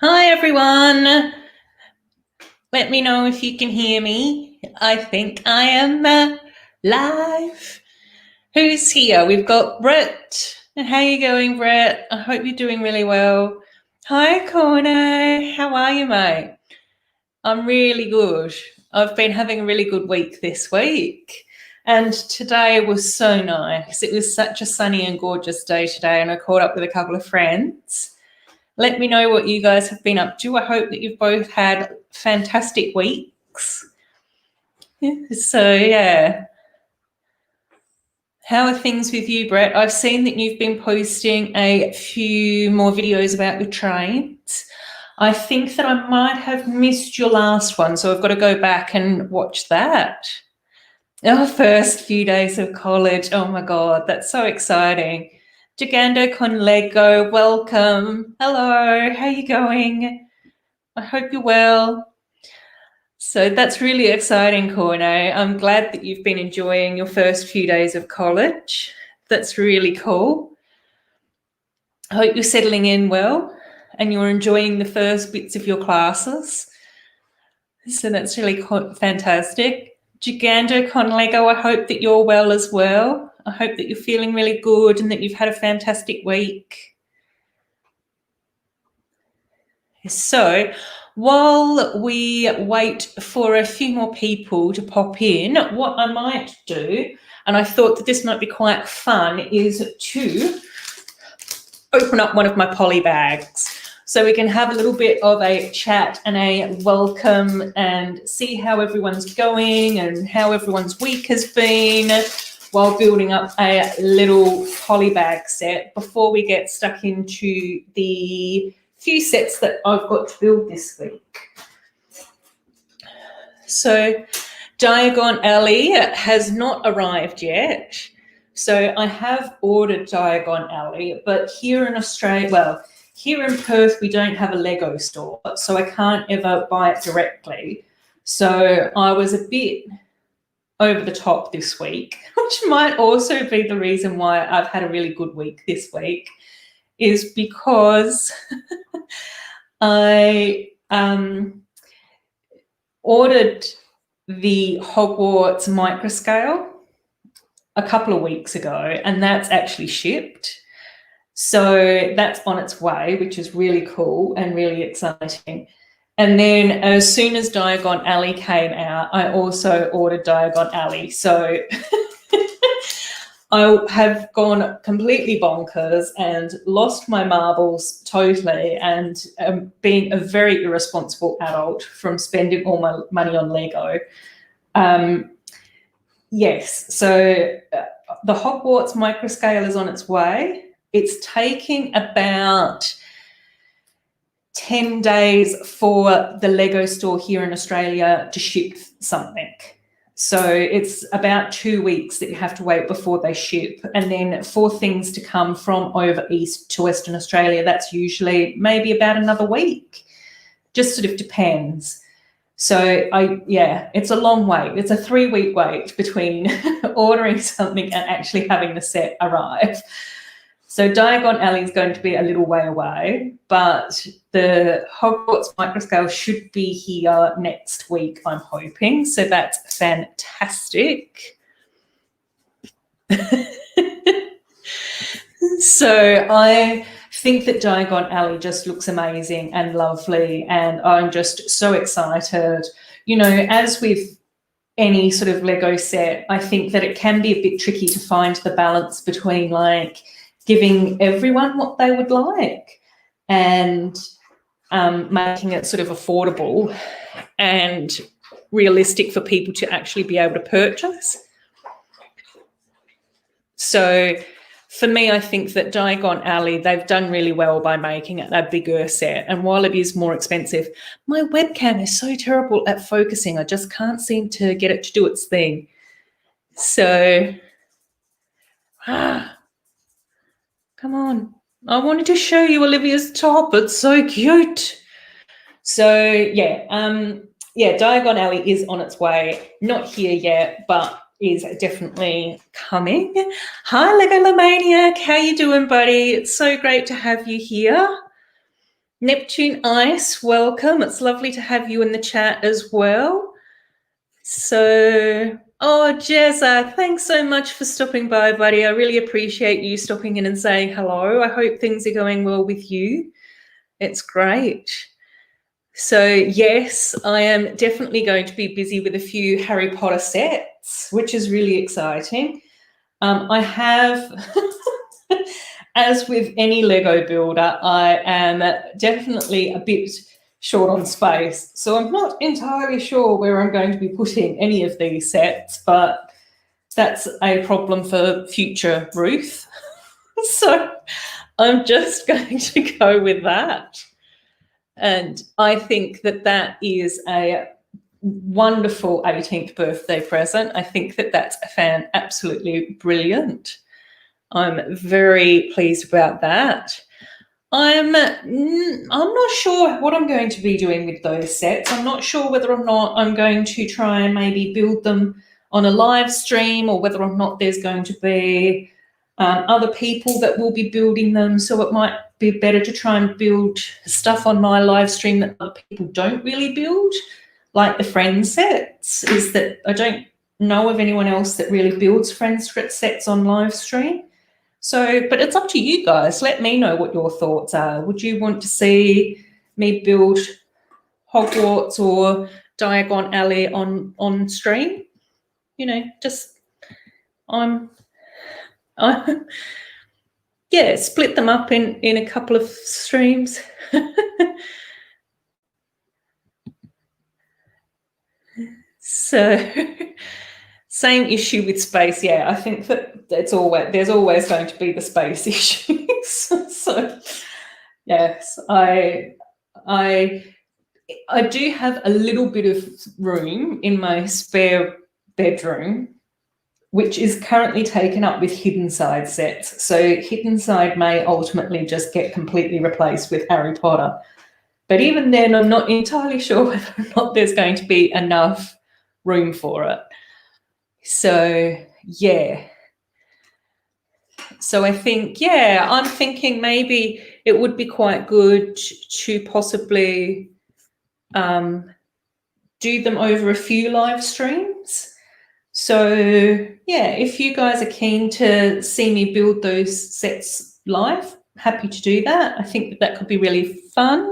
Hi everyone. Let me know if you can hear me. I think I am live. Who's here? We've got Brett. How are you going, Brett? I hope you're doing really well. Hi, KORNE. How are you, mate? I'm really good. I've been having a really good week this week. And today was so nice. It was such a sunny and gorgeous day today, and I caught up with a couple of friends. Let me know what you guys have been up to. I hope that you've both had fantastic weeks. So, yeah. How are things with you, Brett? I've seen that you've been posting a few more videos about your trains. I think that I might have missed your last one, so I've got to go back and watch that. Our first few days of college. Oh, my God, that's so exciting. Jagando con Lego, welcome. Hello, how are you going? I hope you're well. So that's really exciting, KORNE. I'm glad that you've been enjoying your first few days of college. That's really cool. I hope you're settling in well and you're enjoying the first bits of your classes. So that's really fantastic. Gigando con Lego, I hope that you're well as well. I hope that you're feeling really good and that you've had a fantastic week. So while we wait for a few more people to pop in, what I might do, and I thought that this might be quite fun, is to open up one of my poly bags so we can have a little bit of a chat and a welcome and see how everyone's going and how everyone's week has been while building up a little poly bag set before we get stuck into the few sets that I've got to build this week. So Diagon Alley has not arrived yet. So I have ordered Diagon Alley, but here in Australia, well, here in Perth, we don't have a Lego store, so I can't ever buy it directly. So I was a bit over the top this week, which might also be the reason why I've had a really good week this week, is because I ordered the Hogwarts microscale a couple of weeks ago, and that's actually shipped. So that's on its way, which is really cool and really exciting. And then as soon as Diagon Alley came out, I also ordered Diagon Alley. So I have gone completely bonkers and lost my marbles totally and being a very irresponsible adult from spending all my money on Lego. Yes, so the Hogwarts microscale is on its way. It's taking about 10 days for the Lego store here in Australia to ship something. So it's about 2 weeks that you have to wait before they ship. And then for things to come from over east to Western Australia, that's usually maybe about another week. Just sort of depends. So it's a long wait. It's a 3-week wait between ordering something and actually having the set arrive. So Diagon Alley is going to be a little way away, but the Hogwarts microscale should be here next week, I'm hoping. So that's fantastic. So I think that Diagon Alley just looks amazing and lovely, and I'm just so excited. You know, as with any sort of Lego set, I think that it can be a bit tricky to find the balance between like giving everyone what they would like and making it sort of affordable and realistic for people to actually be able to purchase. So for me, I think that Diagon Alley, they've done really well by making it a bigger set. And while it is more expensive, my webcam is so terrible at focusing. I just can't seem to get it to do its thing. So, come on. I wanted to show you Olivia's top. It's so cute. So, yeah, Diagon Alley is on its way. Not here yet, but is definitely coming. Hi, legolamaniac. How you doing, buddy? It's so great to have you here. Neptune Ice, welcome. It's lovely to have you in the chat as well. So, oh, Jezza, thanks so much for stopping by, buddy. I really appreciate you stopping in and saying hello. I hope things are going well with you. It's great. So, yes, I am definitely going to be busy with a few Harry Potter sets, which is really exciting. I have, as with any Lego builder, I am definitely a bit short on space. So I'm not entirely sure where I'm going to be putting any of these sets, but that's a problem for future Ruth. So I'm just going to go with that. And I think that that is a wonderful 18th birthday present. I think that that's absolutely brilliant. I'm very pleased about that. I'm not sure what I'm going to be doing with those sets. I'm not sure whether or not I'm going to try and maybe build them on a live stream, or whether or not there's going to be other people that will be building them. So it might be better to try and build stuff on my live stream that other people don't really build, like the Friends sets. Is that I don't know of anyone else that really builds Friends sets on live stream. So, but it's up to you guys. Let me know what your thoughts are. Would you want to see me build Hogwarts or Diagon Alley on stream? You know, just yeah, split them up in a couple of streams. So, same issue with space. Yeah, I think that there's always going to be the space issues. So, yes, I do have a little bit of room in my spare bedroom, which is currently taken up with Hidden Side sets. So Hidden Side may ultimately just get completely replaced with Harry Potter. But even then, I'm not entirely sure whether or not there's going to be enough room for it. So, yeah. So I think, yeah, I'm thinking maybe it would be quite good to possibly do them over a few live streams. So, yeah, if you guys are keen to see me build those sets live, happy to do that. I think that could be really fun.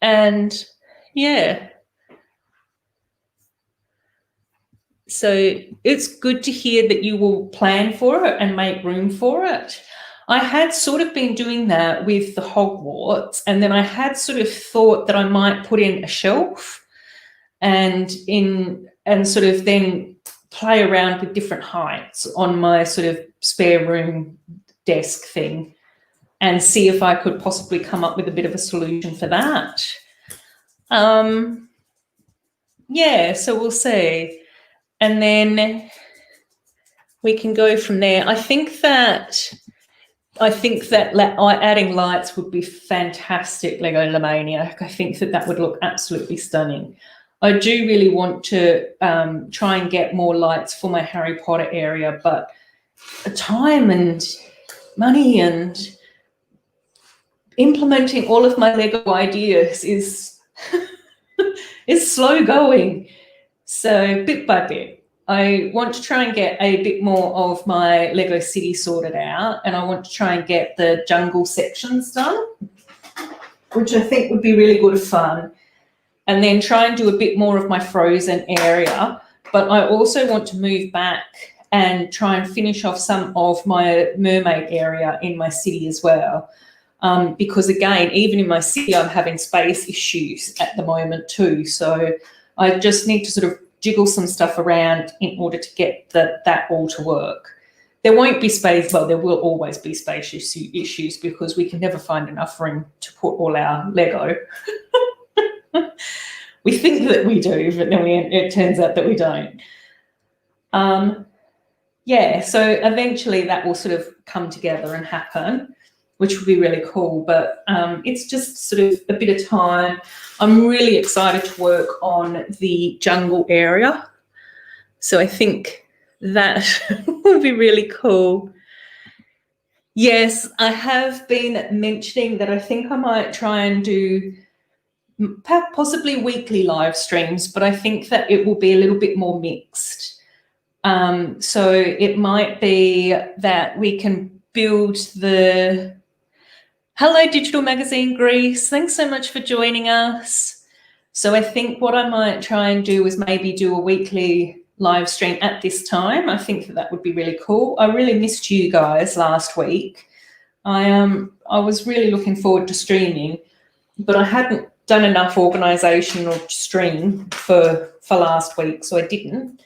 And, yeah. So it's good to hear that you will plan for it and make room for it. I had sort of been doing that with the Hogwarts, and then I had sort of thought that I might put in a shelf and sort of then play around with different heights on my sort of spare room desk thing and see if I could possibly come up with a bit of a solution for that. Yeah, so we'll see. And then we can go from there. I think that adding lights would be fantastic, legolamaniac. I think that would look absolutely stunning. I do really want to try and get more lights for my Harry Potter area, but time and money and implementing all of my Lego ideas is slow going. So bit by bit, I want to try and get a bit more of my Lego city sorted out, and I want to try and get the jungle sections done, which I think would be really good fun, and then try and do a bit more of my frozen area. But I also want to move back and try and finish off some of my mermaid area in my city as well. Because again, even in my city, I'm having space issues at the moment too. So I just need to sort of jiggle some stuff around in order to get that all to work. There won't be space, well, there will always be space issues because we can never find enough room to put all our Lego. We think that we do, but then it turns out that we don't. Yeah, so eventually that will sort of come together and happen, which would be really cool, but it's just sort of a bit of time. I'm really excited to work on the jungle area. So I think that would be really cool. Yes, I have been mentioning that I think I might try and do possibly weekly live streams, but I think that it will be a little bit more mixed. So it might be that we can build the Hello Digital Magazine Greece. Thanks so much for joining us. So I think what I might try and do is maybe do a weekly live stream at this time. I think that would be really cool. I really missed you guys last week. I was really looking forward to streaming, but I hadn't done enough organisation or stream for last week, so I didn't.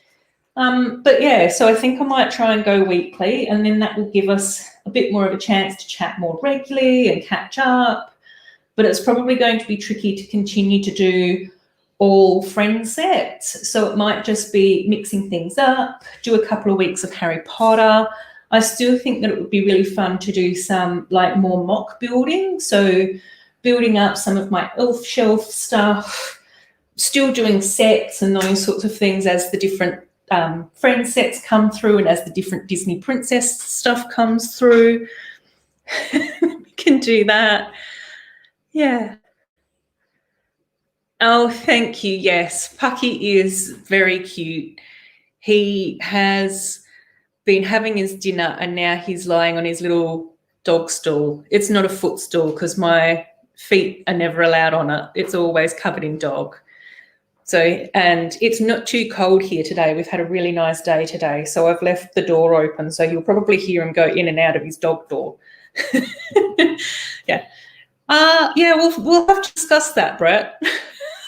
But yeah, so I think I might try and go weekly, and then that will give us a bit more of a chance to chat more regularly and catch up. But it's probably going to be tricky to continue to do all friend sets. So it might just be mixing things up, do a couple of weeks of Harry Potter. I still think that it would be really fun to do some like more mock building. So building up some of my elf shelf stuff, still doing sets and those sorts of things as the different friend sets come through and as the different Disney princess stuff comes through. We can do that. Yeah. Oh, thank you. Yes, Pucky is very cute. He has been having his dinner and now he's lying on his little dog stool. It's not a footstool because my feet are never allowed on it. It's always covered in dog. So, and it's not too cold here today. We've had a really nice day today. So I've left the door open. So you'll probably hear him go in and out of his dog door. Yeah. Yeah, we'll have to discuss that, Brett.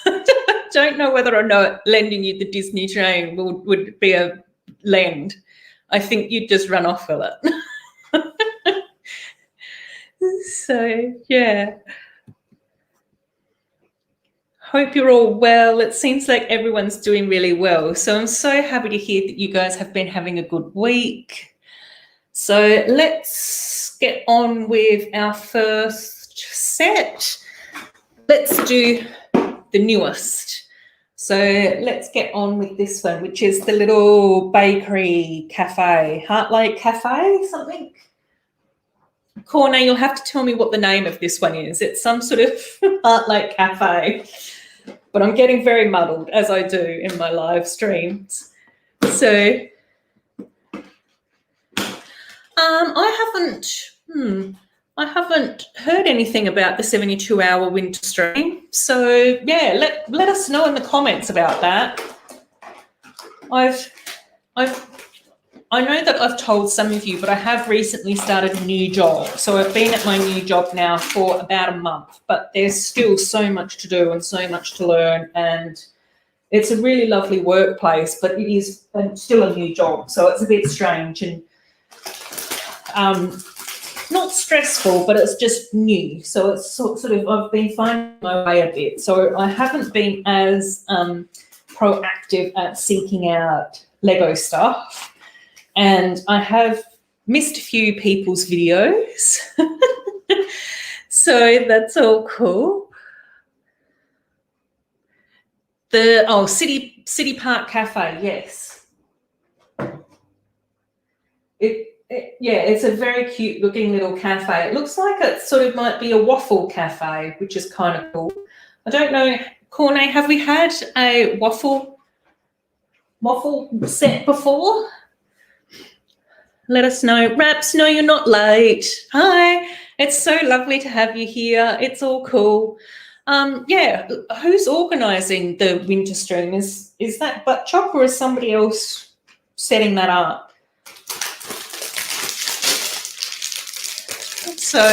I don't know whether or not lending you the Disney train would be a lend. I think you'd just run off with it. So, yeah. Hope you're all well. It seems like everyone's doing really well. So I'm so happy to hear that you guys have been having a good week. So let's get on with our first set. Let's do the newest. So let's get on with this one, which is the little bakery cafe, Heartlake Cafe, something. KORNE, you'll have to tell me what the name of this one is. It's some sort of Heartlake Cafe, but I'm getting very muddled as I do in my live streams. So I haven't heard anything about the 72-hour winter stream. So yeah, let us know in the comments about that. I know that I've told some of you, but I have recently started a new job. So I've been at my new job now for about a month, but there's still so much to do and so much to learn. And it's a really lovely workplace, but it is still a new job. So it's a bit strange and not stressful, but it's just new. So it's sort of, I've been finding my way a bit. So I haven't been as proactive at seeking out Lego stuff. And I have missed a few people's videos. So that's all cool. City Park Cafe, yes. Yeah, it's a very cute looking little cafe. It looks like it sort of might be a waffle cafe, which is kind of cool. I don't know, KORNE, have we had a waffle set before? Let us know. Raps, no, you're not late. Hi, it's so lovely to have you here. It's all cool. Yeah, who's organising the winter stream? Is that Butt Chop or is somebody else setting that up? So,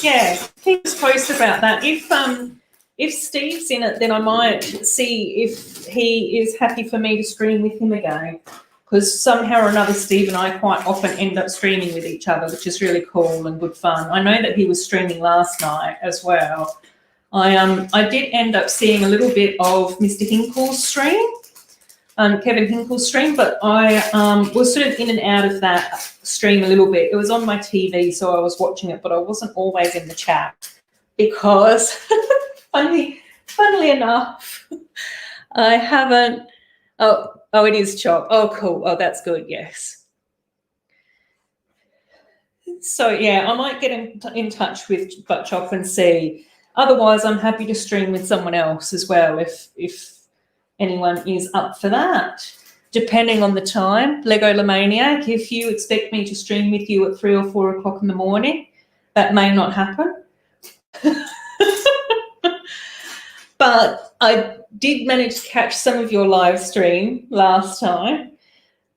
yeah, keep us posted about that. If Steve's in it, then I might see if he is happy for me to stream with him again. Because somehow or another, Steve and I quite often end up streaming with each other, which is really cool and good fun. I know that he was streaming last night as well. I did end up seeing a little bit of Mr. Hinkle's stream, Kevin Hinkle's stream, but I was sort of in and out of that stream a little bit. It was on my TV, so I was watching it, but I wasn't always in the chat because, funnily enough, I haven't. Oh, it is Chop. Oh, cool. Oh, that's good. Yes. So yeah, I might get in touch with Butchop and see. Otherwise, I'm happy to stream with someone else as well if anyone is up for that. Depending on the time, legolamaniac, if you expect me to stream with you at 3 or 4 o'clock in the morning, that may not happen. But I did manage to catch some of your live stream last time.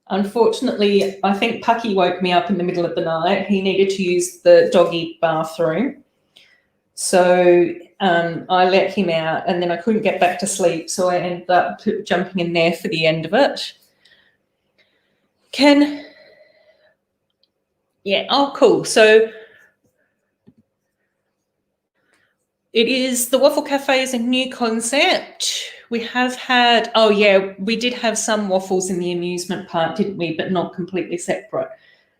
Unfortunately, I think Pucky woke me up in the middle of the night. He needed to use the doggy bathroom. So I let him out and then I couldn't get back to sleep. So I ended up jumping in there for the end of it. Yeah, oh, cool. So it is, the Waffle Cafe is a new concept. We have had, oh yeah, we did have some waffles in the amusement park, didn't we? But not completely separate.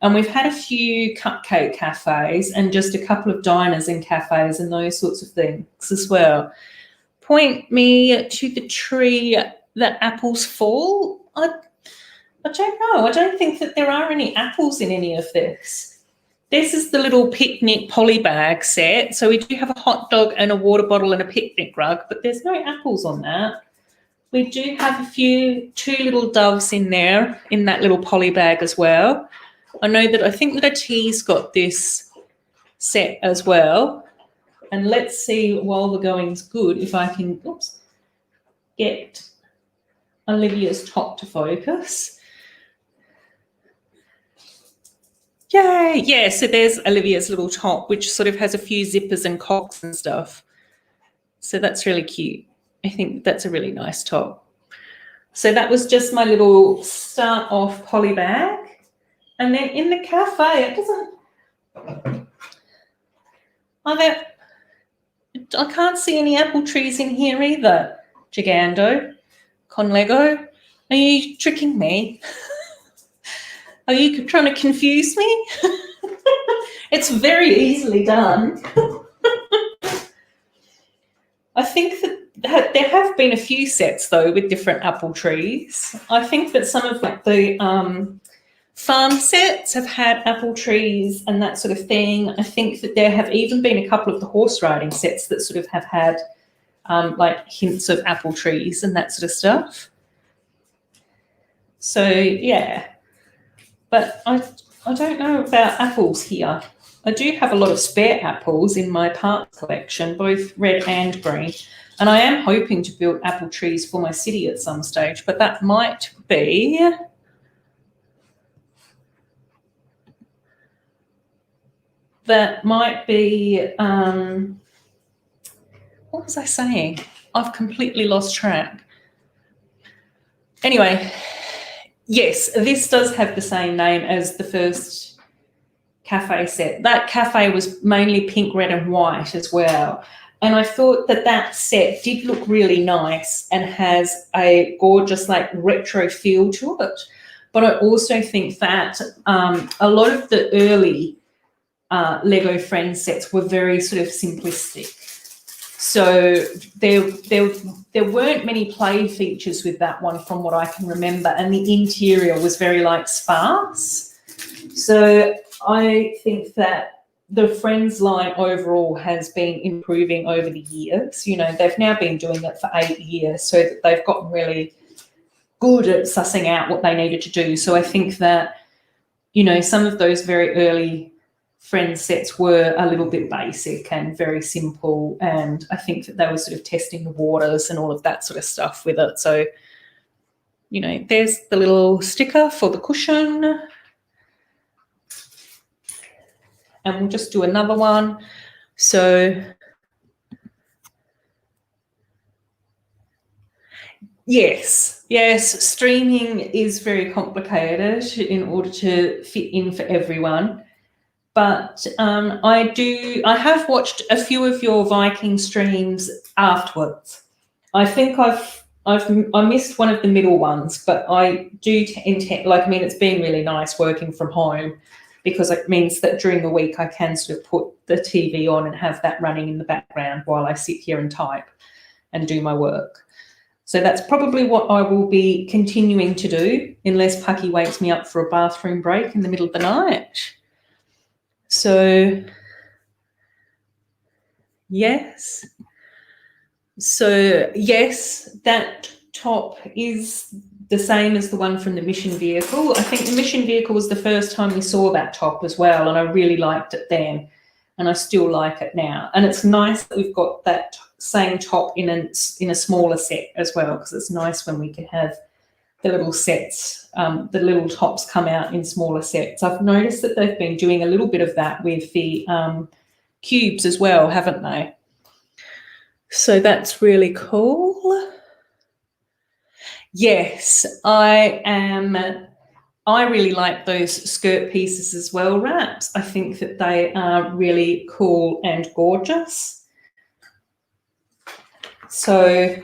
And we've had a few cupcake cafes and just a couple of diners and cafes and those sorts of things as well. Point me to the tree that apples fall. I don't know. I don't think that there are any apples in any of this. This is the little picnic polybag set. So we do have a hot dog and a water bottle and a picnic rug, but there's no apples on that. We do have two little doves in there in that little polybag as well. I think that a tea's got this set as well. And let's see, while the going's good, if I can get Olivia's top to focus. Yay, yeah, so there's Olivia's little top, which sort of has a few zippers and cocks and stuff. So that's really cute. I think that's a really nice top. So that was just my little start off poly bag. And then in the cafe, it doesn't, I can't see any apple trees in here either. Gigando, Conlego, are you tricking me? Are you trying to confuse me? It's very easily done. I think that there have been a few sets, though, with different apple trees. I think that some of the farm sets have had apple trees and that sort of thing. I think that there have even been a couple of the horse riding sets that sort of have had like hints of apple trees and that sort of stuff. So, yeah. But I don't know about apples here. I do have a lot of spare apples in my parts collection, both red and green, and I am hoping to build apple trees for my city at some stage, but that might be what was I saying? I've completely lost track. Anyway, yes, this does have the same name as the first cafe set. That cafe was mainly pink, red and white as well. And I thought that that set did look really nice and has a gorgeous like retro feel to it. But I also think that a lot of the early Lego Friends sets were very sort of simplistic. So there weren't many play features with that one from what I can remember, and the interior was very like sparse. So I think that the Friends line overall has been improving over the years. You know, they've now been doing it for 8 years, so that they've gotten really good at sussing out what they needed to do. So I think that, you know, some of those very early Friends sets were a little bit basic and very simple, and I think that they were sort of testing the waters and all of that sort of stuff with it. So, you know, there's the little sticker for the cushion, and we'll just do another one. So yes, streaming is very complicated in order to fit in for everyone. But I have watched a few of your Viking streams afterwards. I think I missed one of the middle ones, but I do intend, like, I mean, it's been really nice working from home because it means that during the week I can sort of put the TV on and have that running in the background while I sit here and type and do my work. So that's probably what I will be continuing to do unless Pucky wakes me up for a bathroom break in the middle of the night. So yes. So yes, that top is the same as the one from the mission vehicle. I think the mission vehicle was the first time we saw that top as well, and I really liked it then, and I still like it now. And it's nice that we've got that same top in a smaller set as well, because it's nice when we can have the little sets, the little tops come out in smaller sets. I've noticed that they've been doing a little bit of that with the cubes as well, haven't they? So that's really cool. Yes, I really like those skirt pieces as well, wraps. I think that they are really cool and gorgeous. So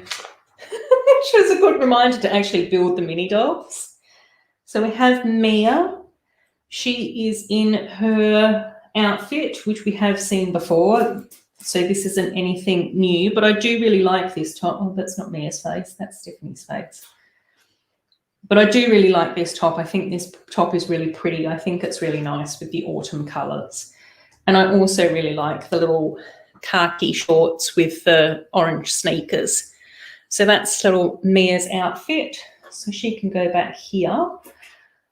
which was a good reminder to actually build the mini dolls. So we have Mia. She is in her outfit, which we have seen before. So this isn't anything new, but I do really like this top. Oh, that's not Mia's face, that's Stephanie's face. But I do really like this top. I think this top is really pretty. I think it's really nice with the autumn colours. And I also really like the little khaki shorts with the orange sneakers. So that's little Mia's outfit. So she can go back here.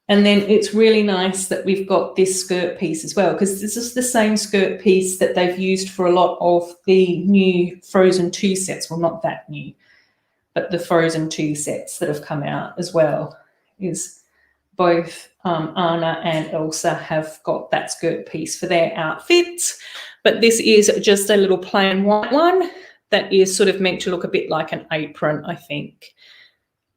And then it's really nice that we've got this skirt piece as well, because this is the same skirt piece that they've used for a lot of the new Frozen 2 sets. Well, not that new, but the Frozen 2 sets that have come out as well. Is both Anna and Elsa have got that skirt piece for their outfits. But this is just a little plain white one that is sort of meant to look a bit like an apron, I think.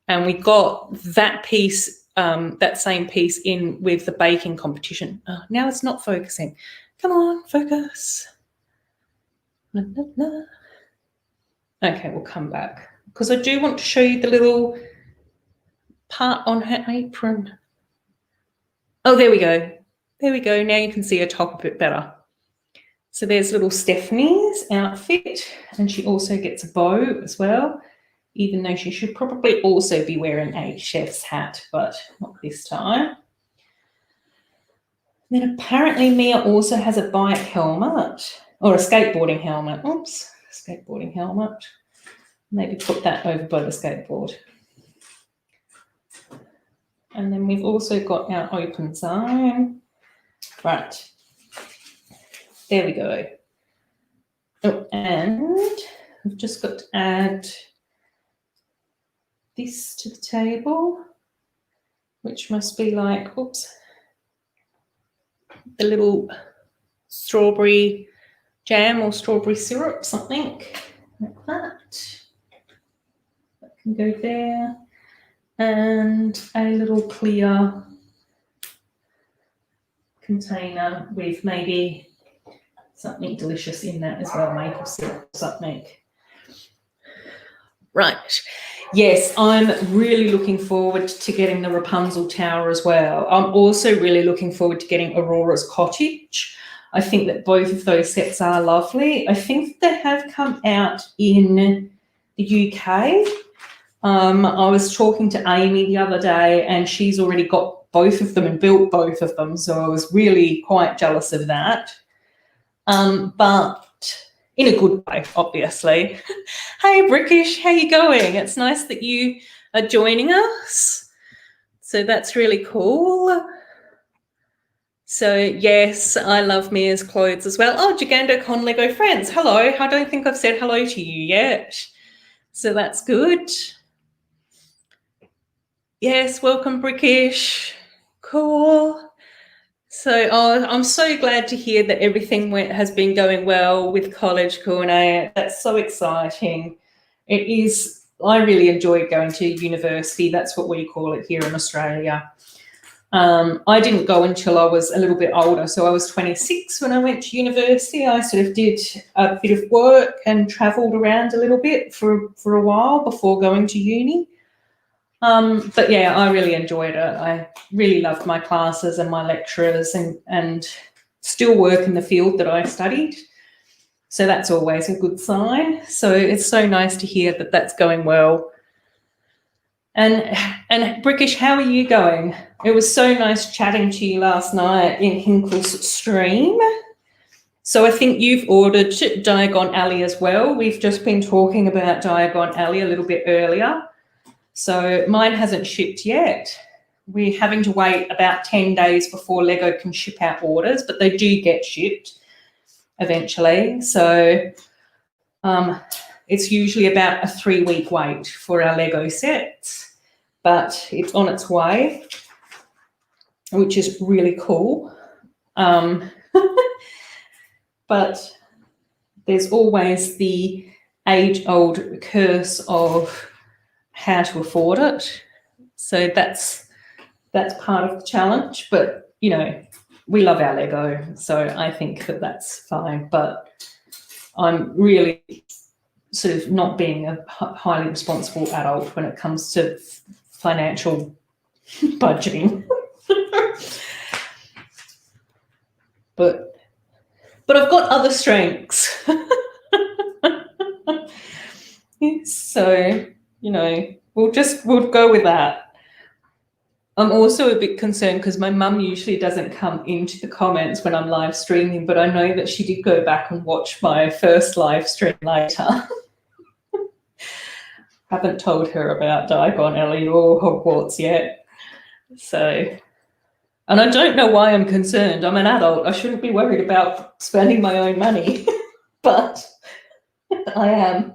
And we got that piece, that same piece in with the baking competition. Oh, now it's not focusing. Come on, focus. La, la, la. Okay, we'll come back, because I do want to show you the little part on her apron. Oh, there we go. There we go. Now you can see her top a bit better. So there's little Stephanie's outfit, and she also gets a bow as well, even though she should probably also be wearing a chef's hat, but not this time. Then apparently Mia also has a bike helmet, or a skateboarding helmet. Oops, skateboarding helmet. Maybe put that over by the skateboard. And then we've also got our open zone. Right. There we go. Oh, and we've just got to add this to the table, which must be like, oops, the little strawberry jam or strawberry syrup, something like that. That can go there. And a little clear container with maybe something delicious in that as well, maple syrup or something. Right. Yes, I'm really looking forward to getting the Rapunzel Tower as well. I'm also really looking forward to getting Aurora's Cottage. I think that both of those sets are lovely. I think they have come out in the UK. I was talking to Amy the other day, and she's already got both of them and built both of them, so I was really quite jealous of that. But in a good way, obviously. Hey, Brickish, how you going? It's nice that you are joining us. So that's really cool. So, yes, I love Mia's clothes as well. Oh, Gigando Con Lego Friends, hello. I don't think I've said hello to you yet. So that's good. Yes, welcome, Brickish. Cool. So I'm so glad to hear that everything has been going well with college, KORNE. That's so exciting. It is. I really enjoyed going to university. That's what we call it here in Australia. I didn't go until I was a little bit older. So I was 26 when I went to university. I sort of did a bit of work and travelled around a little bit for a while before going to uni. But yeah, I really enjoyed it. I really loved my classes and my lecturers, and still work in the field that I studied. So that's always a good sign. So it's so nice to hear that that's going well. And Brickish, how are you going? It was so nice chatting to you last night in Hinkle's stream. So I think you've ordered Diagon Alley as well. We've just been talking about Diagon Alley a little bit earlier. So mine hasn't shipped yet. We're having to wait about 10 days before Lego can ship out orders, but they do get shipped eventually. So it's usually about a 3-week wait for our Lego sets, but it's on its way, which is really cool. But there's always the age-old curse of how to afford it. So that's part of the challenge. But, you know, we love our Lego, so I think that that's fine. But I'm really sort of not being a highly responsible adult when it comes to financial budgeting. But I've got other strengths. So, you know, we'll go with that. I'm also a bit concerned because my mum usually doesn't come into the comments when I'm live streaming, but I know that she did go back and watch my first live stream later. Haven't told her about Diagon Alley or Hogwarts yet. So, and I don't know why I'm concerned. I'm an adult. I shouldn't be worried about spending my own money, but I am.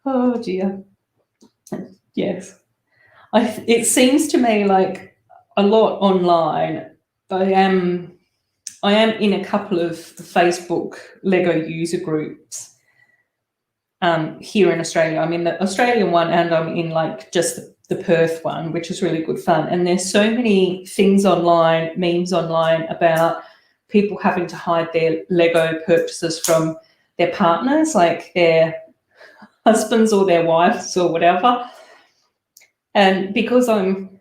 Oh dear. Yes. It seems to me like a lot online. I am in a couple of Facebook Lego user groups here in Australia. I'm in the Australian one and I'm in like just the Perth one, which is really good fun. And there's so many things online, memes online about people having to hide their Lego purchases from their partners, like their husbands or their wives or whatever. And because I'm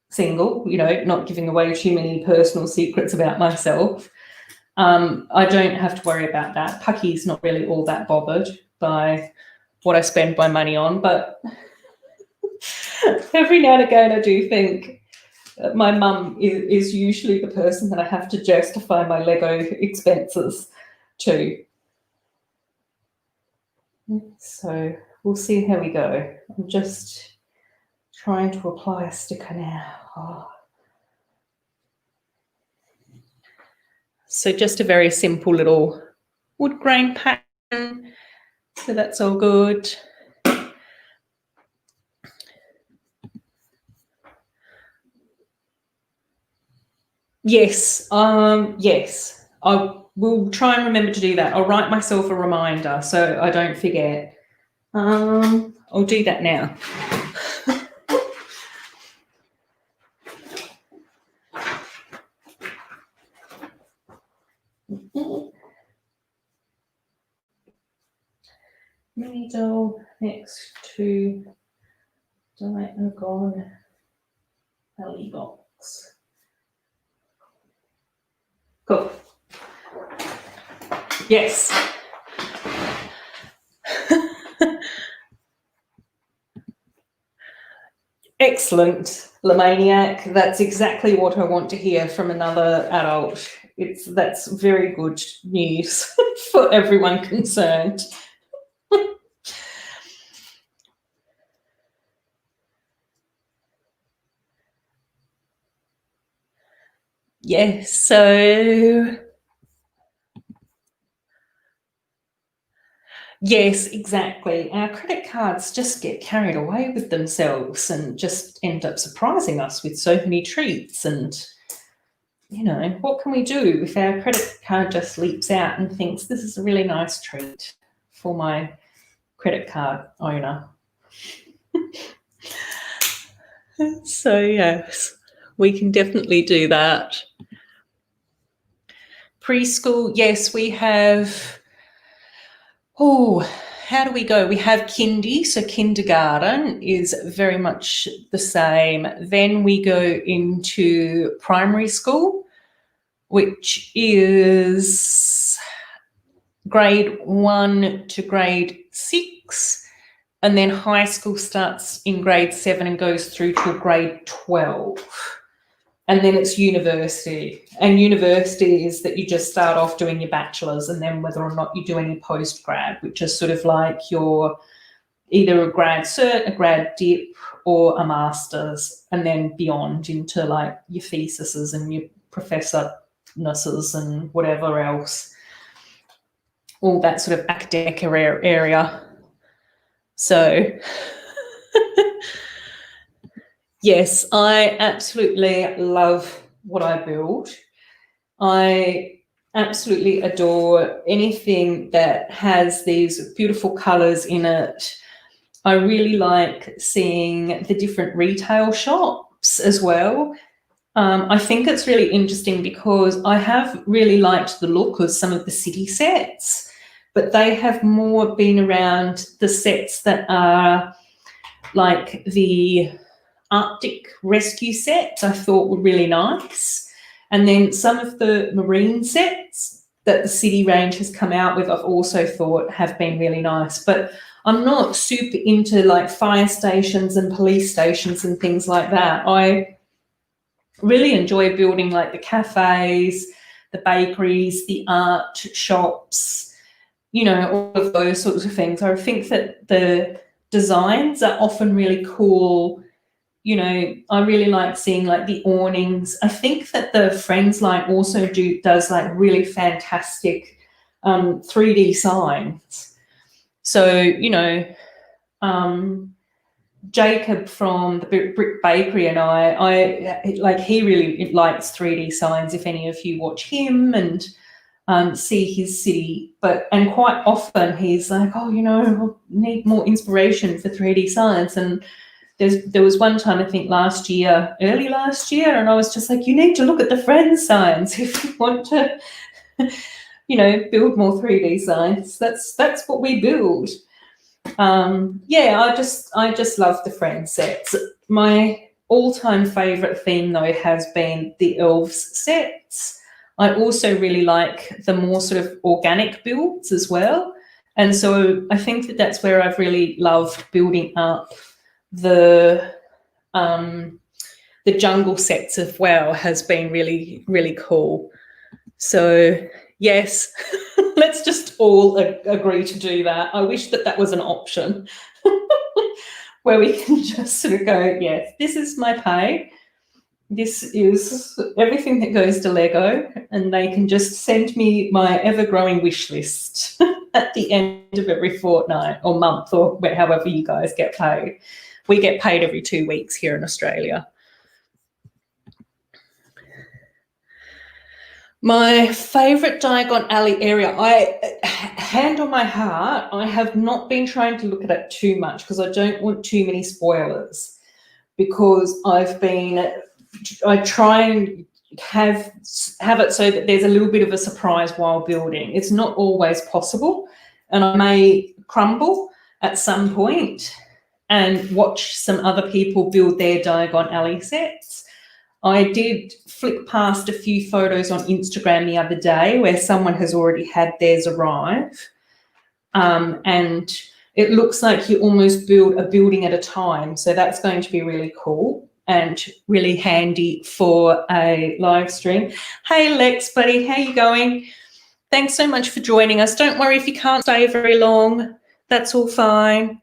single, you know, not giving away too many personal secrets about myself, I don't have to worry about that. Pucky's not really all that bothered by what I spend my money on, but every now and again I do think my mum is usually the person that I have to justify my Lego expenses to. So we'll see how we go. I'm just trying to apply a sticker now. Oh. So just a very simple little wood grain pattern. So that's all good. Yes, yes. I will try and remember to do that. I'll write myself a reminder so I don't forget. I'll do that now. Mini doll next to Diagon Alley box. Cool. Yes. Excellent, Lemaniac. That's exactly what I want to hear from another adult. That's very good news for everyone concerned. Yes, so yes, exactly. Our credit cards just get carried away with themselves and just end up surprising us with so many treats. And, you know, what can we do if our credit card just leaps out and thinks this is a really nice treat for my credit card owner? So, yes, we can definitely do that. Preschool, yes, we have... Oh, how do we go? We have kindy, so kindergarten is very much the same. Then we go into primary school, which is grade 1 to grade 6. And then high school starts in grade 7 and goes through till grade 12. And then it's university. And university is that you just start off doing your bachelor's, and then whether or not you do any post-grad, which is sort of like your either a grad cert, a grad dip, or a master's, and then beyond into like your theses and your professornesses and whatever else, all that sort of academic area. So yes, I absolutely love what I build. I absolutely adore anything that has these beautiful colours in it. I really like seeing the different retail shops as well. I think it's really interesting because I have really liked the look of some of the city sets, but they have more been around the sets that are like the Arctic rescue sets I thought were really nice. And then some of the marine sets that the city range has come out with I've also thought have been really nice. But I'm not super into like fire stations and police stations and things like that. I really enjoy building like the cafes, the bakeries, the art shops, you know, all of those sorts of things. I think that the designs are often really cool. You know, I really like seeing like the awnings. I think that the Friends line also does like really fantastic 3D signs. So, you know, Jacob from the Brick Bakery and I like, he really likes 3D signs. If any of you watch him and see his city, and quite often he's like, oh, you know, I need more inspiration for 3D signs. And there was one time, I think early last year, and I was just like, you need to look at the Friends signs if you want to, you know, build more 3D signs. That's what we build. Yeah, I just love the Friends sets. My all-time favourite theme though has been the Elves sets. I also really like the more sort of organic builds as well. And so I think that that's where I've really loved building up the jungle sets as well, has been really, really cool. So yes, let's just all agree to do that. I wish that that was an option where we can just sort of go, yes, this is my pay. This is everything that goes to Lego, and they can just send me my ever-growing wish list at the end of every fortnight or month or however you guys get paid. We get paid every 2 weeks here in Australia. My favourite Diagon Alley area, hand on my heart, I have not been trying to look at it too much because I don't want too many spoilers, because I try and have it so that there's a little bit of a surprise while building. It's not always possible, and I may crumble at some point and watch some other people build their Diagon Alley sets. I did flick past a few photos on Instagram the other day where someone has already had theirs arrive, and it looks like you almost build a building at a time. So that's going to be really cool and really handy for a live stream. Hey Lex, buddy, how you going? Thanks so much for joining us. Don't worry if you can't stay very long. That's all fine.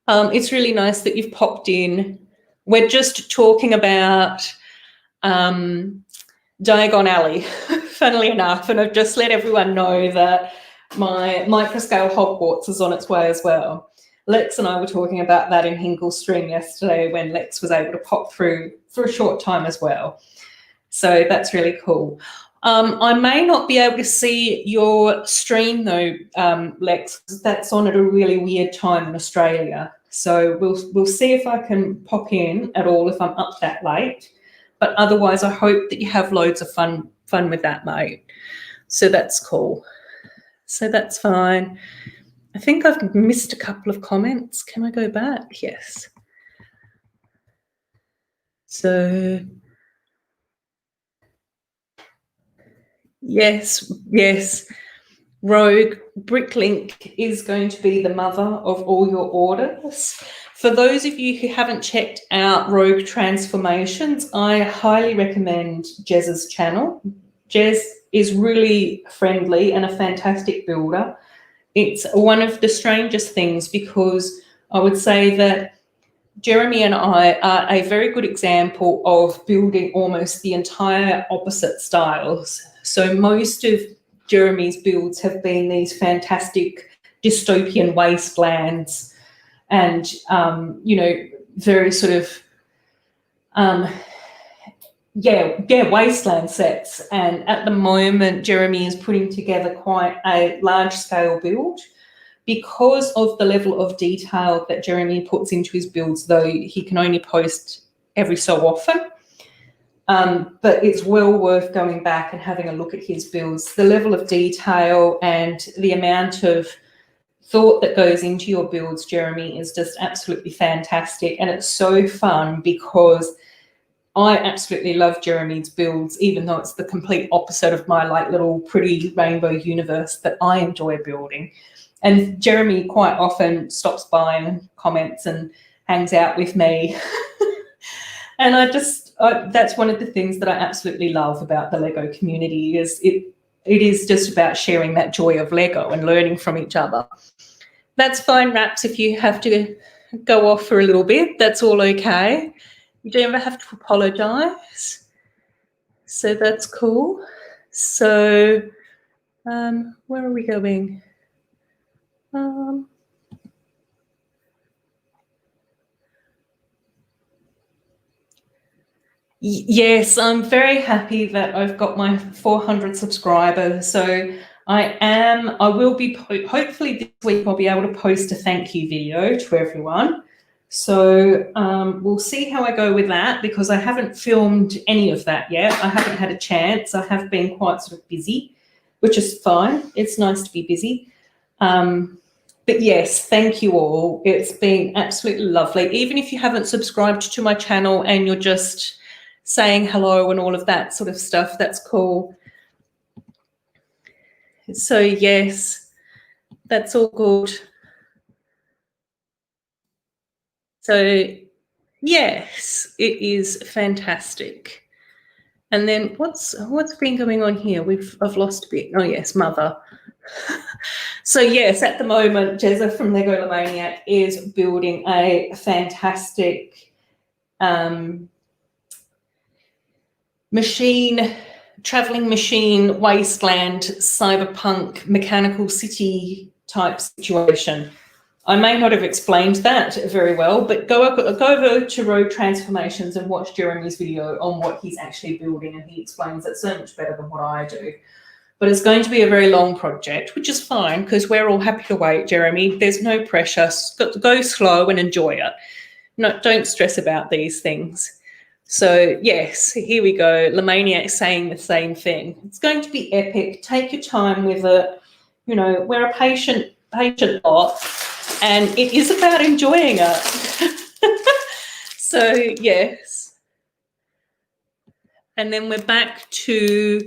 It's really nice that you've popped in. We're just talking about Diagon Alley, funnily enough, and I've just let everyone know that my microscale Hogwarts is on its way as well. Lex and I were talking about that in Hinkle's stream yesterday when Lex was able to pop through for a short time as well. So that's really cool. I may not be able to see your stream though, Lex, because that's on at a really weird time in Australia. So we'll see if I can pop in at all if I'm up that late. But otherwise, I hope that you have loads of fun with that, mate. So that's cool. So that's fine. I think I've missed a couple of comments. Can I go back? Yes. So yes. Rogue Bricklink is going to be the mother of all your orders. For those of you who haven't checked out Rogue Transformations, I highly recommend Jez's channel. Jez is really friendly and a fantastic builder. It's one of the strangest things because I would say that Jeremy and I are a very good example of building almost the entire opposite styles. So most of Jeremy's builds have been these fantastic dystopian wastelands and, you know, very sort of, wasteland sets. And at the moment, Jeremy is putting together quite a large-scale build. Because of the level of detail that Jeremy puts into his builds, though he can only post every so often, but it's well worth going back and having a look at his builds. The level of detail and the amount of thought that goes into your builds, Jeremy, is just absolutely fantastic. And it's so fun because I absolutely love Jeremy's builds, even though it's the complete opposite of my like little pretty rainbow universe that I enjoy building. And Jeremy quite often stops by and comments and hangs out with me. And that's one of the things that I absolutely love about the Lego community is it is just about sharing that joy of Lego and learning from each other. That's fine, Raps, if you have to go off for a little bit. That's all okay. You don't ever have to apologise. So that's cool. So where are we going? Yes, I'm very happy that I've got my 400 subscribers. So I will be, hopefully this week I'll be able to post a thank you video to everyone. So we'll see how I go with that because I haven't filmed any of that yet. I haven't had a chance. I have been quite sort of busy, which is fine. It's nice to be busy. But yes, thank you all. It's been absolutely lovely. Even if you haven't subscribed to my channel and you're just saying hello and all of that sort of stuff, that's cool. So yes, that's all good. So yes, it is fantastic. And then what's been going on here? I've lost a bit. Oh yes, mother. So yes, at the moment, Jezza from legolamaniac is building a fantastic traveling machine, wasteland, cyberpunk, mechanical city type situation. I may not have explained that very well, but go over to Rogue Transformations and watch Jeremy's video on what he's actually building, and he explains it so much better than what I do. But it's going to be a very long project, which is fine because we're all happy to wait, Jeremy. There's no pressure. Go slow and enjoy it. No, don't stress about these things. So yes, here we go. Lamaniac saying the same thing. It's going to be epic. Take your time with it. You know, we're a patient lot, and it is about enjoying it. So yes. And then we're back to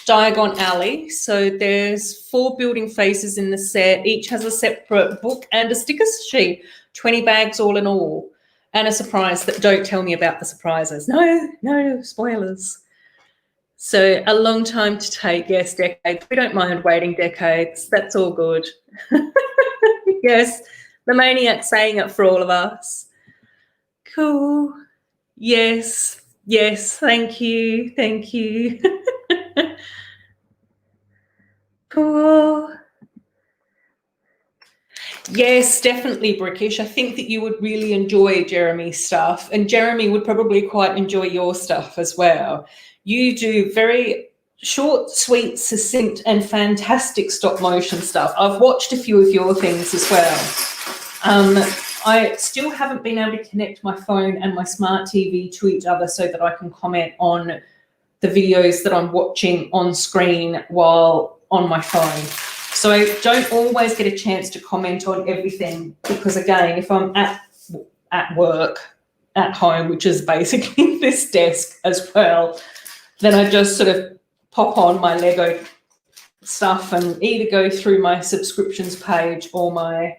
Diagon Alley. So there's 4 building phases in the set. Each has a separate book and a sticker sheet. 20 bags all in all. And a surprise that don't tell me about the surprises. No spoilers. So a long time to take. Yes, decades. We don't mind waiting decades. That's all good. Yes, the maniac saying it for all of us. Cool. Yes, thank you. Cool. Yes, definitely, Brickish. I think that you would really enjoy Jeremy's stuff, and Jeremy would probably quite enjoy your stuff as well. You do very short, sweet, succinct, and fantastic stop motion stuff. I've watched a few of your things as well. I still haven't been able to connect my phone and my smart TV to each other so that I can comment on the videos that I'm watching on screen while on my phone. So I don't always get a chance to comment on everything because, again, if I'm at work, at home, which is basically this desk as well, then I just sort of pop on my Lego stuff and either go through my subscriptions page or my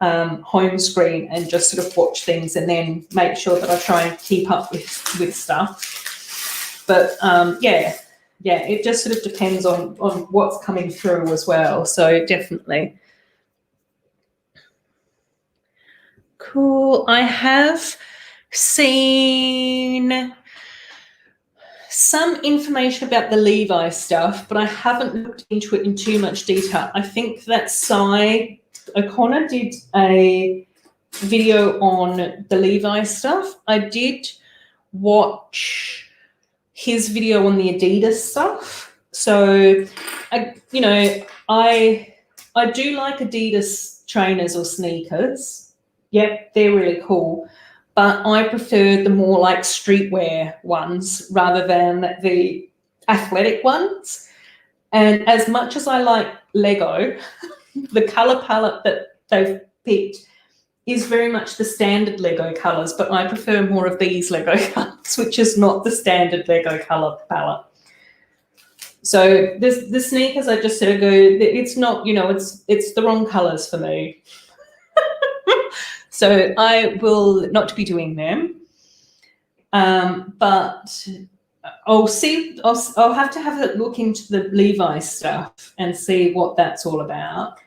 home screen and just sort of watch things, and then make sure that I try and keep up with stuff. But yeah, it just sort of depends on what's coming through as well. So definitely. Cool. I have seen some information about the Levi stuff, but I haven't looked into it in too much detail. I think that Cy O'Connor did a video on the Levi stuff. I did watch his video on the Adidas stuff. So, I do like Adidas trainers or sneakers. Yep, they're really cool. But I prefer the more like streetwear ones rather than the athletic ones. And as much as I like Lego, the colour palette that they've picked is very much the standard Lego colours, but I prefer more of these Lego colours, which is not the standard Lego colour palette. So the sneakers, I just sort of go, it's not, it's the wrong colours for me. So I will not be doing them. But I'll see, I'll have to have a look into the Levi stuff and see what that's all about.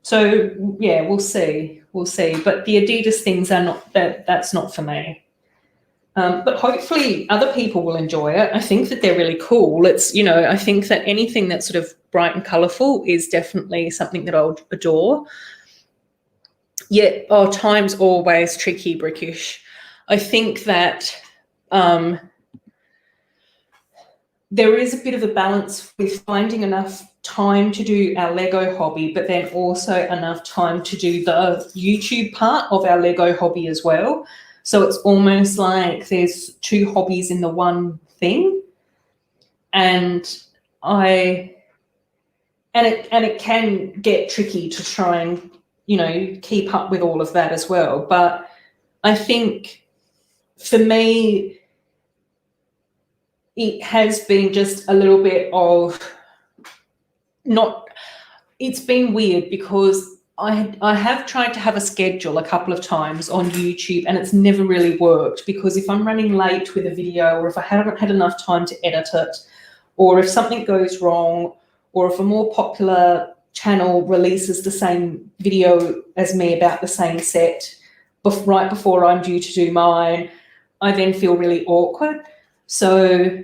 So yeah, we'll see. But the Adidas things are not, that's not for me. But hopefully other people will enjoy it. I think that they're really cool. It's, I think that anything that's sort of bright and colourful is definitely something that I'll adore. Yet, time's always tricky, Brickish. I think that there is a bit of a balance with finding enough time to do our Lego hobby, but then also enough time to do the YouTube part of our Lego hobby as well. So it's almost like there's two hobbies in the one thing. And it can get tricky to try and, keep up with all of that as well. But I think for me, it has been just a little bit of it's been weird because I have tried to have a schedule a couple of times on YouTube and it's never really worked, because if I'm running late with a video, or if I haven't had enough time to edit it, or if something goes wrong, or if a more popular channel releases the same video as me about the same set right before I'm due to do mine, I then feel really awkward. So,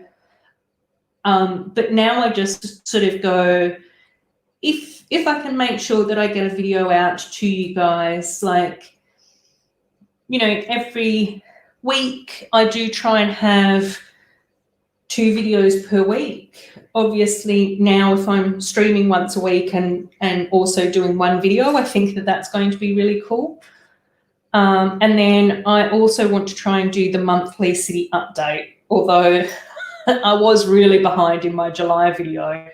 but now I just sort of go, if I can make sure that I get a video out to you guys, like, every week, I do try and have 2 videos per week. Obviously, now if I'm streaming once a week and also doing 1 video, I think that that's going to be really cool. And then I also want to try and do the monthly city update, although I was really behind in my July video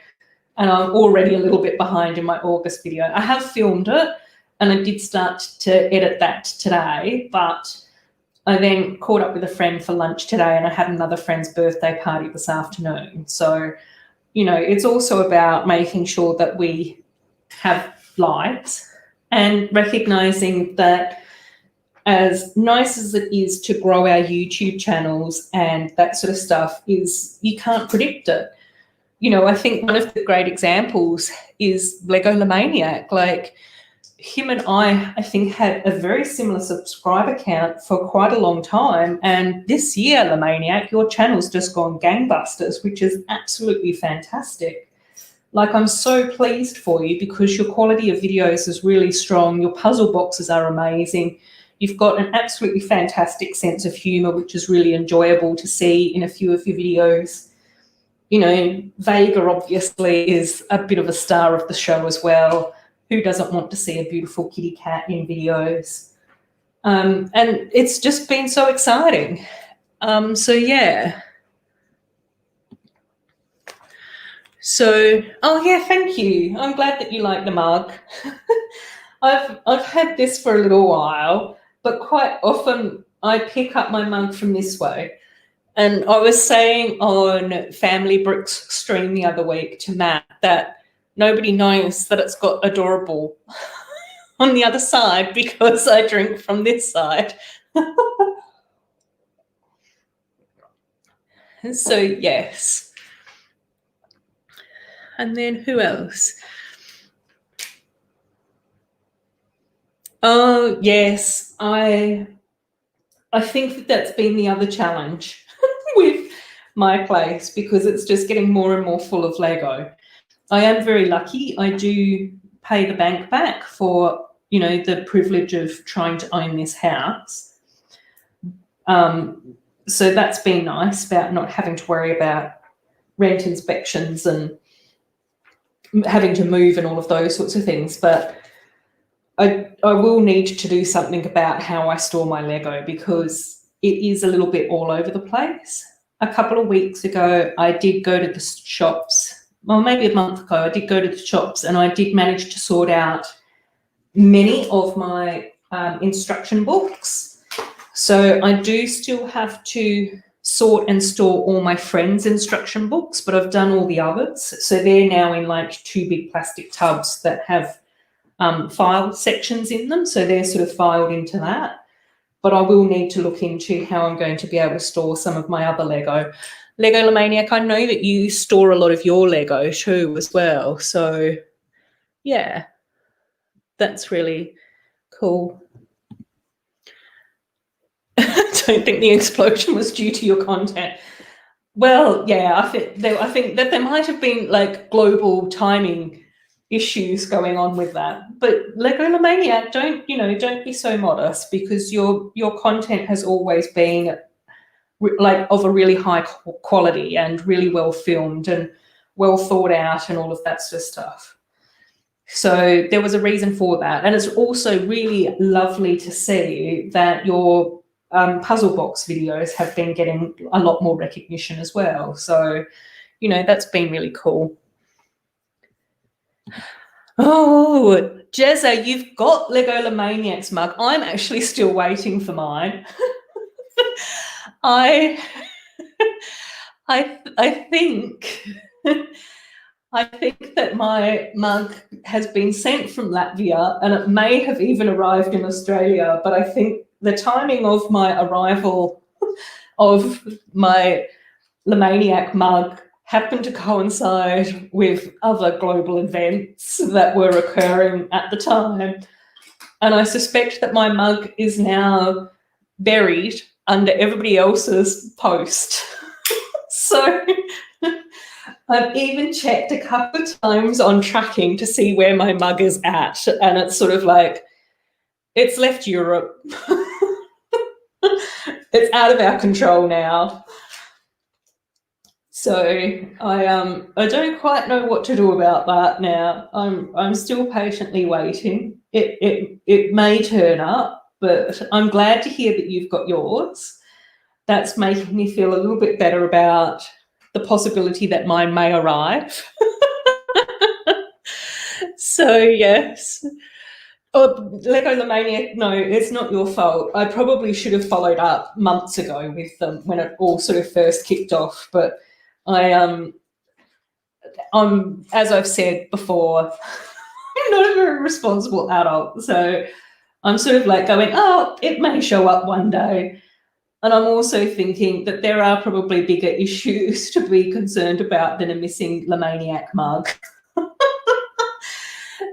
and I'm already a little bit behind in my August video. I have filmed it and I did start to edit that today, but I then caught up with a friend for lunch today and I had another friend's birthday party this afternoon. So, it's also about making sure that we have lives and recognising that as nice as it is to grow our YouTube channels and that sort of stuff, is you can't predict it. I think one of the great examples is legolamaniac. Like, him and I think, had a very similar subscriber count for quite a long time. And this year, Lamaniac, your channel's just gone gangbusters, which is absolutely fantastic. Like, I'm so pleased for you because your quality of videos is really strong. Your puzzle boxes are amazing. You've got an absolutely fantastic sense of humour, which is really enjoyable to see in a few of your videos. Vega obviously is a bit of a star of the show as well. Who doesn't want to see a beautiful kitty cat in videos? And it's just been so exciting. So, yeah. So, thank you. I'm glad that you like the mug. I've had this for a little while, but quite often I pick up my mug from this way. And I was saying on Family Bricks stream the other week to Matt that nobody knows that it's got adorable on the other side because I drink from this side. So, yes. And then who else? Oh, yes. I think that that's been the other challenge with my place, because it's just getting more and more full of Lego. I am very lucky. I do pay the bank back for, you know, the privilege of trying to own this house. So that's been nice about not having to worry about rent inspections and having to move and all of those sorts of things. But I will need to do something about how I store my Lego, because it is a little bit all over the place. A couple of weeks ago, I did go to the shops. Well, maybe a month ago, I did go to the shops and I did manage to sort out many of my instruction books. So I do still have to sort and store all my friends' instruction books, but I've done all the others. So they're now in like 2 big plastic tubs that have file sections in them. So they're sort of filed into that. But I will need to look into how I'm going to be able to store some of my other Lego. Legolamaniac, I know that you store a lot of your Lego too as well. So, yeah, that's really cool. I don't think the explosion was due to your content. Well, yeah, I think that there might have been like global timing issues going on with that. But Legolamaniac, don't be so modest, because your content has always been like of a really high quality and really well filmed and well thought out and all of that sort of stuff. So there was a reason for that. And it's also really lovely to see that your puzzle box videos have been getting a lot more recognition as well. So, you know, that's been really cool. Oh, Jezza, you've got Legolamaniac's mug. I'm actually still waiting for mine. I think I think that my mug has been sent from Latvia and it may have even arrived in Australia, but I think the timing of my arrival of my Lemaniac mug happened to coincide with other global events that were occurring at the time. And I suspect that my mug is now buried under everybody else's post. So I've even checked a couple of times on tracking to see where my mug is at, and it's sort of like, it's left Europe. It's out of our control now. So I don't quite know what to do about that now. I'm still patiently waiting. It may turn up, but I'm glad to hear that you've got yours. That's making me feel a little bit better about the possibility that mine may arrive. So, yes. Oh, Legolamaniac, no, it's not your fault. I probably should have followed up months ago with them when it all sort of first kicked off. But I'm, as I've said before, I'm not a very responsible adult. So I'm sort of like going, oh, it may show up one day. And I'm also thinking that there are probably bigger issues to be concerned about than a missing Lemaniac mug.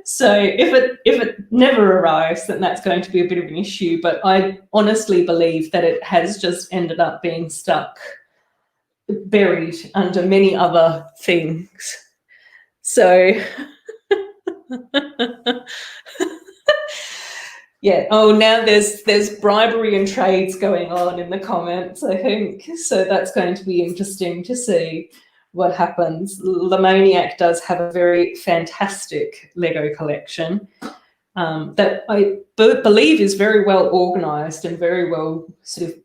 So if it never arrives, then that's going to be a bit of an issue. But I honestly believe that it has just ended up being stuck, buried under many other things. So yeah. Oh, now there's bribery and trades going on in the comments, I think. So that's going to be interesting to see what happens. Lemaniac does have a very fantastic Lego collection that I believe is very well organised and very well sort of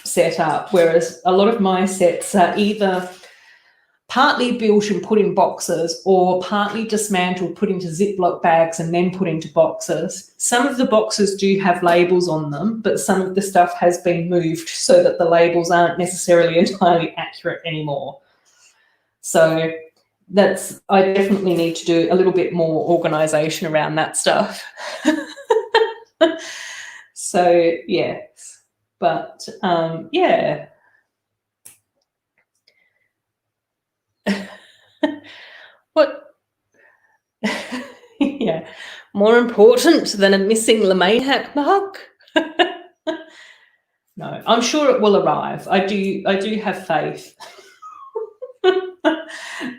set up, whereas a lot of my sets are either partly built and put in boxes, or partly dismantled, put into Ziploc bags and then put into boxes. Some of the boxes do have labels on them, but some of the stuff has been moved so that the labels aren't necessarily entirely accurate anymore. So I definitely need to do a little bit more organisation around that stuff. So, yes, but yeah. What? Yeah, more important than a missing legolamaniac mug? No, I'm sure it will arrive. I do have faith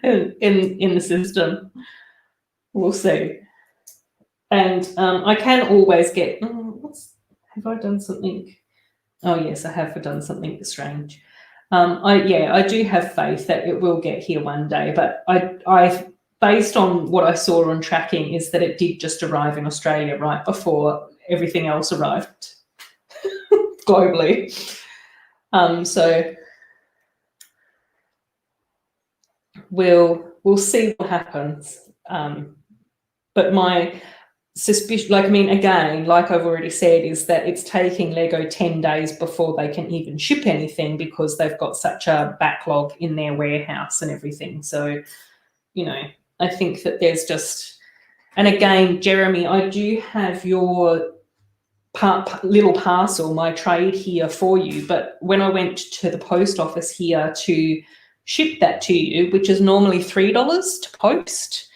in the system. We'll see. And I can always get. Have I done something? Oh yes, I have done something strange. I do have faith that it will get here one day, but I based on what I saw on tracking is that it did just arrive in Australia right before everything else arrived globally. So we'll see what happens. But my suspicion, again, like I've already said, is that it's taking Lego 10 days before they can even ship anything because they've got such a backlog in their warehouse and everything. So, I think that there's just, and again, Jeremy, I do have your little parcel, my trade here for you, but when I went to the post office here to ship that to you, which is normally $3 to post,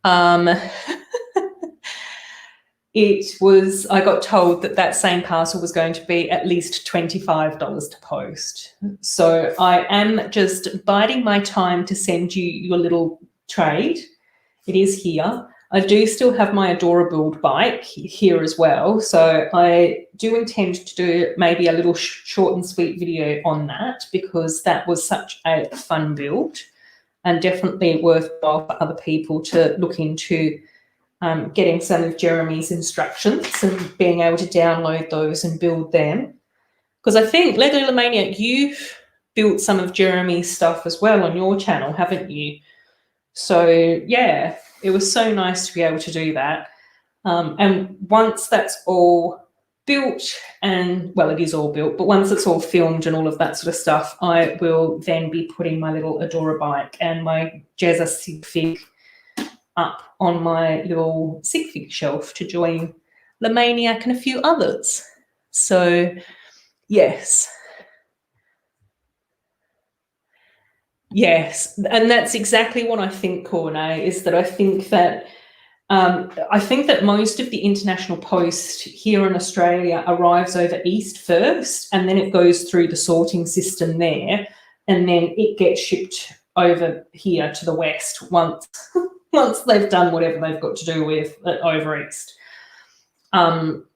I got told that same parcel was going to be at least $25 to post. So I am just biding my time to send you your little trade. It is here. I do still have my Adorable bike here as well. So I do intend to do maybe a little short and sweet video on that because that was such a fun build and definitely worthwhile for other people to look into. Getting some of Jeremy's instructions and being able to download those and build them. Because I think, legolamaniac, you've built some of Jeremy's stuff as well on your channel, haven't you? So, yeah, it was so nice to be able to do that. And once that's all built, and, well, it is all built, but once it's all filmed and all of that sort of stuff, I will then be putting my little Adora bike and my Jazza sig fig up on my little sig fig shelf to join Lemaniac and a few others. So, yes. Yes, and that's exactly what I think, KORNE, is that I think that most of the international post here in Australia arrives over east first, and then it goes through the sorting system there, and then it gets shipped over here to the west once they've done whatever they've got to do with over east. And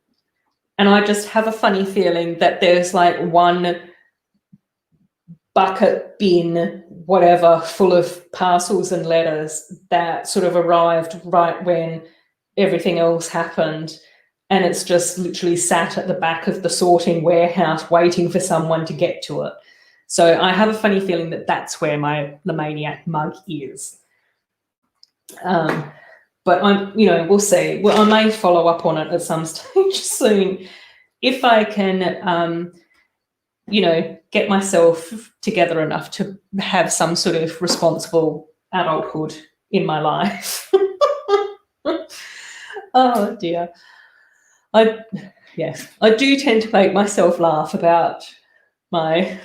I just have a funny feeling that there's like one bucket bin, whatever, full of parcels and letters that sort of arrived right when everything else happened. And it's just literally sat at the back of the sorting warehouse waiting for someone to get to it. So I have a funny feeling that that's where my Lemaniac mug is. But we'll see. Well, I may follow up on it at some stage soon if I can, get myself together enough to have some sort of responsible adulthood in my life. Oh dear. I do tend to make myself laugh about my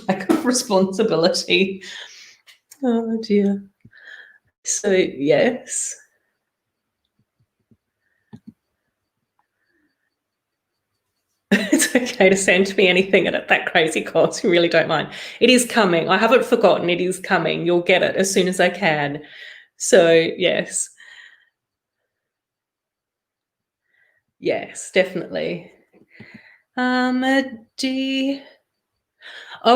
lack of responsibility. Oh dear. So, yes. It's okay to send me anything at that crazy cost. You really don't mind. It is coming. I haven't forgotten. It is coming. You'll get it as soon as I can. So, yes. Yes, definitely. Oh,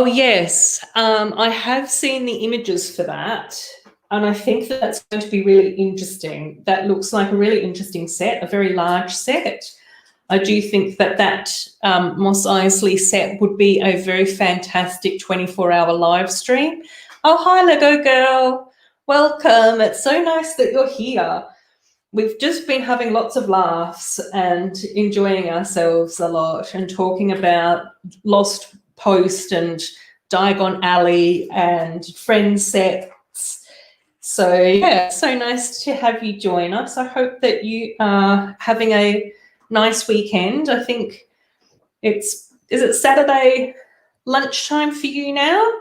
yes. I have seen the images for that. And I think that's going to be really interesting. That looks like a really interesting set, a very large set. I do think that Mos Eisley set would be a very fantastic 24-hour live stream. Oh, hi, Lego girl. Welcome. It's so nice that you're here. We've just been having lots of laughs and enjoying ourselves a lot and talking about Lost Post and Diagon Alley and friend sets. So, yeah, so nice to have you join us. I hope that you are having a nice weekend. I think is it Saturday lunchtime for you now?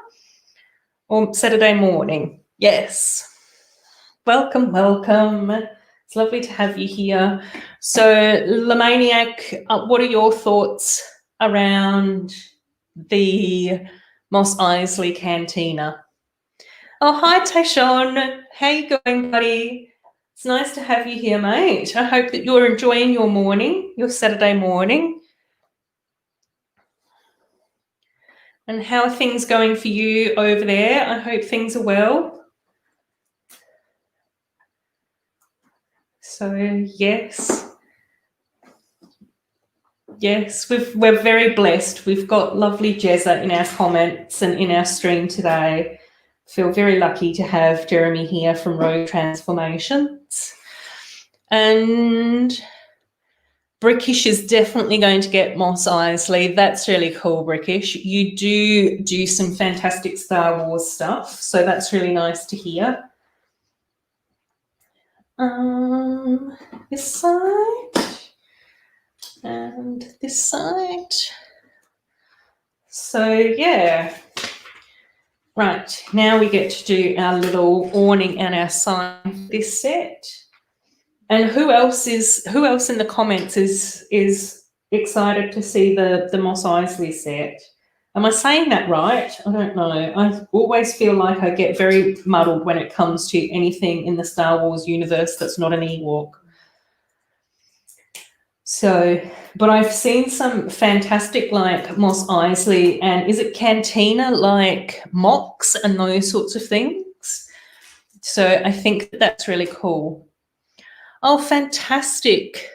Or Saturday morning? Yes. Welcome, welcome. It's lovely to have you here. So, Lemaniac, what are your thoughts around the Mos Eisley Cantina? Oh, hi, Tayshawn. How you going, buddy? It's nice to have you here, mate. I hope that you're enjoying your morning, your Saturday morning. And how are things going for you over there? I hope things are well. So, yes. Yes, we're very blessed. We've got lovely Jezza in our comments and in our stream today. Feel very lucky to have Jeremy here from Road Transformations. And Brickish is definitely going to get Mos Eisley. That's really cool, Brickish. You do some fantastic Star Wars stuff, so that's really nice to hear. This side and this side. So, yeah. Right, now we get to do our little awning and our sign for this set. And who else in the comments is excited to see the Mos Eisley set? Am I saying that right? I don't know. I always feel like I get very muddled when it comes to anything in the Star Wars universe that's not an Ewok. So, but I've seen some fantastic like Mos Eisley and is it Cantina like mocks and those sorts of things. So I think that's really cool. Oh, fantastic.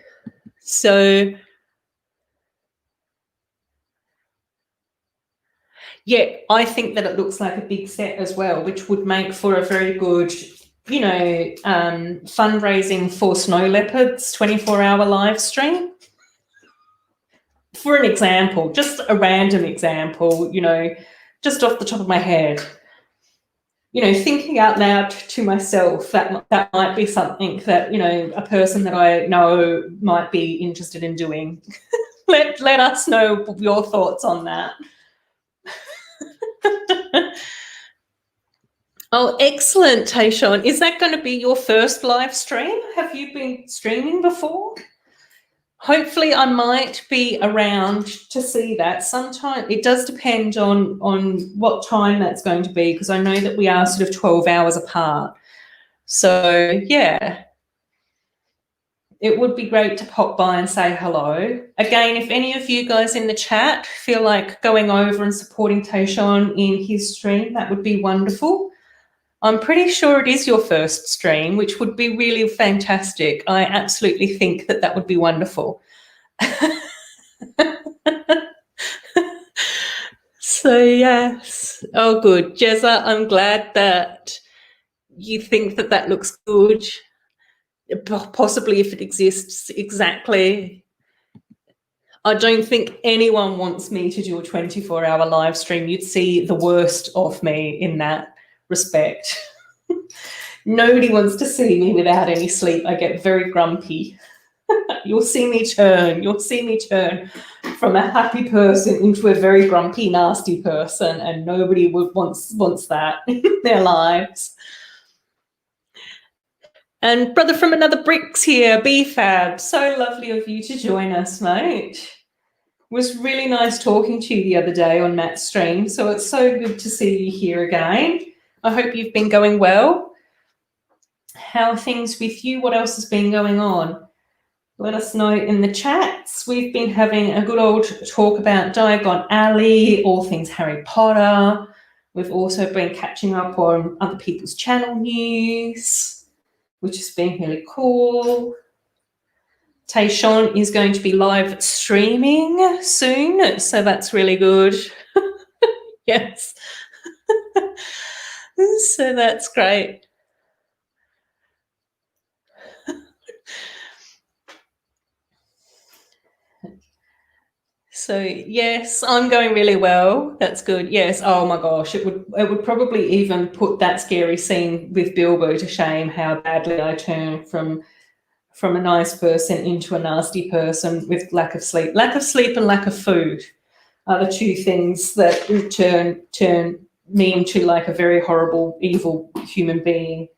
So, yeah, I think that it looks like a big set as well, which would make for a very good, fundraising for Snow Leopards 24-hour live stream. For an example, just a random example, just off the top of my head, thinking out loud to myself, that might be something that, a person that I know might be interested in doing. Let us know your thoughts on that. Oh, excellent, Tayshawn. Is that going to be your first live stream? Have you been streaming before? Hopefully I might be around to see that. Sometime it does depend on what time that's going to be, because I know that we are sort of 12 hours apart. So, yeah, it would be great to pop by and say hello. Again, if any of you guys in the chat feel like going over and supporting Tayshawn in his stream, that would be wonderful. I'm pretty sure it is your first stream, which would be really fantastic. I absolutely think that would be wonderful. So, yes. Oh, good. Jezza, I'm glad that you think that looks good. Possibly if it exists, exactly. I don't think anyone wants me to do a 24-hour live stream. You'd see the worst of me in that respect. Nobody wants to see me without any sleep. I get very grumpy. You'll see me turn from a happy person into a very grumpy, nasty person, and nobody wants that in their lives. And brother from another Bricks here, BFAB. So lovely of you to join us, mate. It was really nice talking to you the other day on Matt's stream, so it's so good to see you here again. I hope you've been going well. How are things with you? What else has been going on? Let us know in the chats. We've been having a good old talk about Diagon Alley, all things Harry Potter. We've also been catching up on other people's channel news, which has been really cool. Tayshawn is going to be live streaming soon, so that's really good. Yes. So that's great. So yes, I'm going really well. That's good. Yes. Oh my gosh, it would probably even put that scary scene with Bilbo to shame, how badly I turn from a nice person into a nasty person with lack of sleep. Lack of sleep and lack of food are the two things that turn me into like a very horrible, evil human being.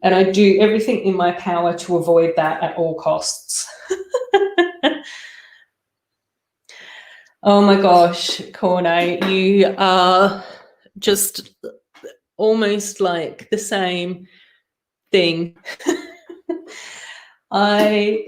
And I do everything in my power to avoid that at all costs. Oh my gosh, KORNE, you are just almost like the same thing. I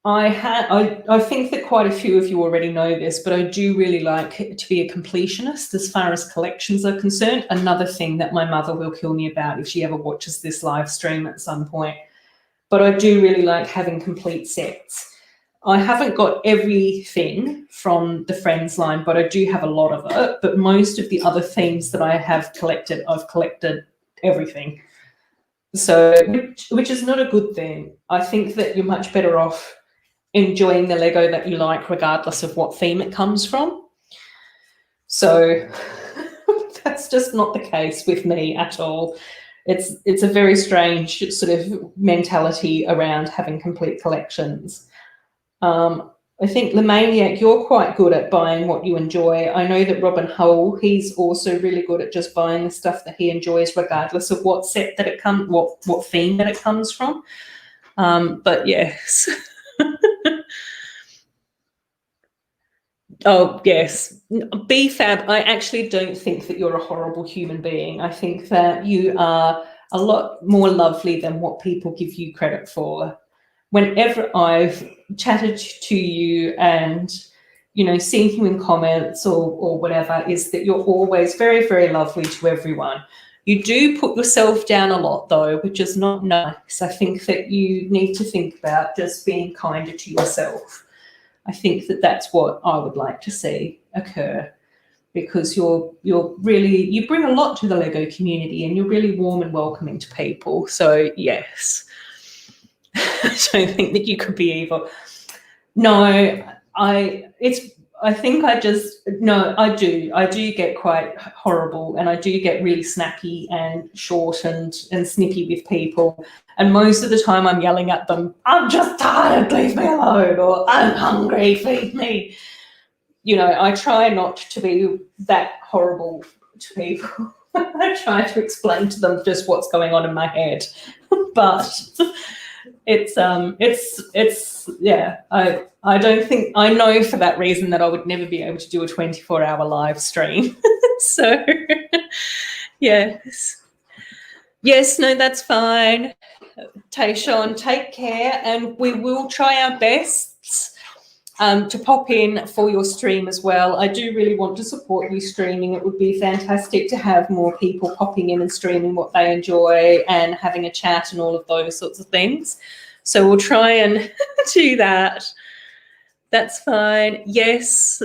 think that quite a few of you already know this, but I do really like to be a completionist as far as collections are concerned. Another thing that my mother will kill me about if she ever watches this live stream at some point. But I do really like having complete sets. I haven't got everything from the Friends line, but I do have a lot of it. But most of the other themes that I have collected, I've collected everything. So, which is not a good thing. I think that you're much better off enjoying the Lego that you like, regardless of what theme it comes from. So that's just not the case with me at all. It's a very strange sort of mentality around having complete collections. I think Lemaniac, you're quite good at buying what you enjoy. I know that Robin Hull, he's also really good at just buying the stuff that he enjoys, regardless of what set that it comes, what theme that it comes from. But yes. Oh, yes. BFAB, I actually don't think that you're a horrible human being. I think that you are a lot more lovely than what people give you credit for. Whenever I've chatted to you and, you know, seen you in comments or whatever, is that you're always very, very lovely to everyone. You do put yourself down a lot, though, which is not nice. I think that you need to think about just being kinder to yourself. I think that that's what I would like to see occur, because you're really, you bring a lot to the Lego community and you're really warm and welcoming to people. So yes, I don't think that you could be evil. No, I think I just, no, I do get quite horrible, and I do get really snappy and short and snippy with people. And most of the time I'm yelling at them, I'm just tired, leave me alone, or I'm hungry, feed me. You know, I try not to be that horrible to people. I try to explain to them just what's going on in my head. But it's yeah, I don't think, I know for that reason that I would never be able to do a 24-hour live stream. So yes, no, that's fine. Tayshawn, take care, and we will try our best to pop in for your stream as well. I do really want to support you streaming. It would be fantastic to have more people popping in and streaming what they enjoy and having a chat and all of those sorts of things. So we'll try and do that. That's fine. Yes,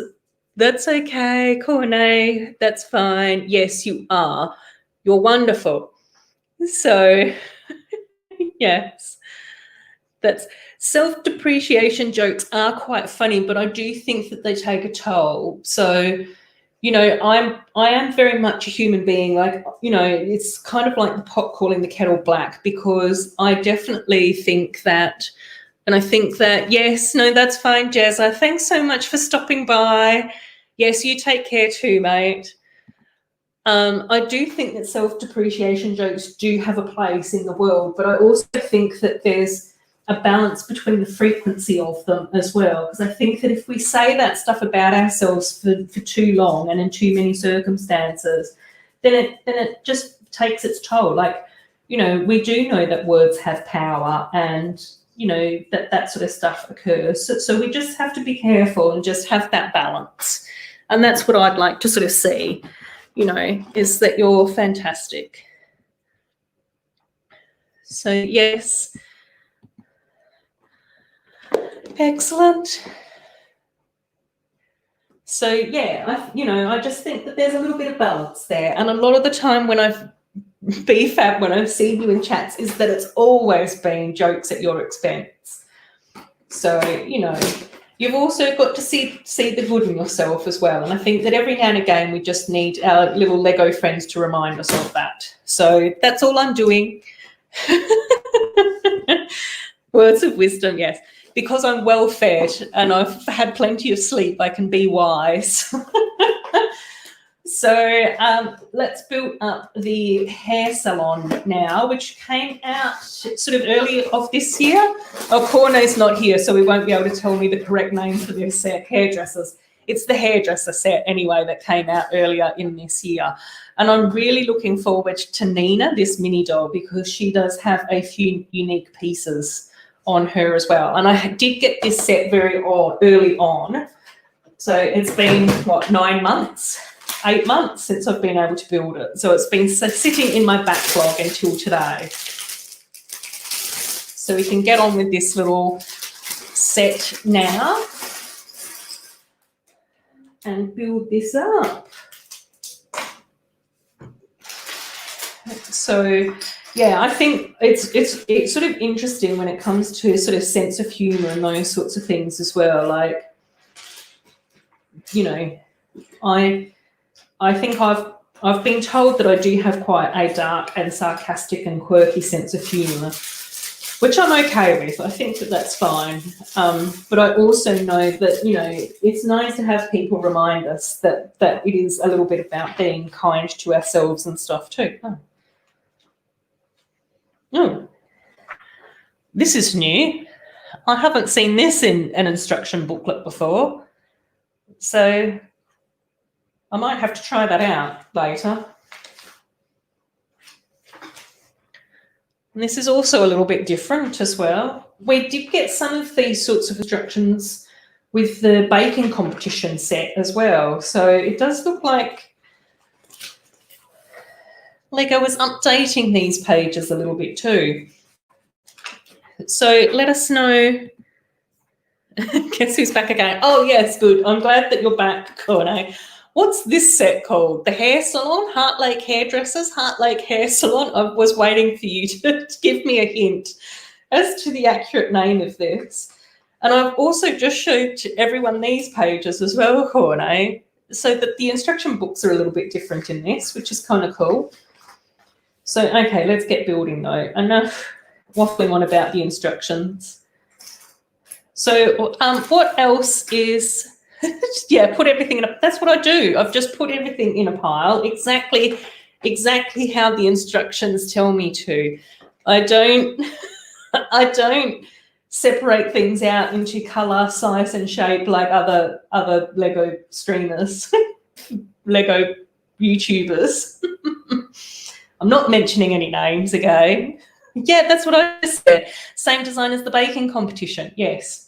that's okay. KORNE, that's fine. Yes, you are. You're wonderful. So yes, that's, self-depreciation jokes are quite funny, but I do think that they take a toll. So, you know, I am very much a human being. Like, you know, it's kind of like the pot calling the kettle black, because I definitely think that, and I think that, yes, no, that's fine, Jazza. Thanks so much for stopping by. Yes, you take care too, mate. I do think that self-depreciation jokes do have a place in the world, but I also think that there's a balance between the frequency of them as well. Because I think that if we say that stuff about ourselves for too long and in too many circumstances, then it just takes its toll. Like, you know, we do know that words have power, and, you know, that sort of stuff occurs. So we just have to be careful and just have that balance. And that's what I'd like to sort of see, you know, is that you're fantastic. So yes, excellent. So yeah, I just think that there's a little bit of balance there. And a lot of the time when I've BFAB, when I've seen you in chats, is that it's always been jokes at your expense. So, you've also got to see the good in yourself as well. And I think that every now and again, we just need our little Lego friends to remind us of that. So that's all I'm doing. Words of wisdom, yes. Because I'm well fed and I've had plenty of sleep, I can be wise. So let's build up the hair salon now, which came out sort of early of this year. Oh, KORNE's not here, so we won't be able to tell me the correct name for this set, hairdressers. It's the hairdresser set anyway that came out earlier in this year. And I'm really looking forward to Nina, this mini doll, because she does have a few unique pieces on her as well. And I did get this set very early on. So it's been, 9 months? 8 months since I've been able to build it. So it's been sitting in my backlog until today. So we can get on with this little set now and build this up. So yeah, I think it's sort of interesting when it comes to sort of sense of humor and those sorts of things as well. Like, I think I've been told that I do have quite a dark and sarcastic and quirky sense of humour, which I'm okay with. I think that that's fine. But I also know that, it's nice to have people remind us that it is a little bit about being kind to ourselves and stuff too. Oh, this is new. I haven't seen this in an instruction booklet before. So I might have to try that out later. And this is also a little bit different as well. We did get some of these sorts of instructions with the baking competition set as well. So it does look like Lego is updating these pages a little bit too. So let us know. Guess who's back again? Oh, yes, good. I'm glad that you're back, KORNE. What's this set called? The Hair Salon? Heart Lake Hairdressers? Heart Lake Hair Salon? I was waiting for you to give me a hint as to the accurate name of this. And I've also just showed to everyone these pages as well, KORNE, so that the instruction books are a little bit different in this, which is kind of cool. So, okay, let's get building though. Enough waffling on about the instructions. So what else is... yeah, put everything in a... That's what I do. I've just put everything in a pile, exactly how the instructions tell me to. I don't separate things out into colour, size and shape like other Lego streamers, Lego YouTubers. I'm not mentioning any names again. Yeah, that's what I said. Same design as the baking competition, yes.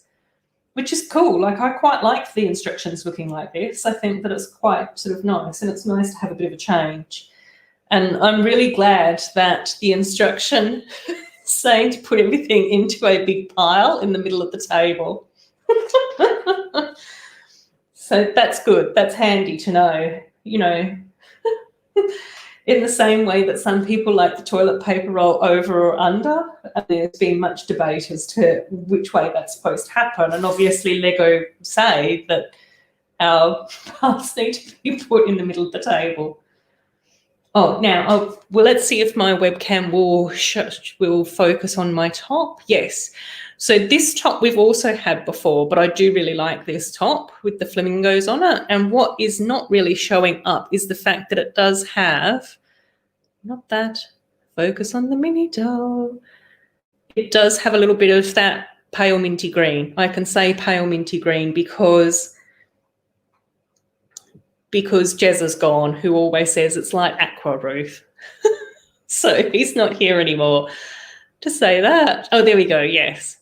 Which is cool. Like, I quite like the instructions looking like this. I think that it's quite sort of nice, and it's nice to have a bit of a change. And I'm really glad that the instruction is saying to put everything into a big pile in the middle of the table. So that's good. That's handy to know, in the same way that some people like the toilet paper roll over or under. And there's been much debate as to which way that's supposed to happen. And obviously Lego say that our parts need to be put in the middle of the table. Oh, now, well, let's see if my webcam will focus on my top. Yes. So this top we've also had before, but I do really like this top with the flamingos on it. And what is not really showing up is the fact that it does have, not that, focus on the mini doll. It does have a little bit of that pale minty green. I can say pale minty green because Jez is gone, who always says it's like aqua roof. So he's not here anymore to say that. Oh, there we go, yes.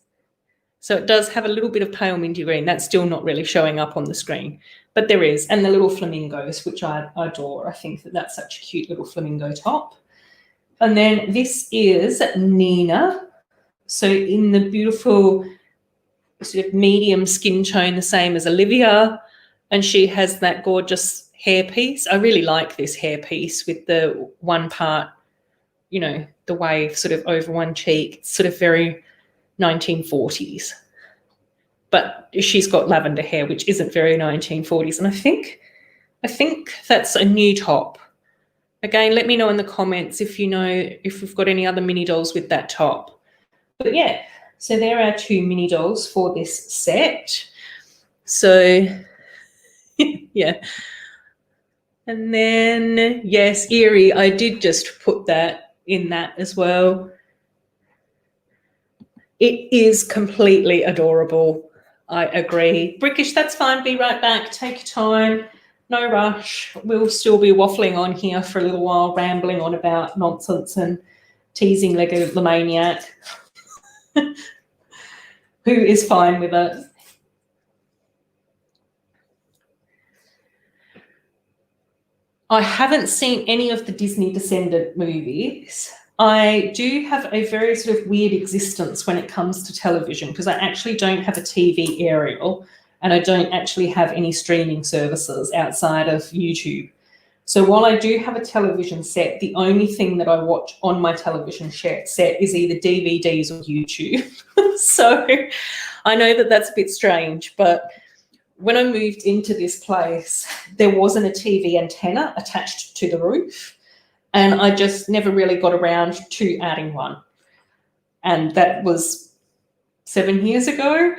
So it does have a little bit of pale minty green. That's still not really showing up on the screen, but there is. And the little flamingos, which I adore. I think that that's such a cute little flamingo top. And then this is Nina. So in the beautiful sort of medium skin tone, the same as Olivia. And she has that gorgeous hairpiece. I really like this hairpiece with the one part, you know, the wave sort of over one cheek. It's sort of very 1940s. But she's got lavender hair, which isn't very 1940s. And I think that's a new top. Again, let me know in the comments if you know if we've got any other mini dolls with that top. But yeah, so there are 2 mini dolls for this set. So yeah. And then, yes, Eerie, I did just put that in that as well. It is completely adorable. I agree. Brickish, that's fine. Be right back. Take your time. No rush. We'll still be waffling on here for a little while, rambling on about nonsense and teasing legolamaniac, who is fine with it. I haven't seen any of the Disney Descendant movies. I do have a very sort of weird existence when it comes to television because I actually don't have a TV aerial and I don't actually have any streaming services outside of YouTube. So while I do have a television set, the only thing that I watch on my television set is either DVDs or YouTube. So I know that that's a bit strange, but when I moved into this place, there wasn't a TV antenna attached to the roof, and I just never really got around to adding one. And that was 7 years ago.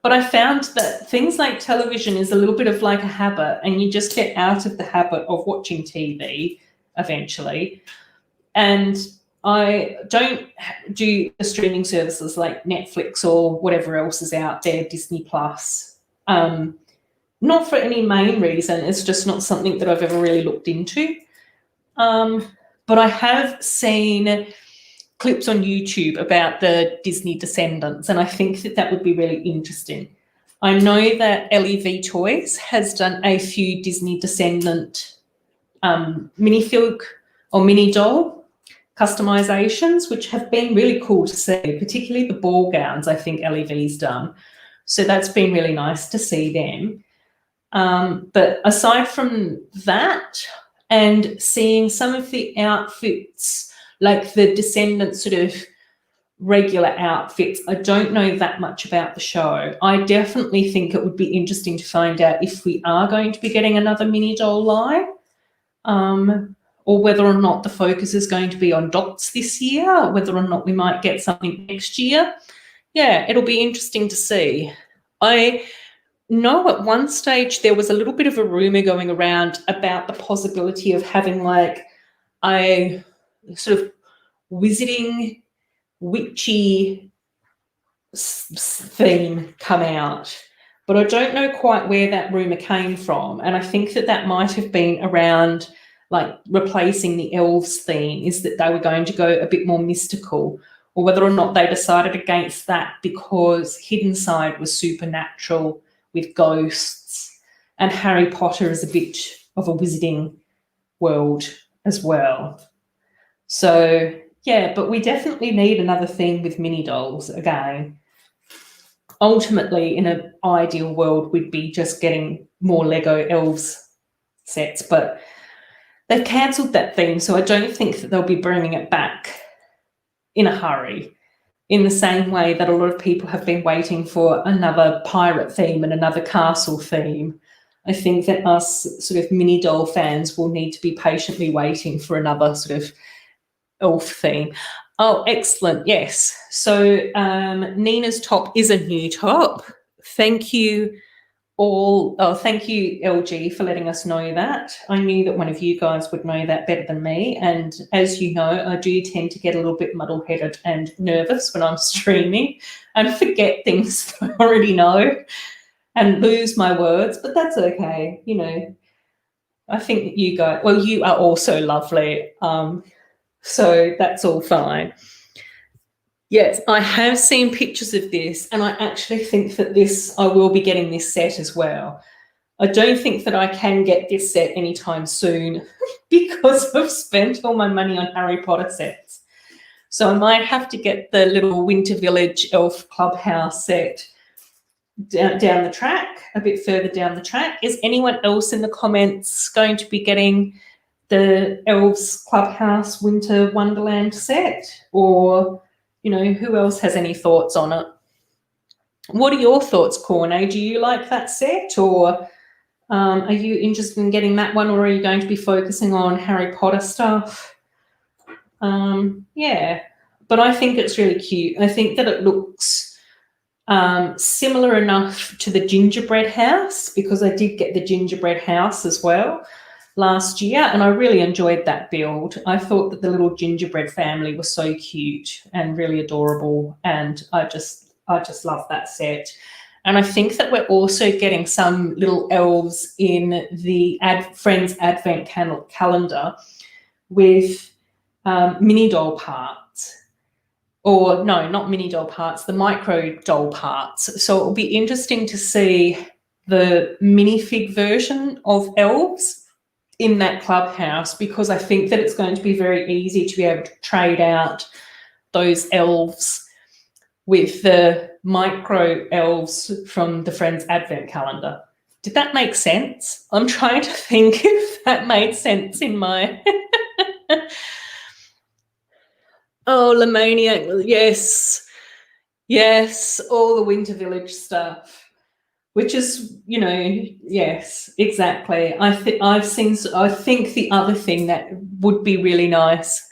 But I found that things like television is a little bit of like a habit, and you just get out of the habit of watching TV eventually. And I don't do the streaming services like Netflix or whatever else is out there, Disney Plus. Not for any main reason, it's just not something that I've ever really looked into. But I have seen clips on YouTube about the Disney Descendants, and I think that that would be really interesting. I know that LEV Toys has done a few Disney Descendant minifig or mini doll customizations, which have been really cool to see, particularly the ball gowns I think LEV's done. So that's been really nice to see them. But aside from that, and seeing some of the outfits, like the Descendants sort of regular outfits, I don't know that much about the show. I definitely think it would be interesting to find out if we are going to be getting another mini doll line, or whether or not the focus is going to be on dots this year, whether or not we might get something next year. Yeah, it'll be interesting to see. I know at one stage there was a little bit of a rumor going around about the possibility of having like a sort of wizarding, witchy theme come out. But I don't know quite where that rumor came from. And I think that that might have been around like replacing the elves theme, is that they were going to go a bit more mystical, or whether or not they decided against that because Hidden Side was supernatural with ghosts, and Harry Potter is a bit of a wizarding world as well. So, yeah, but we definitely need another theme with mini dolls again. Ultimately, in an ideal world, we'd be just getting more Lego elves sets, but they've cancelled that theme, so I don't think that they'll be bringing it back in a hurry, in the same way that a lot of people have been waiting for another pirate theme and another castle theme. I think that us sort of mini doll fans will need to be patiently waiting for another sort of elf theme. Oh, excellent. Yes. So Nina's top is a new top. Thank you all. Oh, thank you, LG, for letting us know that. I knew that one of you guys would know that better than me. And as you know, I do tend to get a little bit muddle-headed and nervous when I'm streaming and forget things that I already know and lose my words, but that's okay. You know, I think that you guys, well, you are also lovely. So that's all fine. Yes, I have seen pictures of this, and I actually think that I will be getting this set as well. I don't think that I can get this set anytime soon because I've spent all my money on Harry Potter sets. So I might have to get the little Winter Village Elf Clubhouse set down the track, a bit further down the track. Is anyone else in the comments going to be getting the Elves Clubhouse Winter Wonderland set? Or, you know, who else has any thoughts on it? What are your thoughts, KORNE? Do you like that set, or are you interested in getting that one, or are you going to be focusing on Harry Potter stuff? Yeah, but I think it's really cute. I think that it looks similar enough to the gingerbread house, because I did get the gingerbread house as well last year, and I really enjoyed that build. I thought that the little gingerbread family was so cute and really adorable, and I just love that set. And I think that we're also getting some little elves in the Friends Advent calendar with mini doll parts. Or no, not mini doll parts, the micro doll parts. So it'll be interesting to see the minifig version of elves in that clubhouse, because I think that it's going to be very easy to be able to trade out those elves with the micro elves from the Friends Advent calendar. Did that make sense? I'm trying to think if that made sense in my... Oh, Lemaniac, yes. Yes, all the Winter Village stuff, which is, you know, yes, exactly. I think the other thing that would be really nice,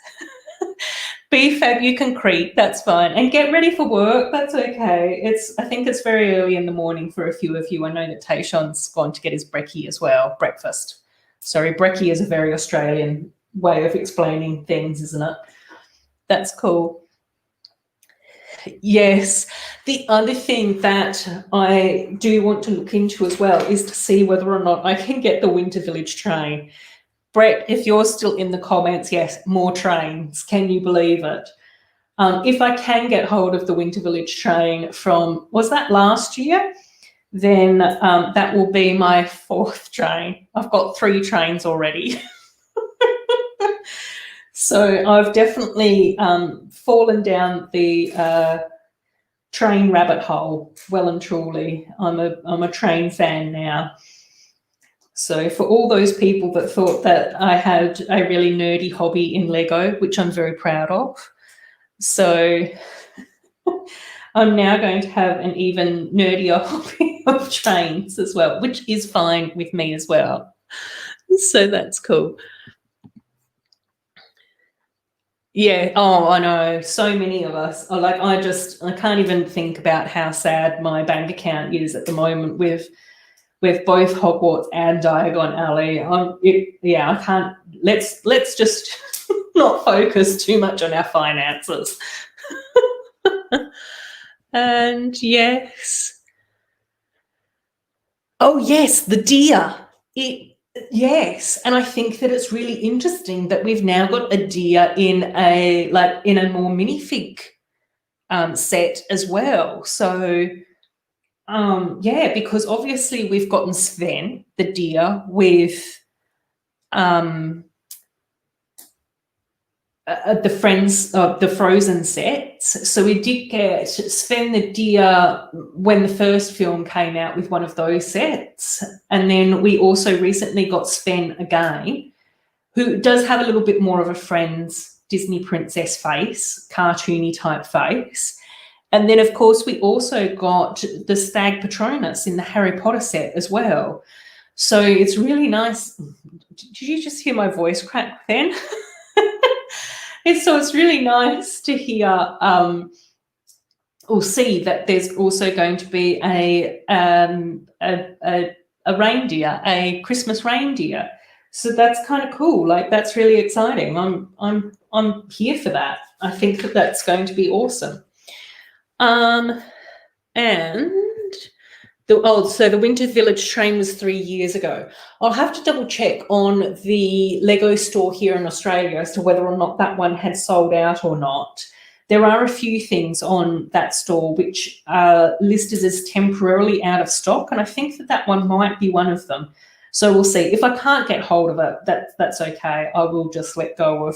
BFAB, you can creep, that's fine, and get ready for work, that's okay. I think it's very early in the morning for a few of you. I know that Tayshawn's gone to get his brekkie as well, breakfast. Sorry, brekkie is a very Australian way of explaining things, isn't it? That's cool. Yes. The other thing that I do want to look into as well is to see whether or not I can get the Winter Village train. Brett, if you're still in the comments, yes, more trains. Can you believe it? If I can get hold of the Winter Village train from, was that last year? Then that will be my 4th train. I've got 3 trains already. So I've definitely fallen down the train rabbit hole well and truly. I'm a train fan now. So for all those people that thought that I had a really nerdy hobby in Lego, which I'm very proud of, so I'm now going to have an even nerdier hobby of trains as well, which is fine with me as well. So that's cool. Yeah, oh, I know. So many of us are like, I can't even think about how sad my bank account is at the moment with both Hogwarts and Diagon Alley. I can't, let's just not focus too much on our finances. And yes. Oh yes, the deer. Yes, and I think that it's really interesting that we've now got a deer in a more minifig set as well. So yeah, because obviously we've gotten Sven the deer with the Friends of the Frozen sets. So we did get Sven the deer when the first film came out with one of those sets, and then we also recently got Sven again, who does have a little bit more of a Friends Disney princess face, cartoony type face. And then of course we also got the Stag Patronus in the Harry Potter set as well. So it's really nice. Did you just hear my voice crack then? So it's really nice to hear or see that there's also going to be a reindeer, a Christmas reindeer. So that's kind of cool. Like, that's really exciting. I'm here for that. I think that that's going to be awesome. And so the Winter Village train was 3 years ago. I'll have to double check on the Lego store here in Australia as to whether or not that one had sold out or not. There are a few things on that store which are listed as temporarily out of stock, and I think that that one might be one of them. So we'll see. If I can't get hold of it, that's okay. I will just let go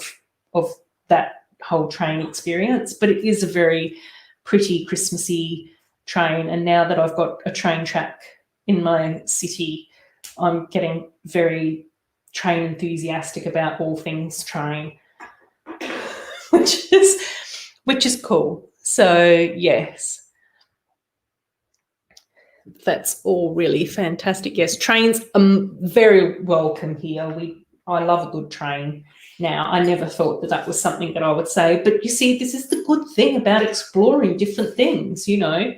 of that whole train experience. But it is a very pretty Christmassy train, and now that I've got a train track in my city, I'm getting very train enthusiastic about all things train, which is cool. So yes, that's all really fantastic. Yes, trains are very welcome here. I love a good train. Now, I never thought that that was something that I would say, but you see, this is the good thing about exploring different things, you know.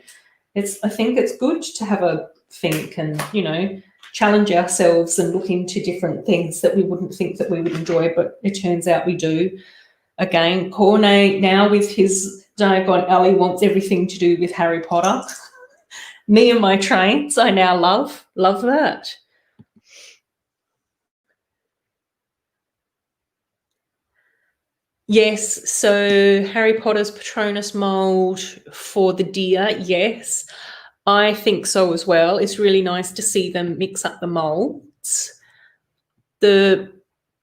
I think it's good to have a think and, you know, challenge ourselves and look into different things that we wouldn't think that we would enjoy, but it turns out we do. Again, KORNE now with his Diagon Alley wants everything to do with Harry Potter. Me and my trains, I now love that. Yes, so Harry Potter's Patronus mould for the deer, yes. I think so as well. It's really nice to see them mix up the moulds. The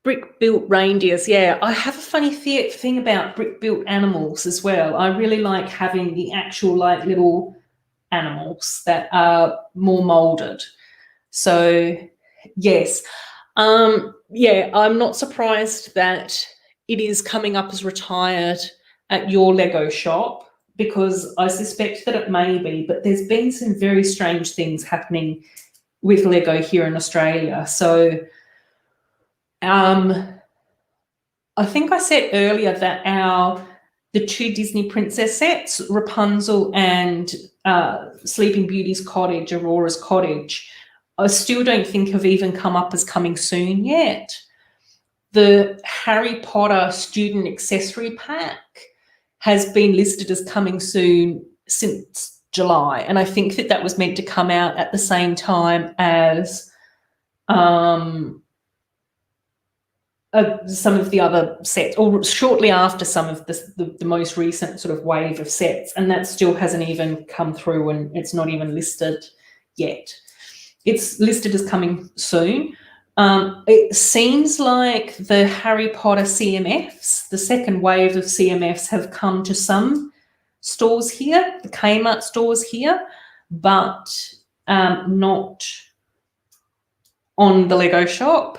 brick-built reindeers, yeah. I have a funny thing about brick-built animals as well. I really like having the actual like little animals that are more moulded. So yes, yeah, I'm not surprised that it is coming up as retired at your Lego shop, because I suspect that it may be, but there's been some very strange things happening with Lego here in Australia. So I think I said earlier that the two Disney princess sets, Rapunzel and Sleeping Beauty's cottage, Aurora's cottage, I still don't think have even come up as coming soon yet. The Harry Potter student accessory pack has been listed as coming soon since July, and I think that that was meant to come out at the same time as some of the other sets, or shortly after some of the most recent sort of wave of sets, and that still hasn't even come through, and it's not even listed yet. It's listed as coming soon. It seems like the Harry Potter CMFs, the second wave of CMFs, have come to some stores here, the Kmart stores here, but not on the Lego shop.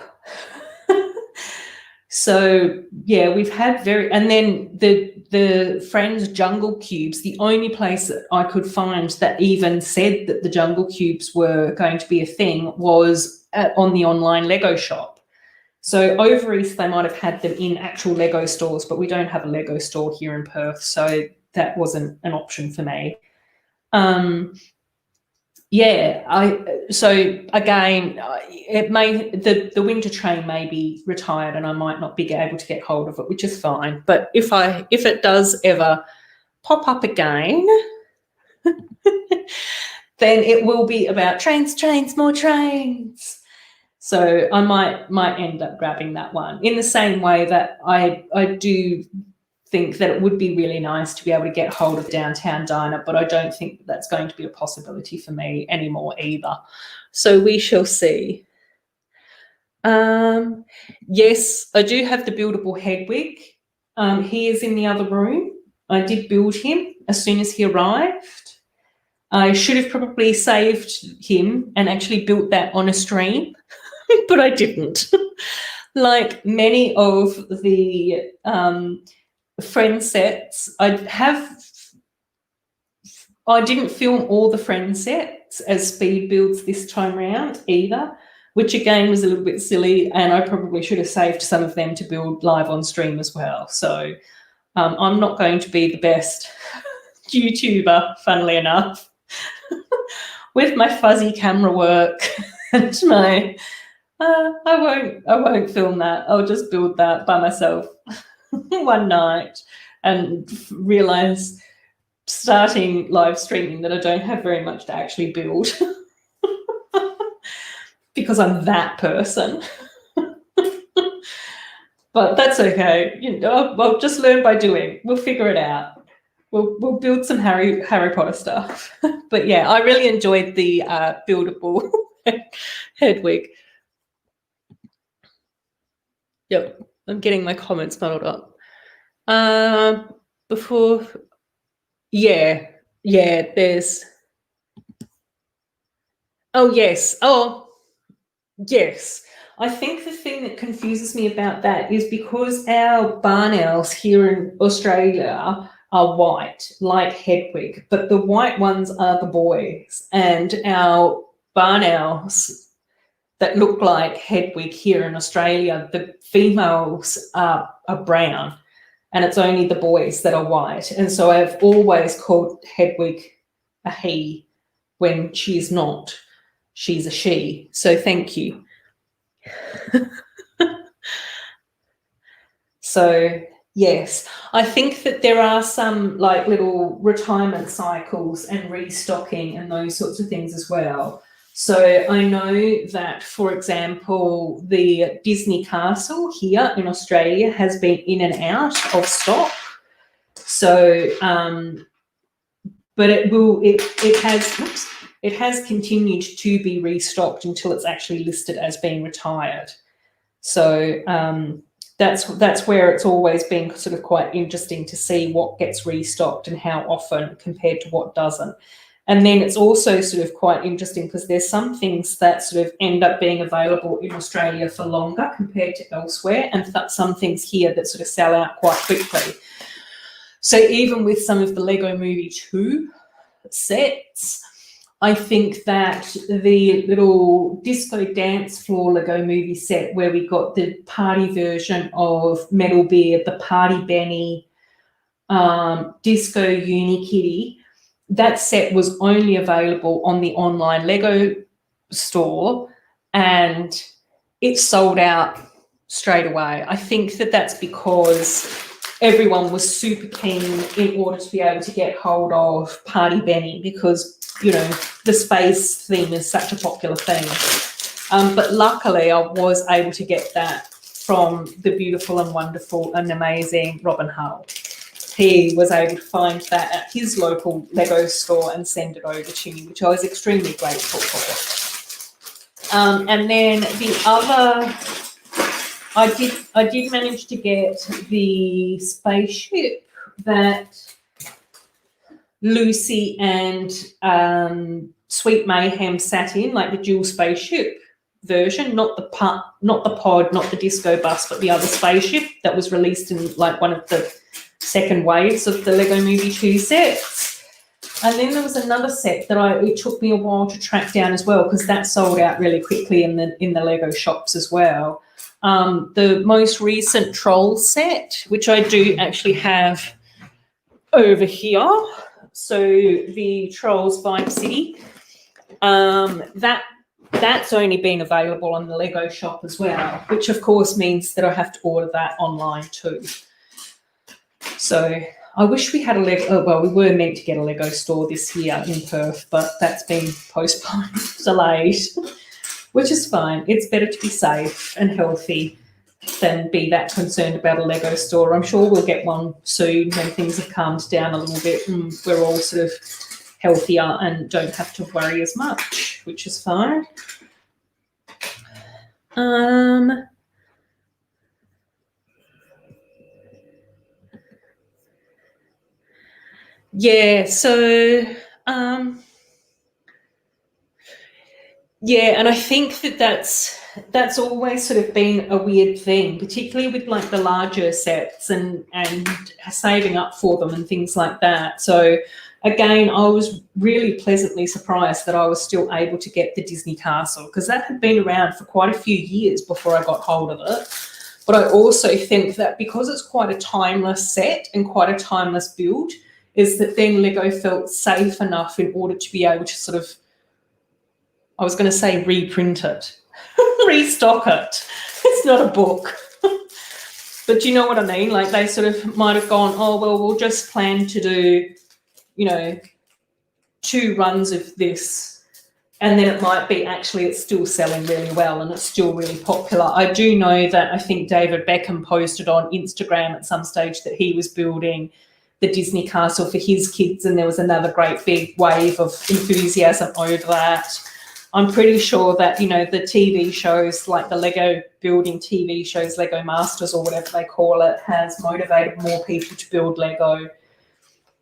So yeah, we've had and then the Friends Jungle Cubes, the only place that I could find that even said that the Jungle Cubes were going to be a thing was on the online Lego shop. So over East they might have had them in actual Lego stores, but we don't have a Lego store here in Perth, so that wasn't an option for me. Yeah, so again, the winter train may be retired and I might not be able to get hold of it, which is fine. But if it does ever pop up again, then it will be about trains, more trains. So I might end up grabbing that one, in the same way that I do think that it would be really nice to be able to get hold of Downtown Diner, but I don't think that's going to be a possibility for me anymore either. So we shall see. Yes, I do have the buildable Hedwig. He is in the other room. I did build him as soon as he arrived. I should have probably saved him and actually built that on a stream, but I didn't. Like many of the friend sets, I didn't film all the friend sets as speed builds this time around either, which again was a little bit silly, and I probably should have saved some of them to build live on stream as well. So I'm not going to be the best YouTuber, funnily enough, with my fuzzy camera work and my I won't film that. I'll just build that by myself one night and realize starting live streaming that I don't have very much to actually build because I'm that person. But that's okay. You know, I'll just learn by doing. We'll figure it out. We'll build some Harry Potter stuff. But yeah, I really enjoyed the buildable Hedwig. Yep, I'm getting my comments muddled up. Before, yeah, there's Oh, yes. Oh, yes. I think the thing that confuses me about that is because our barn owls here in Australia are white, like Hedwig, but the white ones are the boys, and our barn owls that look like Hedwig here in Australia, the females are brown, and it's only the boys that are white. And so I've always called Hedwig a he when she's not. She's a she. So thank you. So yes, I think that there are some like little retirement cycles and restocking and those sorts of things as well. So I know that, for example, the Disney Castle here in Australia has been in and out of stock. So, but it has continued to be restocked until it's actually listed as being retired. So that's where it's always been sort of quite interesting to see what gets restocked and how often compared to what doesn't. And then it's also sort of quite interesting because there's some things that sort of end up being available in Australia for longer compared to elsewhere, and some things here that sort of sell out quite quickly. So even with some of the Lego Movie 2 sets, I think that the little disco dance floor Lego Movie set where we got the party version of Metal Beard, the Party Benny, Disco Unikitty, that set was only available on the online Lego store and it sold out straight away. I think that that's because everyone was super keen in order to be able to get hold of Party Benny because, you know, the space theme is such a popular thing. But luckily I was able to get that from the beautiful and wonderful and amazing Robin Hull. He was able to find that at his local Lego store and send it over to me, which I was extremely grateful for. And then the other, I did manage to get the spaceship that Lucy and Sweet Mayhem sat in, like the dual spaceship version, not the pod, not the disco bus, but the other spaceship that was released in like one of the second waves of the Lego Movie 2 sets. And then there was another set that it took me a while to track down as well because that sold out really quickly in the Lego shops as well. The most recent Troll set, which I do actually have over here. So the Trolls Vibe City, that's only been available on the Lego shop as well, which of course means that I have to order that online too. So I wish we had we were meant to get a Lego store this year in Perth, but that's been postponed, delayed, which is fine. It's better to be safe and healthy than be that concerned about a Lego store. I'm sure we'll get one soon when things have calmed down a little bit and we're all sort of healthier and don't have to worry as much, which is fine. Yeah, so yeah, and I think that's always sort of been a weird thing, particularly with like the larger sets and saving up for them and things like that. So again, I was really pleasantly surprised that I was still able to get the Disney Castle because that had been around for quite a few years before I got hold of it. But I also think that because it's quite a timeless set and quite a timeless build, is that then Lego felt safe enough in order to be able to sort of, I was going to say reprint it, restock it. It's not a book. But do you know what I mean? Like they sort of might have gone, oh, well, we'll just plan to do, you know, 2 runs of this. And then it might be actually it's still selling really well and it's still really popular. I do know that I think David Beckham posted on Instagram at some stage that he was building the Disney Castle for his kids and there was another great big wave of enthusiasm over that. I'm pretty sure that, you know, the TV shows like the Lego building TV shows, Lego Masters or whatever they call it, has motivated more people to build Lego.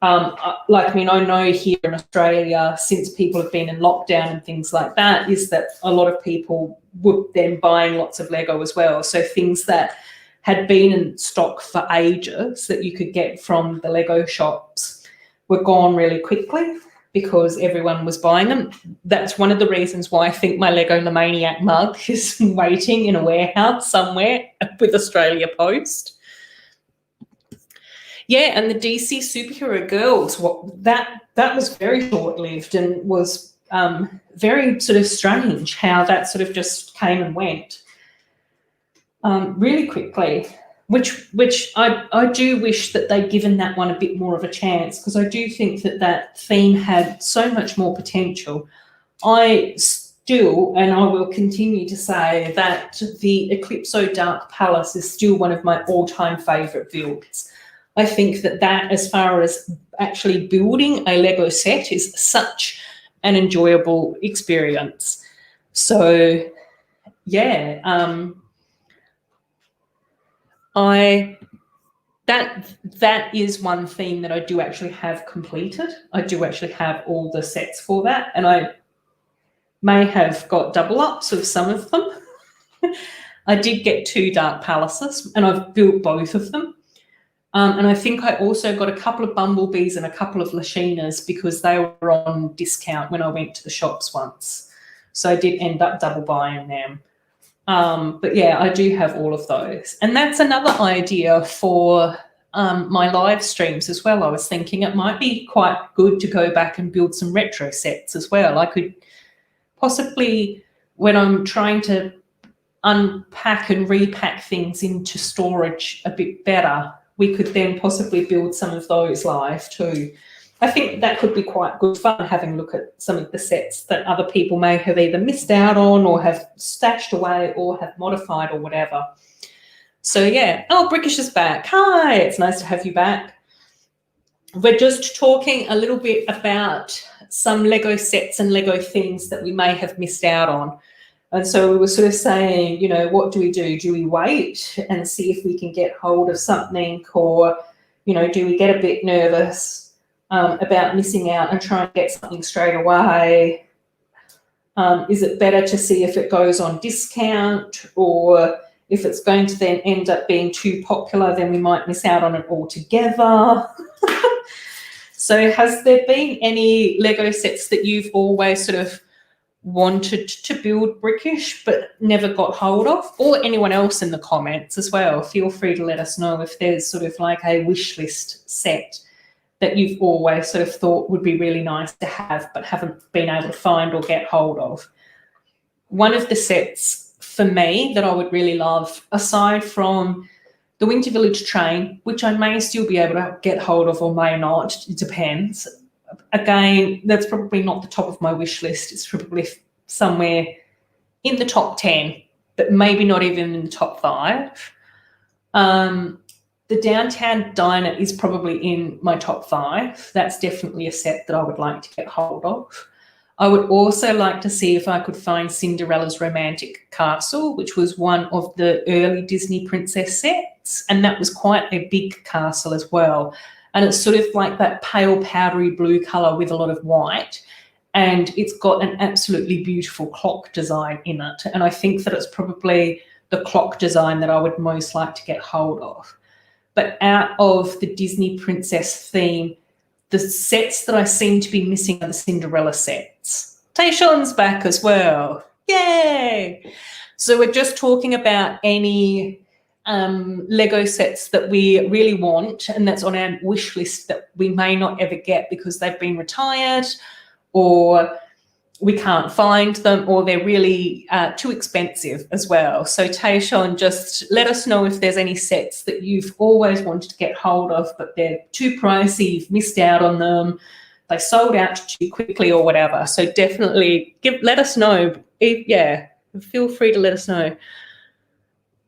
I know here in Australia, since people have been in lockdown and things like that, is that a lot of people were then buying lots of Lego as well. So things that had been in stock for ages that you could get from the Lego shops were gone really quickly because everyone was buying them. That's one of the reasons why I think my legolamaniac mug is waiting in a warehouse somewhere with Australia Post. Yeah, and the DC superhero girls, that was very short-lived and was very sort of strange how that sort of just came and went really quickly, which I do wish that they'd given that one a bit more of a chance, because I do think that theme had so much more potential. I still, and I will continue to say, that the Eclipso Dark Palace is still one of my all-time favourite builds. I think that as far as actually building a Lego set, is such an enjoyable experience. So, yeah, that is one theme that I do actually have completed. I do actually have all the sets for that, and I may have got double ups of some of them. I did get 2 Dark Palaces, and I've built both of them. And I think I also got a couple of Bumblebees and a couple of Lashinas because they were on discount when I went to the shops once. So I did end up double buying them. But yeah, I do have all of those. And that's another idea for my live streams as well. I was thinking it might be quite good to go back and build some retro sets as well. I could possibly, when I'm trying to unpack and repack things into storage a bit better, we could then possibly build some of those live too. I think that could be quite good fun, having a look at some of the sets that other people may have either missed out on or have stashed away or have modified or whatever. So yeah, oh, Brickish is back. Hi, it's nice to have you back. We're just talking a little bit about some Lego sets and Lego things that we may have missed out on. And so we were sort of saying, you know, what do we do? Do we wait and see if we can get hold of something, or, you know, do we get a bit nervous about missing out and try and get something straight away? Is it better to see if it goes on discount, or if it's going to then end up being too popular, then we might miss out on it altogether? So has there been any Lego sets that you've always sort of wanted to build, Brickish, but never got hold of? Or anyone else in the comments as well, feel free to let us know if there's sort of like a wish list set that you've always sort of thought would be really nice to have but haven't been able to find or get hold of. One of the sets for me that I would really love, aside from the Winter Village train, which I may still be able to get hold of or may not, it depends. Again, that's probably not the top of my wish list. It's probably somewhere in the top 10, but maybe not even in the top 5. The Downtown Diner is probably in my top 5. That's definitely a set that I would like to get hold of. I would also like to see if I could find Cinderella's Romantic Castle, which was one of the early Disney princess sets, and that was quite a big castle as well. And it's sort of like that pale powdery blue colour with a lot of white, and it's got an absolutely beautiful clock design in it. And I think that it's probably the clock design that I would most like to get hold of. But out of the Disney princess theme, the sets that I seem to be missing are the Cinderella sets. Tayshawn's back as well. Yay! So we're just talking about any Lego sets that we really want and that's on our wish list that we may not ever get because they've been retired, or we can't find them, or they're really too expensive as well. So Tayshawn, just let us know if there's any sets that you've always wanted to get hold of but they're too pricey, you've missed out on them, they sold out too quickly or whatever. So definitely let us know. Yeah, feel free to let us know.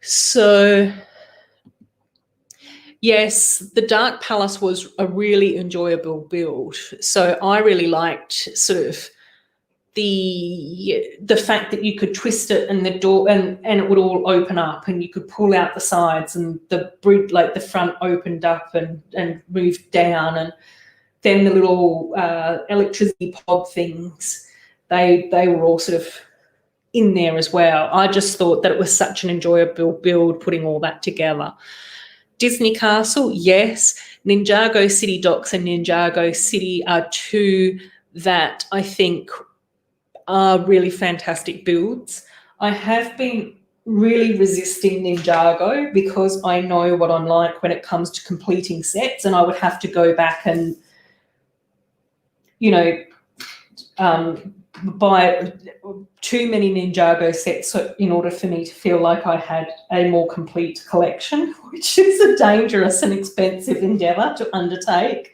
So yes, the Dark Palace was a really enjoyable build. So I really liked sort of the fact that you could twist it and the door and it would all open up and you could pull out the sides and the bridge, like the front opened up and moved down, and then the little electricity pod things, they were all sort of in there as well. I just thought that it was such an enjoyable build putting all that together. Disney Castle, yes. Ninjago City Docks and Ninjago City are two that I think are really fantastic builds. I have been really resisting Ninjago because I know what I'm like when it comes to completing sets, and I would have to go back and, you know, buy too many Ninjago sets in order for me to feel like I had a more complete collection, which is a dangerous and expensive endeavour to undertake.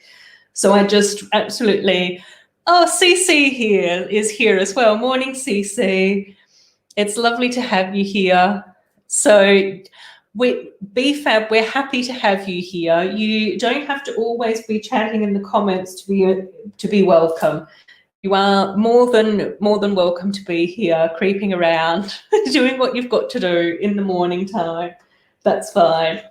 So I just absolutely, oh, CC here is here as well. Morning, CC. It's lovely to have you here. So BFAB, we're happy to have you here. You don't have to always be chatting in the comments to be welcome. You are more than welcome to be here, creeping around, doing what you've got to do in the morning time. That's fine.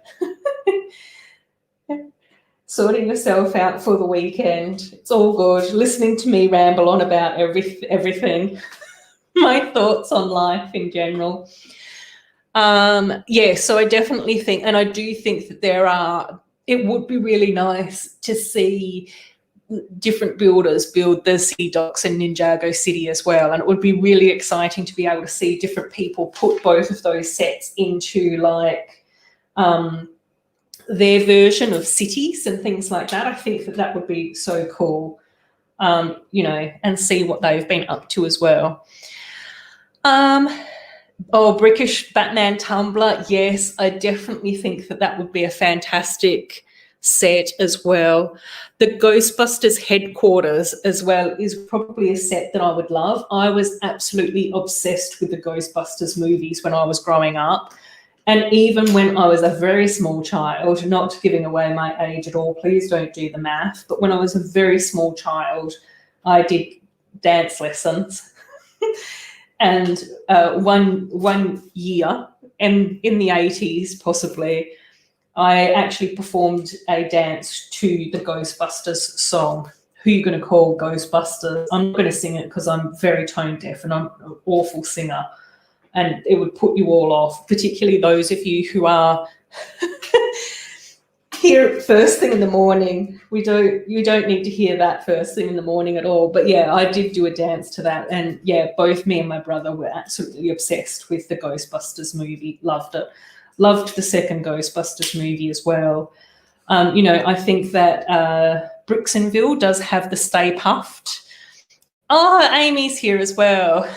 Sorting yourself out for the weekend. It's all good. Listening to me ramble on about everything. My thoughts on life in general. Yeah, so I definitely think, and I do think that it would be really nice to see different builders build the City Docks and Ninjago City as well, and it would be really exciting to be able to see different people put both of those sets into like their version of cities and things like that. I think that would be so cool, you know, and see what they've been up to as well. Oh, Brickish Batman Tumblr, yes, I definitely think that would be a fantastic set as well. The Ghostbusters headquarters as well is probably a set that I would love. I was absolutely obsessed with the Ghostbusters movies when I was growing up. And even when I was a very small child, not giving away my age at all, please don't do the math, but when I was a very small child, I did dance lessons. And one year, and in the 80s possibly, I actually performed a dance to the Ghostbusters song. Who are you going to call Ghostbusters? I'm not going to sing it because I'm very tone deaf and I'm an awful singer. And it would put you all off, particularly those of you who are here first thing in the morning. You don't need to hear that first thing in the morning at all. But yeah, I did do a dance to that. And yeah, both me and my brother were absolutely obsessed with the Ghostbusters movie. Loved it. Loved the second Ghostbusters movie as well. You know, I think that Brixtonville does have the Stay Puffed. Oh, Amy's here as well.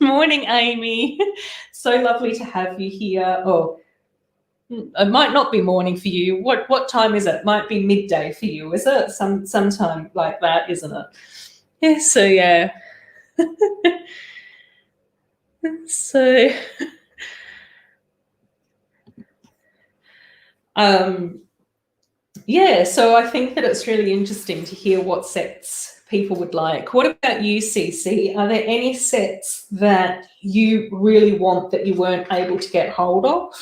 Morning, Amy. So lovely to have you here. Oh, it might not be morning for you. What time is it? It might be midday for you, is it? Sometime like that, isn't it? Yeah, so yeah. So yeah, so I think that it's really interesting to hear what sets people would like. What about you, CC? Are there any sets that you really want that you weren't able to get hold of?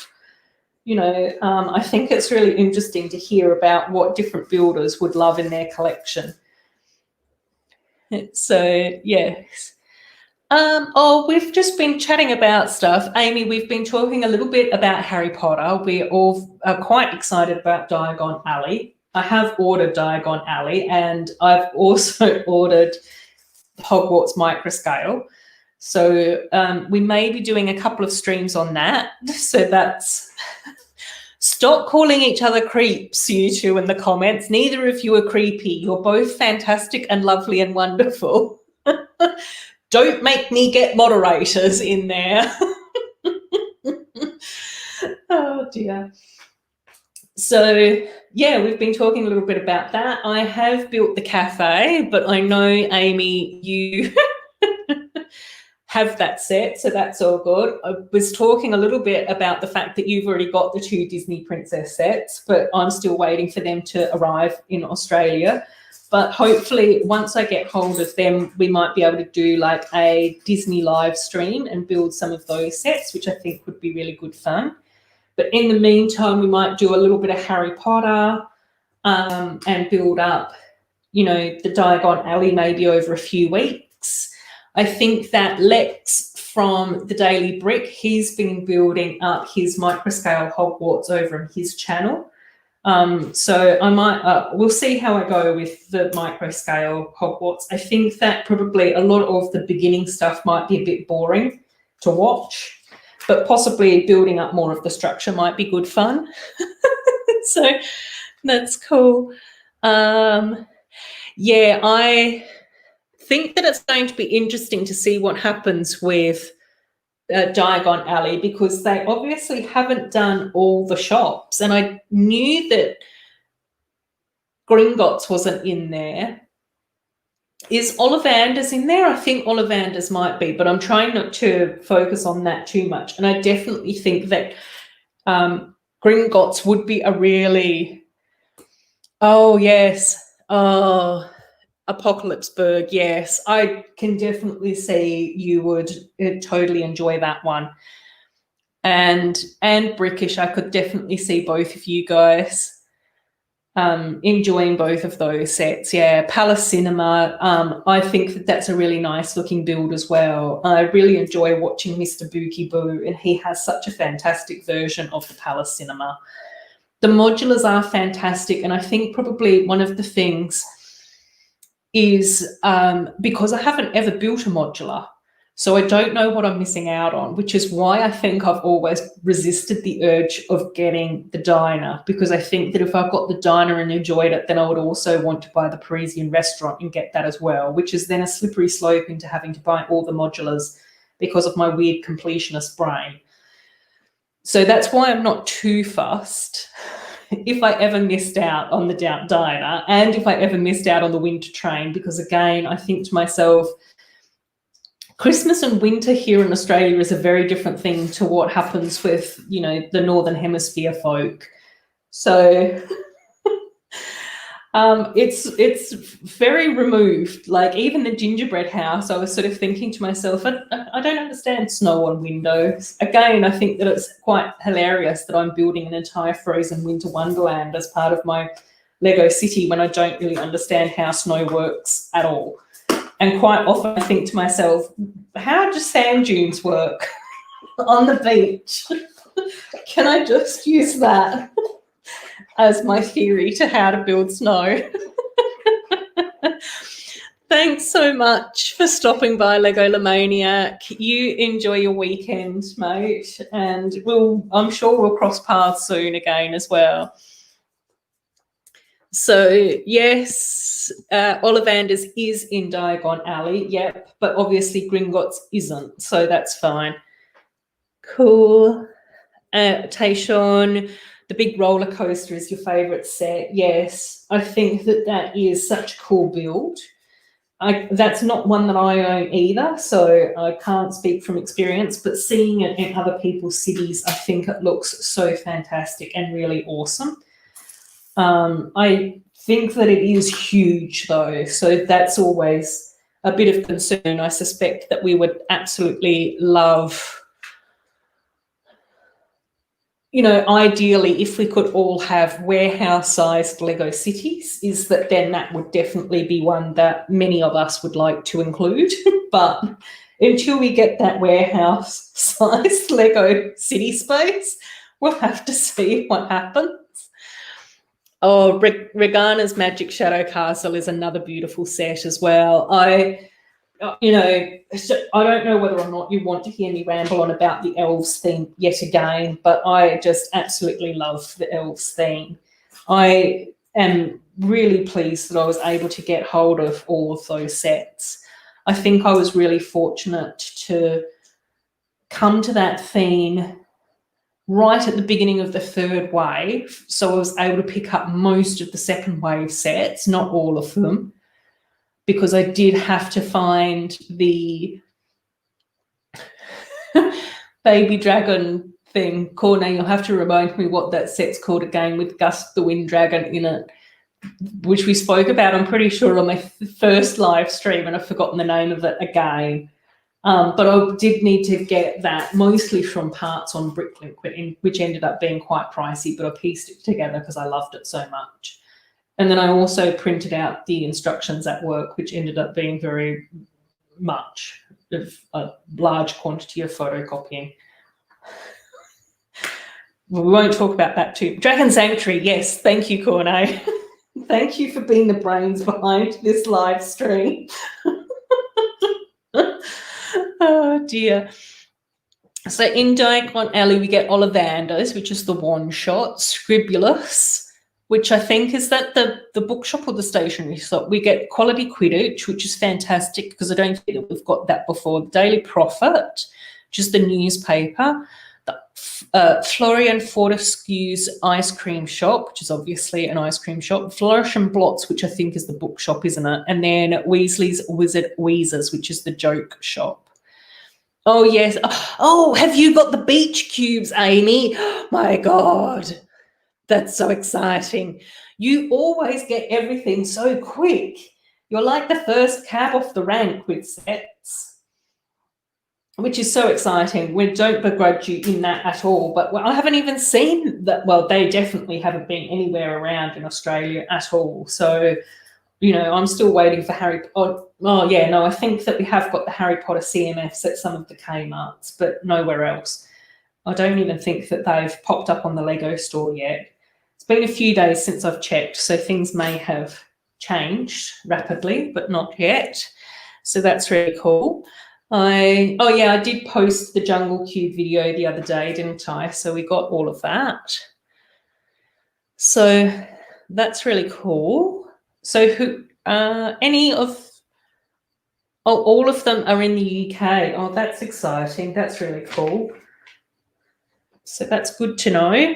You know, I think it's really interesting to hear about what different builders would love in their collection. So, yes. Oh, we've just been chatting about stuff. Amy, we've been talking a little bit about Harry Potter. We all are quite excited about Diagon Alley. I have ordered Diagon Alley, and I've also ordered Hogwarts Microscale. So we may be doing a couple of streams on that. So that's... Stop calling each other creeps, you two, in the comments. Neither of you are creepy. You're both fantastic and lovely and wonderful. Don't make me get moderators in there. Oh, dear. So, yeah, we've been talking a little bit about that. I have built the cafe, but I know, Amy, you have that set, so that's all good. I was talking a little bit about the fact that you've already got the 2 Disney princess sets, but I'm still waiting for them to arrive in Australia. But hopefully once I get hold of them, we might be able to do like a Disney live stream and build some of those sets, which I think would be really good fun. But in the meantime, we might do a little bit of Harry Potter and build up, you know, the Diagon Alley maybe over a few weeks. I think that Lex from the Daily Brick, he's been building up his microscale Hogwarts over on his channel. So I might, we'll see how I go with the microscale Hogwarts. I think that probably a lot of the beginning stuff might be a bit boring to watch, but possibly building up more of the structure might be good fun. So that's cool. Yeah, I think that it's going to be interesting to see what happens with Diagon Alley, because they obviously haven't done all the shops, and I knew that Gringotts wasn't in there. Is Ollivanders in there? I think Ollivanders might be, but I'm trying not to focus on that too much. And I definitely think that Gringotts would be a really, oh yes, oh, Apocalypseburg, yes. I can definitely see you would totally enjoy that one. And Brickish, I could definitely see both of you guys enjoying both of those sets. Yeah, Palace Cinema, I think that that's a really nice looking build as well. I really enjoy watching Mr. Bookie Boo, and he has such a fantastic version of the Palace Cinema. The modulars are fantastic, and I think probably one of the things is because I haven't ever built a modular, so I don't know what I'm missing out on, which is why I think I've always resisted the urge of getting the diner, because I think that if I've got the diner and enjoyed it, then I would also want to buy the Parisian restaurant and get that as well, which is then a slippery slope into having to buy all the modulars because of my weird completionist brain. So that's why I'm not too fussed if I ever missed out on the diner and if I ever missed out on the winter train, because again, I think to myself, Christmas and winter here in Australia is a very different thing to what happens with, you know, the Northern Hemisphere folk. So it's very removed. Like even the gingerbread house, I was sort of thinking to myself, I don't understand snow on windows. Again, I think that it's quite hilarious that I'm building an entire frozen winter wonderland as part of my Lego city when I don't really understand how snow works at all. And quite often I think to myself, how do sand dunes work on the beach? Can I just use that as my theory to how to build snow? Thanks so much for stopping by, Legolamaniac. You enjoy your weekend, mate, and I'm sure we'll cross paths soon again as well. So yes, Ollivanders is in Diagon Alley, yep, but obviously Gringotts isn't, so that's fine. Cool. Tayshawn, the big roller coaster is your favourite set. Yes, I think that is such a cool build. That's not one that I own either, so I can't speak from experience, but seeing it in other people's cities, I think it looks so fantastic and really awesome. I think that it is huge though, so that's always a bit of concern. I suspect that we would absolutely love, you know, ideally if we could all have warehouse-sized Lego cities, is that then that would definitely be one that many of us would like to include. But until we get that warehouse-sized Lego city space, we'll have to see what happens. Oh, Regana's Magic Shadow Castle is another beautiful set as well. You know, I don't know whether or not you want to hear me ramble on about the elves theme yet again, but I just absolutely love the elves theme. I am really pleased that I was able to get hold of all of those sets. I think I was really fortunate to come to that theme right at the beginning of the third wave, so I was able to pick up most of the second wave sets, not all of them, because I did have to find the baby dragon thing. KORNE, you'll have to remind me what that set's called again, with Gust the Wind Dragon in it, which we spoke about, I'm pretty sure, on my first live stream, and I've forgotten the name of it again. But I did need to get that mostly from parts on Bricklink, which ended up being quite pricey, but I pieced it together because I loved it so much. And then I also printed out the instructions at work, which ended up being very much of a large quantity of photocopying. We won't talk about that too. Dragon Sanctuary, yes, thank you, KORNE. Thank you for being the brains behind this live stream. Oh dear. So in Diagon Alley, we get Ollivanders, which is the one shot, Scribulus, which I think is that the bookshop or the stationery shop. We get Quality Quidditch, which is fantastic because I don't think that we've got that before. The Daily Prophet, which is the newspaper. The Florian Fortescue's ice cream shop, which is obviously an ice cream shop. Flourish and Blots, which I think is the bookshop, isn't it? And then Weasley's Wizard Wheezers, which is the joke shop. Oh, yes. Oh, have you got the beach cubes, Amy? My God, that's so exciting. You always get everything so quick. You're like the first cab off the rank with sets, which is so exciting. We don't begrudge you in that at all. But I haven't even seen that. Well, they definitely haven't been anywhere around in Australia at all. So, you know, I'm still waiting for Harry Potter. Oh, yeah, no, I think that we have got the Harry Potter CMFs at some of the Kmarts, but nowhere else. I don't even think that they've popped up on the Lego store yet. It's been a few days since I've checked, so things may have changed rapidly, but not yet. So that's really cool. I did post the Jungle Cube video the other day, didn't I? So we got all of that. So that's really cool. So all of them are in the UK. Oh, that's exciting. That's really cool. So that's good to know.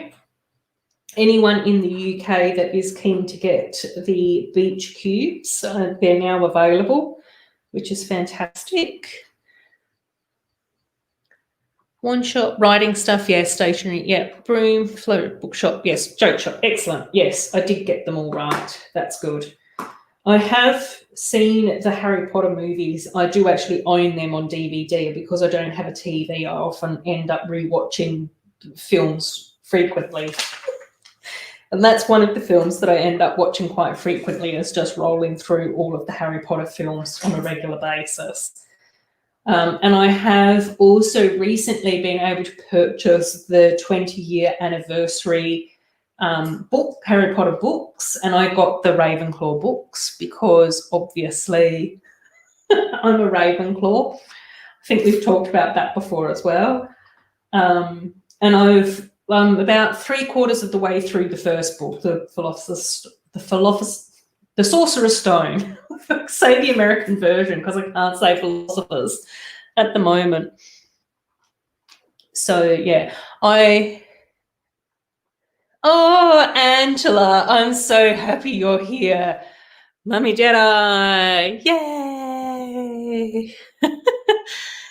Anyone in the UK that is keen to get the beach cubes, they're now available, which is fantastic. One shop, writing stuff, yes, stationery, yeah, broom, float, bookshop, yes, joke shop, excellent. Yes, I did get them all right. That's good. I have seen the Harry Potter movies. I do actually own them on DVD because I don't have a TV. I often end up rewatching films frequently. And that's one of the films that I end up watching quite frequently, is just rolling through all of the Harry Potter films on a regular basis. And I have also recently been able to purchase the 20-year anniversary book, Harry Potter books, and I got the Ravenclaw books because obviously I'm a Ravenclaw. I think we've talked about that before as well. And I've about 3/4 of the way through the first book, the Sorcerer's Stone. Say the American version because I can't say philosophers at the moment. So yeah, Oh, Angela, I'm so happy you're here. Mummy Jedi, yay!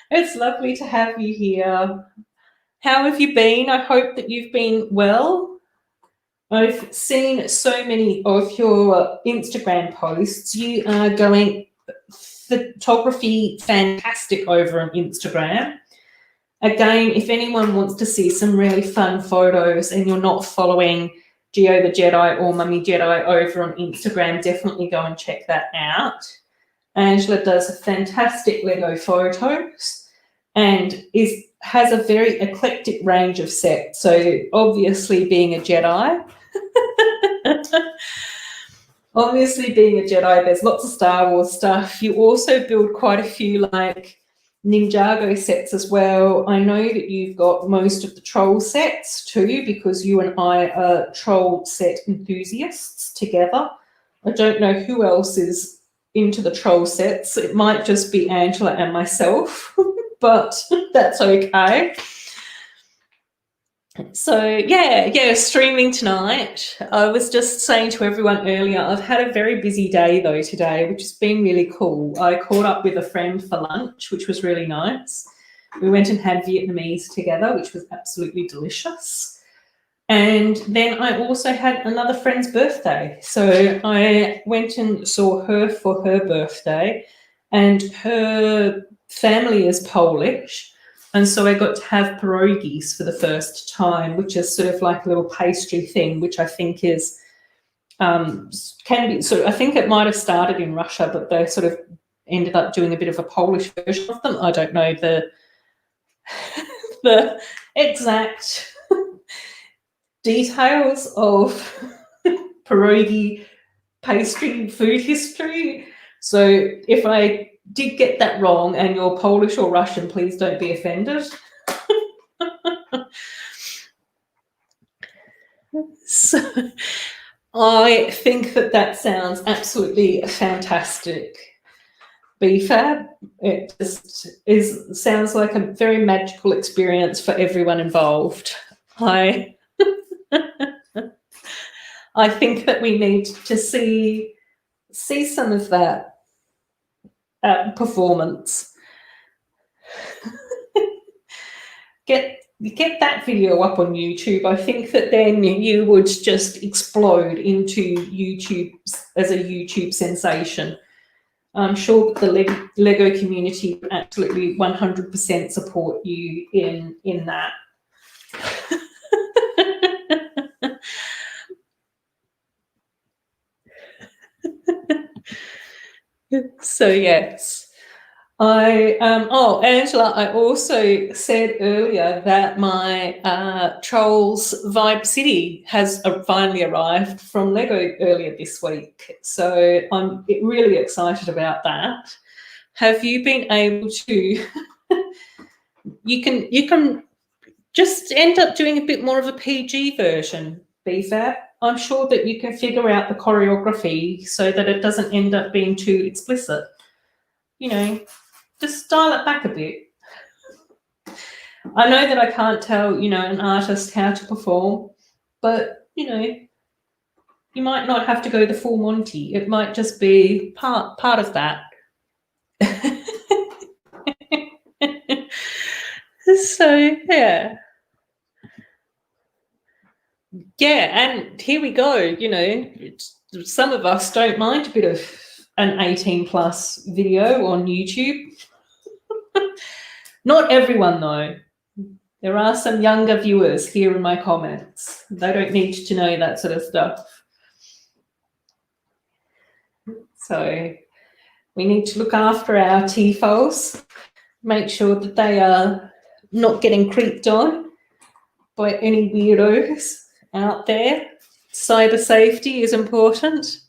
It's lovely to have you here. How have you been? I hope that you've been well. I've seen so many of your Instagram posts. You are going photography fantastic over on Instagram. Again, if anyone wants to see some really fun photos and you're not following Geo the Jedi or Mummy Jedi over on Instagram, definitely go and check that out. Angela does fantastic Lego photos and has a very eclectic range of sets. So obviously being a Jedi, there's lots of Star Wars stuff. You also build quite a few like Ninjago sets as well. I know that you've got most of the troll sets too, because you and I are troll set enthusiasts together. I don't know who else is into the troll sets. It might just be Angela and myself, but that's okay. So yeah, streaming tonight. I was just saying to everyone earlier, I've had a very busy day though today, which has been really cool. I caught up with a friend for lunch, which was really nice. We went and had Vietnamese together, which was absolutely delicious. And then I also had another friend's birthday. So I went and saw her for her birthday, and her family is Polish. And so I got to have pierogies for the first time, which is sort of like a little pastry thing, which I think is can be, so I think it might have started in Russia, but they sort of ended up doing a bit of a Polish version of them. I don't know the exact details of pierogi pastry food history. So if I did get that wrong and you're Polish or Russian, please don't be offended. So I think that sounds absolutely fantastic. BFAB, it just sounds like a very magical experience for everyone involved. I think that we need to see some of that performance. Get that video up on YouTube. I think that then you would just explode into YouTube as a YouTube sensation. I'm sure the Lego community would absolutely 100% support you in that. So yes. Angela, I also said earlier that my Trolls Vibe City has finally arrived from Lego earlier this week. So I'm really excited about that. Have you been able to, you can just end up doing a bit more of a PG version, BFAB. I'm sure that you can figure out the choreography so that it doesn't end up being too explicit. You know, just dial it back a bit. I know that I can't tell, an artist how to perform, but, you might not have to go the full Monty. It might just be part of that. So, yeah. Yeah, and here we go, some of us don't mind a bit of an 18+ video on YouTube. Not everyone, though. There are some younger viewers here in my comments. They don't need to know that sort of stuff. So we need to look after our TFOs, make sure that they are not getting creeped on by any weirdos out there. Cyber safety is important.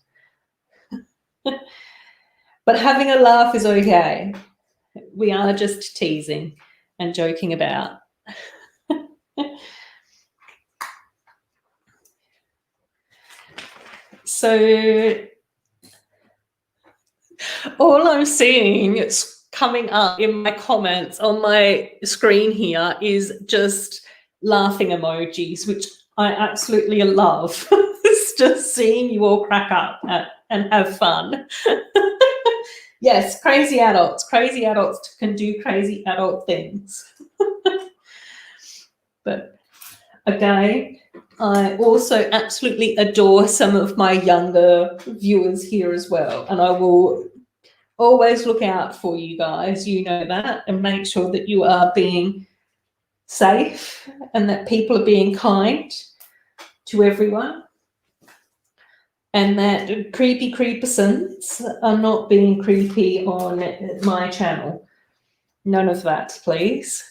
But having a laugh is okay. We are just teasing and joking about. So all I'm seeing it's coming up in my comments on my screen here is just laughing emojis, which I absolutely love. It's just seeing you all crack up and have fun. Yes, crazy adults. Crazy adults can do crazy adult things. But again, I also absolutely adore some of my younger viewers here as well. And I will always look out for you guys, you know that, and make sure that you are being safe and that people are being kind to everyone. And that creepy creepersons are not being creepy on my channel. None of that, please.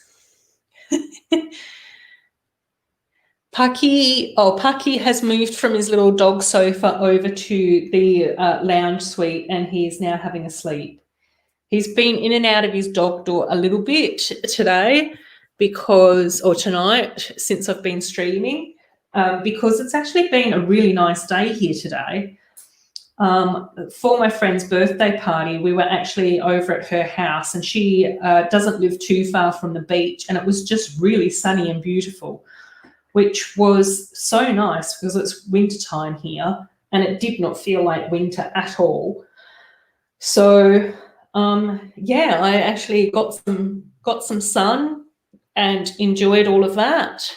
Pucky has moved from his little dog sofa over to the lounge suite, and he is now having a sleep. He's been in and out of his dog door a little bit today or tonight since I've been streaming, because it's actually been a really nice day here today. For my friend's birthday party, we were actually over at her house, and she doesn't live too far from the beach, and it was just really sunny and beautiful, which was so nice because it's wintertime here and it did not feel like winter at all. So, yeah, I actually got some sun and enjoyed all of that.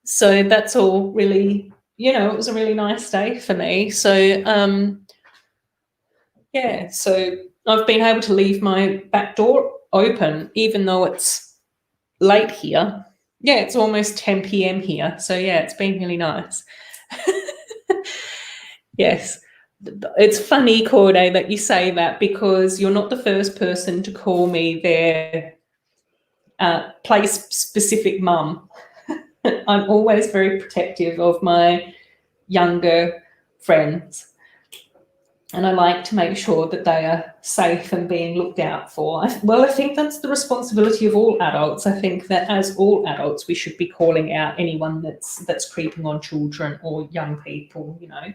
So that's all really, it was a really nice day for me. So, yeah, so I've been able to leave my back door open even though it's late here. Yeah, it's almost 10 p.m. here. So, yeah, it's been really nice. Yes. It's funny, KORNE, that you say that, because you're not the first person to call me their place-specific mum. I'm always very protective of my younger friends, and I like to make sure that they are safe and being looked out for. Well, I think that's the responsibility of all adults. I think that as all adults, we should be calling out anyone that's creeping on children or young people, you know.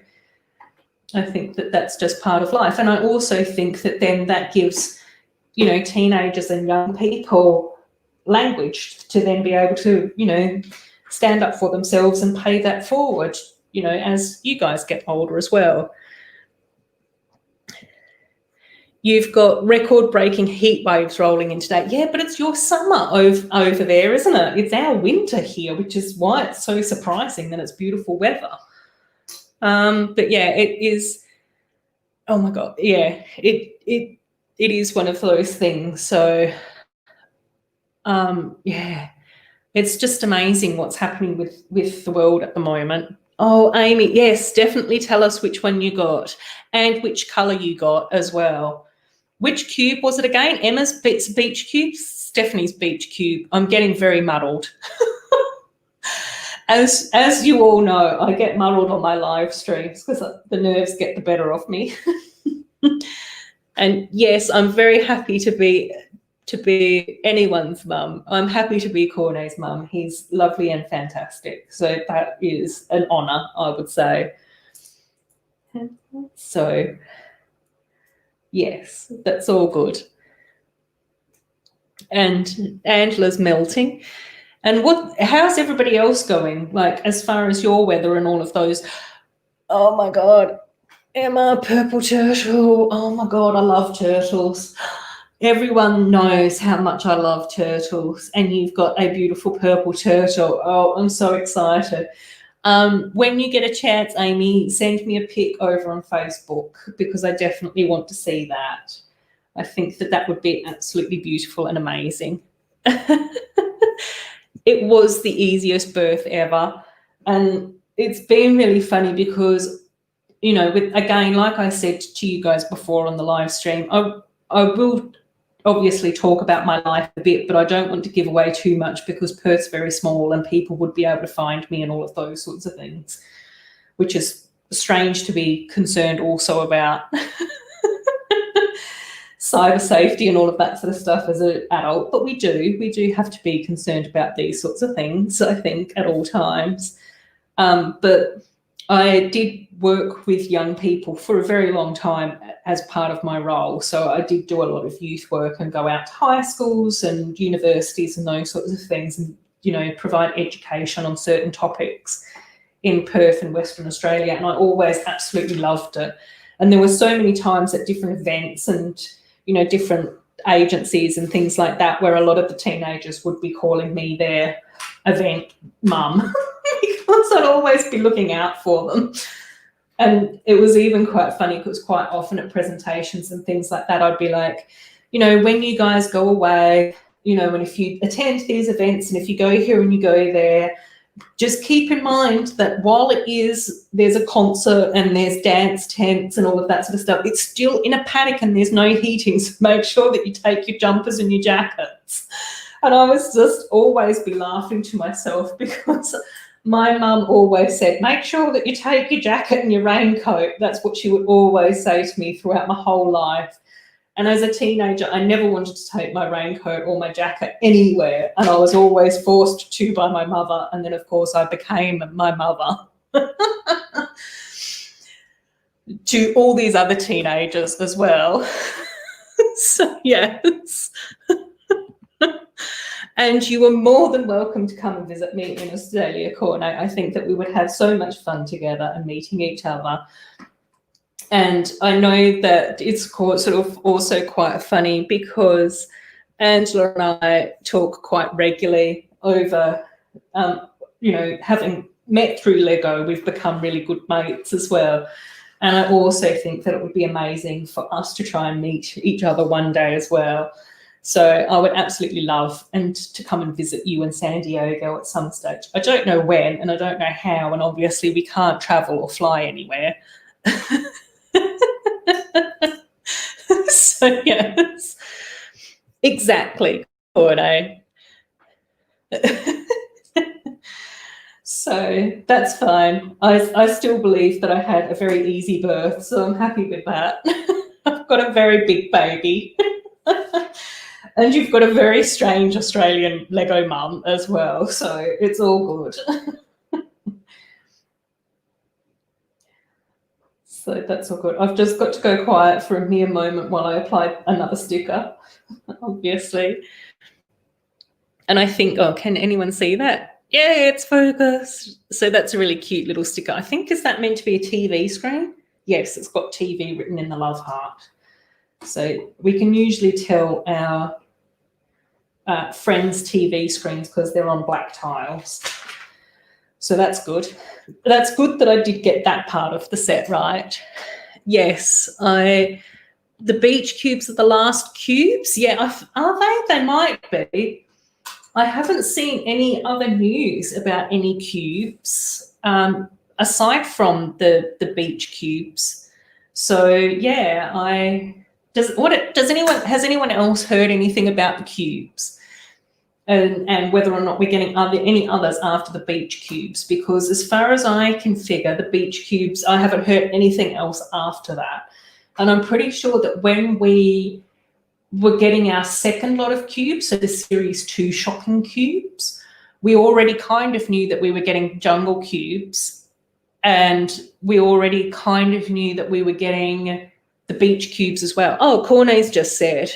I think that that's just part of life. And I also think that then that gives, you know, teenagers and young people language to then be able to, you know, stand up for themselves and pay that forward, you know, as you guys get older as well. You've got record-breaking heat waves rolling in today. Yeah, but it's your summer over there, isn't it? It's our winter here, which is why it's so surprising that it's beautiful weather. But yeah, it is. Oh my God, yeah, it is one of those things. So, yeah, it's just amazing what's happening with the world at the moment. Oh, Amy, yes, definitely tell us which one you got and which colour you got as well. Which cube was it again? Emma's beach cube, Stephanie's beach cube. I'm getting very muddled. As you all know, I get muddled on my live streams because the nerves get the better of me. And yes, I'm very happy to be anyone's mum. I'm happy to be KORNE's mum. He's lovely and fantastic. So that is an honour, I would say. So yes, that's all good. And Angela's melting. And how's everybody else going? Like, as far as your weather and all of those? Oh my God, Emma, purple turtle. Oh my God, I love turtles. Everyone knows how much I love turtles, and you've got a beautiful purple turtle. Oh, I'm so excited. When you get a chance, Amy, send me a pic over on Facebook, because I definitely want to see that. I think that would be absolutely beautiful and amazing. It was the easiest birth ever. And it's been really funny because, you know, again, like I said to you guys before on the live stream, I will obviously talk about my life a bit, but I don't want to give away too much because Perth's very small and people would be able to find me and all of those sorts of things, which is strange to be concerned also about. Cyber safety and all of that sort of stuff as an adult, but we do have to be concerned about these sorts of things, I think, at all times. But I did work with young people for a very long time as part of my role. So I did do a lot of youth work and go out to high schools and universities and those sorts of things, and, you know, provide education on certain topics in Perth and Western Australia. And I always absolutely loved it. And there were so many times at different events and, you know, different agencies and things like that where a lot of the teenagers would be calling me their event mum because I'd always be looking out for them. And it was even quite funny because quite often at presentations and things like that, I'd be like, you know, when you guys go away, you know, and if you attend these events and if you go here and you go there, just keep in mind that while there's a concert and there's dance tents and all of that sort of stuff, it's still in a paddock and there's no heating. So make sure that you take your jumpers and your jackets. And I was just always be laughing to myself because my mum always said, make sure that you take your jacket and your raincoat. That's what she would always say to me throughout my whole life. And as a teenager, I never wanted to take my raincoat or my jacket anywhere. And I was always forced to by my mother. And then, of course, I became my mother to all these other teenagers as well. So, yes. And you are more than welcome to come and visit me in Australia, KORNE. I think that we would have so much fun together and meeting each other. And I know that it's sort of also quite funny because Angela and I talk quite regularly over, you know, having met through Lego, we've become really good mates as well. And I also think that it would be amazing for us to try and meet each other one day as well. So I would absolutely love to come and visit you in San Diego at some stage. I don't know when and I don't know how, and obviously we can't travel or fly anywhere. So yes, exactly, KORNE. So that's fine. I still believe that I had a very easy birth, so I'm happy with that. I've got a very big baby. And you've got a very strange Australian Lego mum as well, so it's all good. So that's all good. I've just got to go quiet for a mere moment while I apply another sticker, obviously. And I think, oh, can anyone see that? Yeah, it's focused. So that's a really cute little sticker. I think, is that meant to be a TV screen? Yes, it's got TV written in the love heart. So we can usually tell our friends' TV screens because they're on black tiles. So that's good. That's good that I did get that part of the set right. Yes, the beach cubes are the last cubes. Yeah, are they? They might be. I haven't seen any other news about any cubes aside from the beach cubes. So yeah, has anyone else heard anything about the cubes? And whether or not we're getting any others after the beach cubes, because as far as I can figure, the beach cubes, I haven't heard anything else after that. And I'm pretty sure that when we were getting our second lot of cubes, so the Series 2 shocking cubes, we already kind of knew that we were getting jungle cubes, and we already kind of knew that we were getting the beach cubes as well. Oh, KORNE's just said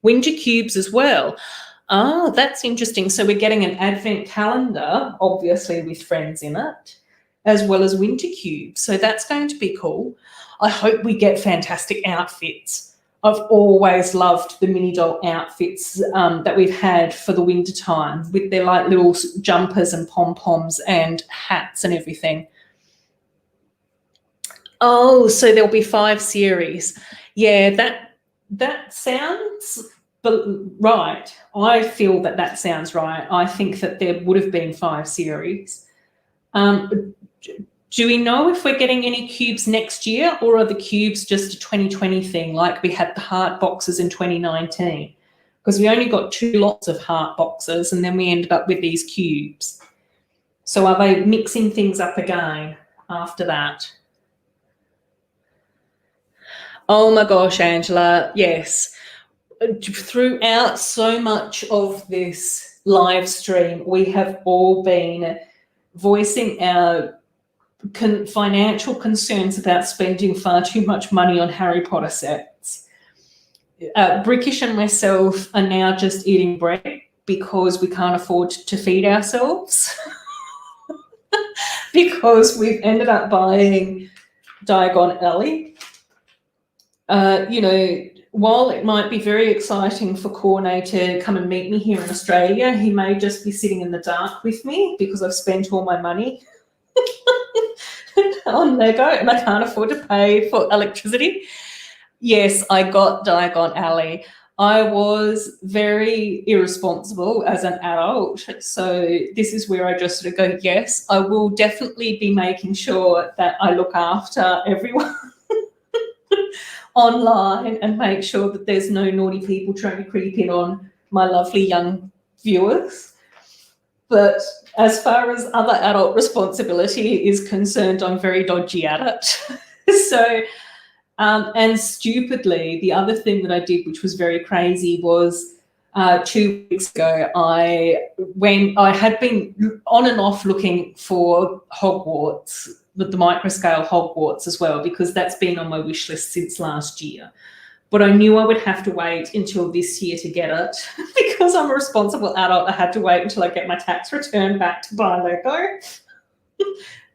winter cubes as well. Oh, that's interesting. So we're getting an advent calendar, obviously with friends in it, as well as winter cubes. So that's going to be cool. I hope we get fantastic outfits. I've always loved the mini doll outfits that we've had for the winter time, with their like little jumpers and pom-poms and hats and everything. Oh, so there'll be 5 series. Yeah, that sounds right. I feel that sounds right. I think that there would have been 5 series. Do we know if we're getting any cubes next year, or are the cubes just a 2020 thing, like we had the heart boxes in 2019? Because we only got 2 lots of heart boxes and then we ended up with these cubes. So are they mixing things up again after that? Oh my gosh, Angela, yes. Throughout so much of this live stream, we have all been voicing our financial concerns about spending far too much money on Harry Potter sets. Brickish and myself are now just eating bread because we can't afford to feed ourselves. Because we've ended up buying Diagon Alley. You know, while it might be very exciting for KORNE to come and meet me here in Australia, he may just be sitting in the dark with me because I've spent all my money on Lego and I can't afford to pay for electricity. Yes, I got Diagon Alley. I was very irresponsible as an adult. So this is where I just sort of go, yes, I will definitely be making sure that I look after everyone online and make sure that there's no naughty people trying to creep in on my lovely young viewers. But as far as other adult responsibility is concerned, I'm very dodgy at it. So, and stupidly, the other thing that I did, which was very crazy, was 2 weeks ago, when I had been on and off looking for Hogwarts, with the microscale Hogwarts as well, because that's been on my wish list since last year. But I knew I would have to wait until this year to get it because I'm a responsible adult. I had to wait until I get my tax return back to buy Lego.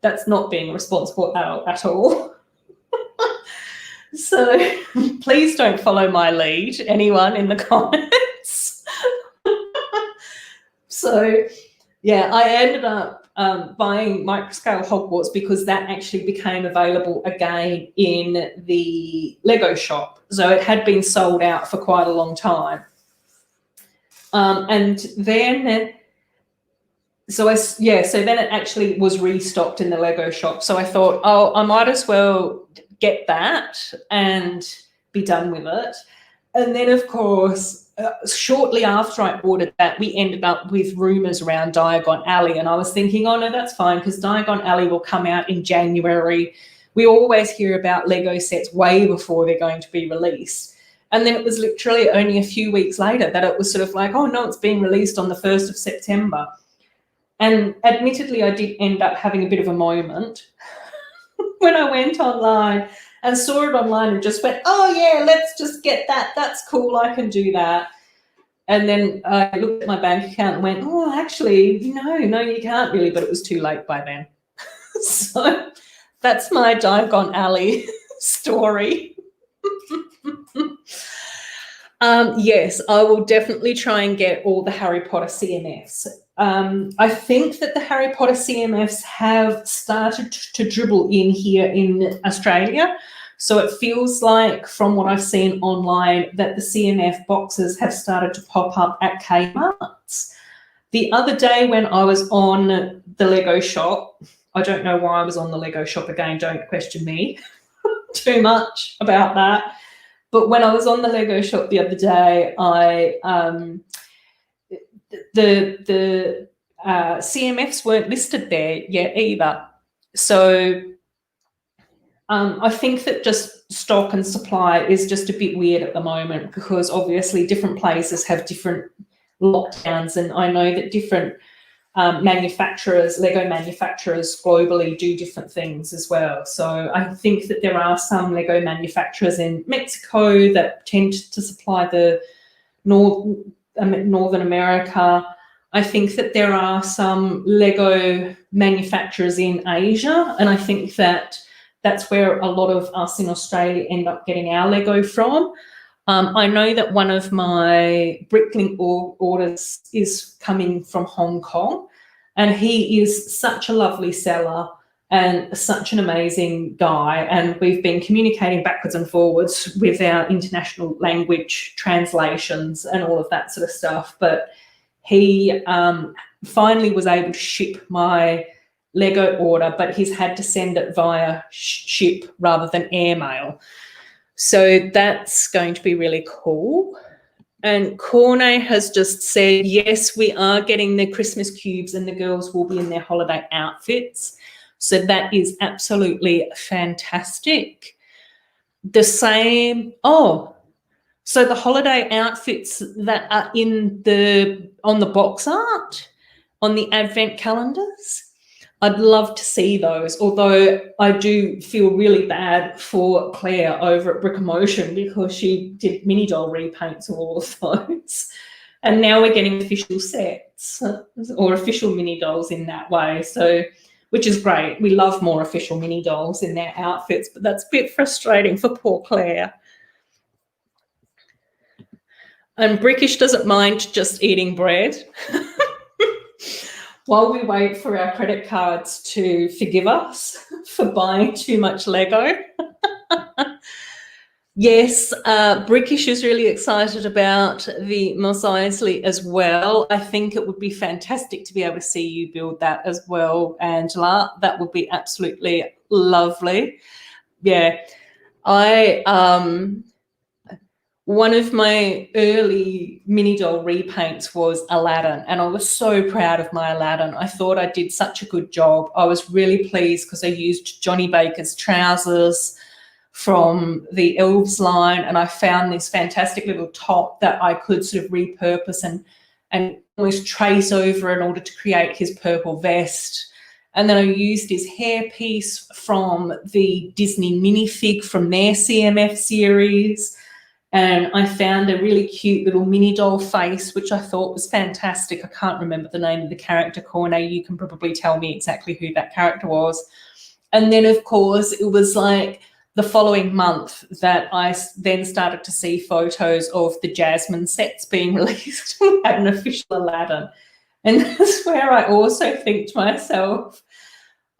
That's not being a responsible adult at all. So please don't follow my lead, anyone in the comments. So yeah, I ended up buying microscale Hogwarts because that actually became available again in the Lego shop. So it had been sold out for quite a long time. And then so then it actually was restocked in the Lego shop. So I thought, oh, I might as well get that and be done with it. And then, of course, shortly after I ordered that, we ended up with rumours around Diagon Alley. And I was thinking, oh, no, that's fine, because Diagon Alley will come out in January. We always hear about Lego sets way before they're going to be released. And then it was literally only a few weeks later that it was sort of like, oh, no, it's being released on the 1st of September. And admittedly, I did end up having a bit of a moment when I went online and saw it online and just went, oh, yeah, let's just get that. That's cool. I can do that. And then I looked at my bank account and went, oh, actually, no, you can't really, but it was too late by then. So that's my Diagon Alley story. Yes, I will definitely try and get all the Harry Potter CMFs. I think that the Harry Potter CMFs have started to dribble in here in Australia. So it feels like, from what I've seen online, that the CMF boxes have started to pop up at Kmart's. The other day when I was on the Lego shop, I don't know why I was on the Lego shop again, don't question me too much about that. But when I was on the Lego shop the other day, the CMFs weren't listed there yet either. So I think that just stock and supply is just a bit weird at the moment, because obviously different places have different lockdowns, and I know that different manufacturers, Lego manufacturers globally, do different things as well. So I think that there are some Lego manufacturers in Mexico that tend to supply the Northern America. I think that there are some Lego manufacturers in Asia, and I think that that's where a lot of us in Australia end up getting our Lego from. I know that one of my Bricklink orders is coming from Hong Kong, and he is such a lovely seller and such an amazing guy, and we've been communicating backwards and forwards with our international language translations and all of that sort of stuff. But he finally was able to ship my Lego order, but he's had to send it via ship rather than airmail. So that's going to be really cool. And KORNE has just said, yes, we are getting the Christmas cubes and the girls will be in their holiday outfits. So that is absolutely fantastic. The same, so the holiday outfits that are on the box art, on the advent calendars, I'd love to see those, although I do feel really bad for Claire over at Brick Emotion, because she did mini doll repaints of all of those. And now we're getting official sets or official mini dolls in that way, so, which is great. We love more official mini dolls in their outfits, but that's a bit frustrating for poor Claire. And Brickish doesn't mind just eating bread. While we wait for our credit cards to forgive us for buying too much Lego. Yes, Brickish is really excited about the Mos Eisley as well. I think it would be fantastic to be able to see you build that as well, Angela. That would be absolutely lovely. Yeah, one of my early mini doll repaints was Aladdin, and I was so proud of my Aladdin. I thought I did such a good job. I was really pleased because I used Johnny Baker's trousers from the Elves line, and I found this fantastic little top that I could sort of repurpose and almost trace over in order to create his purple vest. And then I used his hairpiece from the Disney minifig from their CMF series. And I found a really cute little mini doll face, which I thought was fantastic. I can't remember the name of the character, KORNE. You can probably tell me exactly who that character was. And then, of course, it was like the following month that I then started to see photos of the Jasmine sets being released. We had an official Aladdin. And that's where I also think to myself,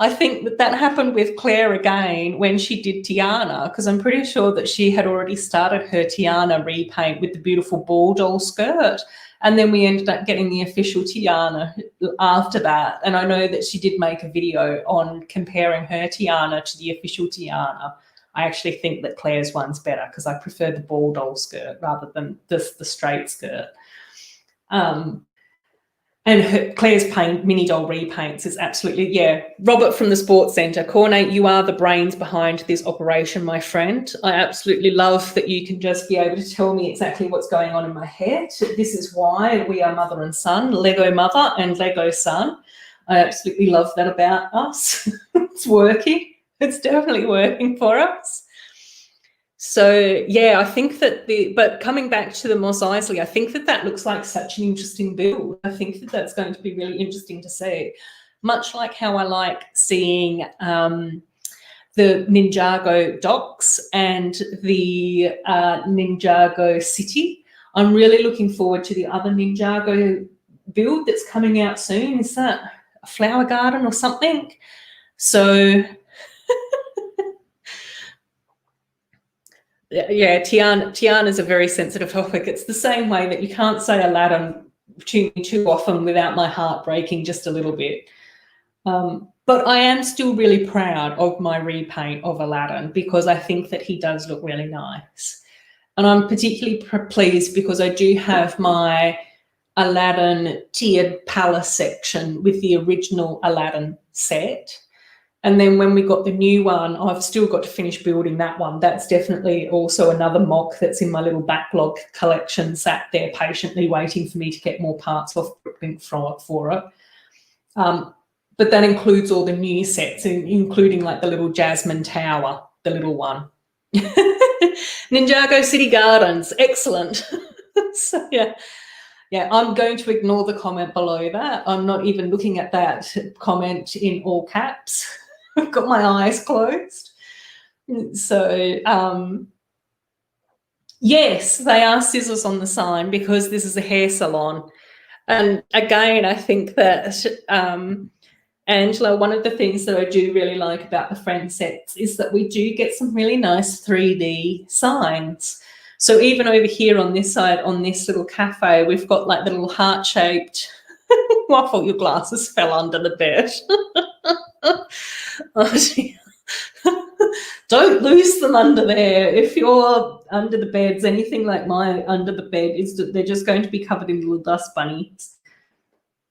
I think that happened with Claire again when she did Tiana, because I'm pretty sure that she had already started her Tiana repaint with the beautiful ball doll skirt. And then we ended up getting the official Tiana after that. And I know that she did make a video on comparing her Tiana to the official Tiana. I actually think that Claire's one's better because I prefer the ball doll skirt rather than the straight skirt. And Claire's mini doll repaints is absolutely, yeah. Robert from the Sports Centre, KORNE, you are the brains behind this operation, my friend. I absolutely love that you can just be able to tell me exactly what's going on in my head. This is why we are mother and son, Lego mother and Lego son. I absolutely love that about us. It's working. It's definitely working for us. So, yeah, I think that but coming back to the Mos Eisley, I think that looks like such an interesting build. I think that that's going to be really interesting to see. Much like how I like seeing the Ninjago docks and the Ninjago city. I'm really looking forward to the other Ninjago build that's coming out soon. Is that a flower garden or something? So... yeah, Tiana is a very sensitive topic. It's the same way that you can't say Aladdin too often without my heart breaking just a little bit. But I am still really proud of my repaint of Aladdin because I think that he does look really nice. And I'm particularly pleased because I do have my Aladdin tiered palace section with the original Aladdin set. And then when we got the new one, I've still got to finish building that one. That's definitely also another mock that's in my little backlog collection, sat there patiently waiting for me to get more parts off for it. But that includes all the new sets, including like the little Jasmine Tower, the little one. Ninjago City Gardens, excellent. So, yeah. Yeah, I'm going to ignore the comment below that. I'm not even looking at that comment in all caps. I've got my eyes closed. So, yes, they are scissors on the sign because this is a hair salon. And again, I think that, Angela, one of the things that I do really like about the friend sets is that we do get some really nice 3D signs. So even over here on this side, on this little cafe, we've got like the little heart-shaped... I thought your glasses fell under the bed. Oh, dear. Don't lose them under there. If you're under the beds, anything like my under the bed, they're just going to be covered in little dust bunnies.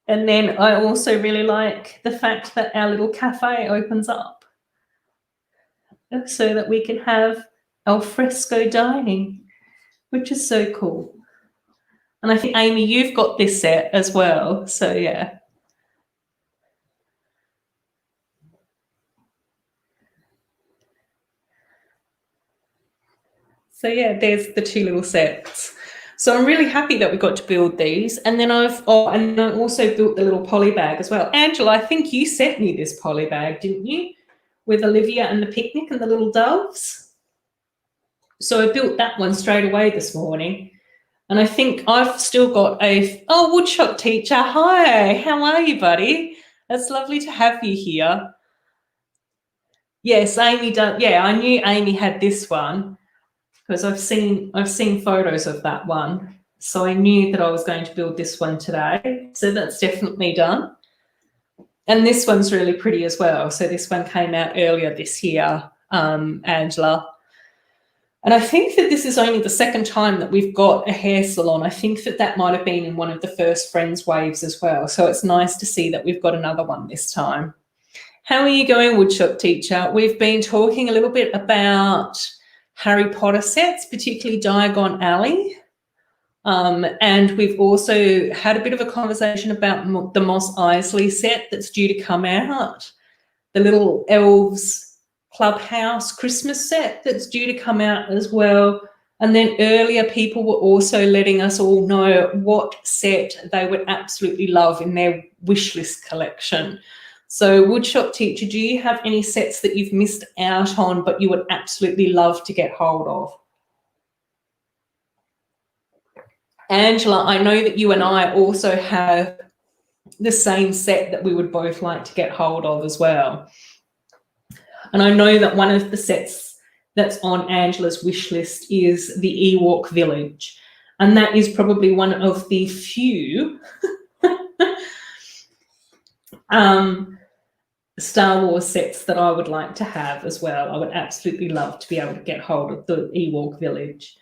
And then I also really like the fact that our little cafe opens up so that we can have al fresco dining, which is so cool. And I think, Amy, you've got this set as well. So, yeah. So, yeah, there's the two little sets. So I'm really happy that we got to build these. And then I also built the little poly bag as well. Angela, I think you sent me this poly bag, didn't you? With Olivia and the picnic and the little doves. So I built that one straight away this morning. And I think I've still got woodshop teacher. Hi, how are you, buddy? It's lovely to have you here. Yes, Amy does. Yeah, I knew Amy had this one because I've seen photos of that one. So I knew that I was going to build this one today. So that's definitely done. And this one's really pretty as well. So this one came out earlier this year, Angela. And I think that this is only the second time that we've got a hair salon. I think that might have been in one of the first Friends waves as well. So it's nice to see that we've got another one this time. How are you going, woodshop teacher? We've been talking a little bit about Harry Potter sets, particularly Diagon Alley. And we've also had a bit of a conversation about the Mos Eisley set that's due to come out, the little elves Clubhouse Christmas set that's due to come out as well. And then earlier people were also letting us all know what set they would absolutely love in their wish list collection. So woodshop teacher, do you have any sets that you've missed out on but you would absolutely love to get hold of? Angela, I know that you and I also have the same set that we would both like to get hold of as well. And I know that one of the sets that's on Angela's wish list is the Ewok Village. And that is probably one of the few Star Wars sets that I would like to have as well. I would absolutely love to be able to get hold of the Ewok village.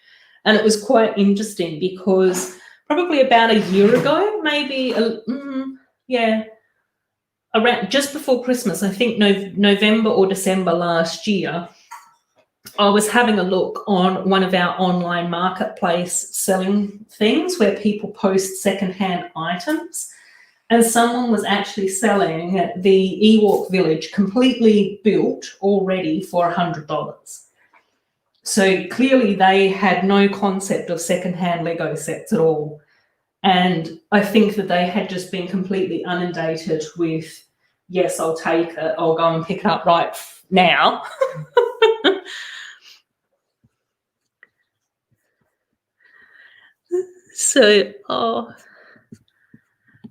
And it was quite interesting because probably about a year ago, maybe, around just before Christmas, I think November or December last year, I was having a look on one of our online marketplace selling things where people post secondhand items, and someone was actually selling the Ewok village completely built already for $100. So clearly they had no concept of secondhand Lego sets at all. And I think that they had just been completely inundated with, yes, I'll take it, I'll go and pick it up right now. So, oh,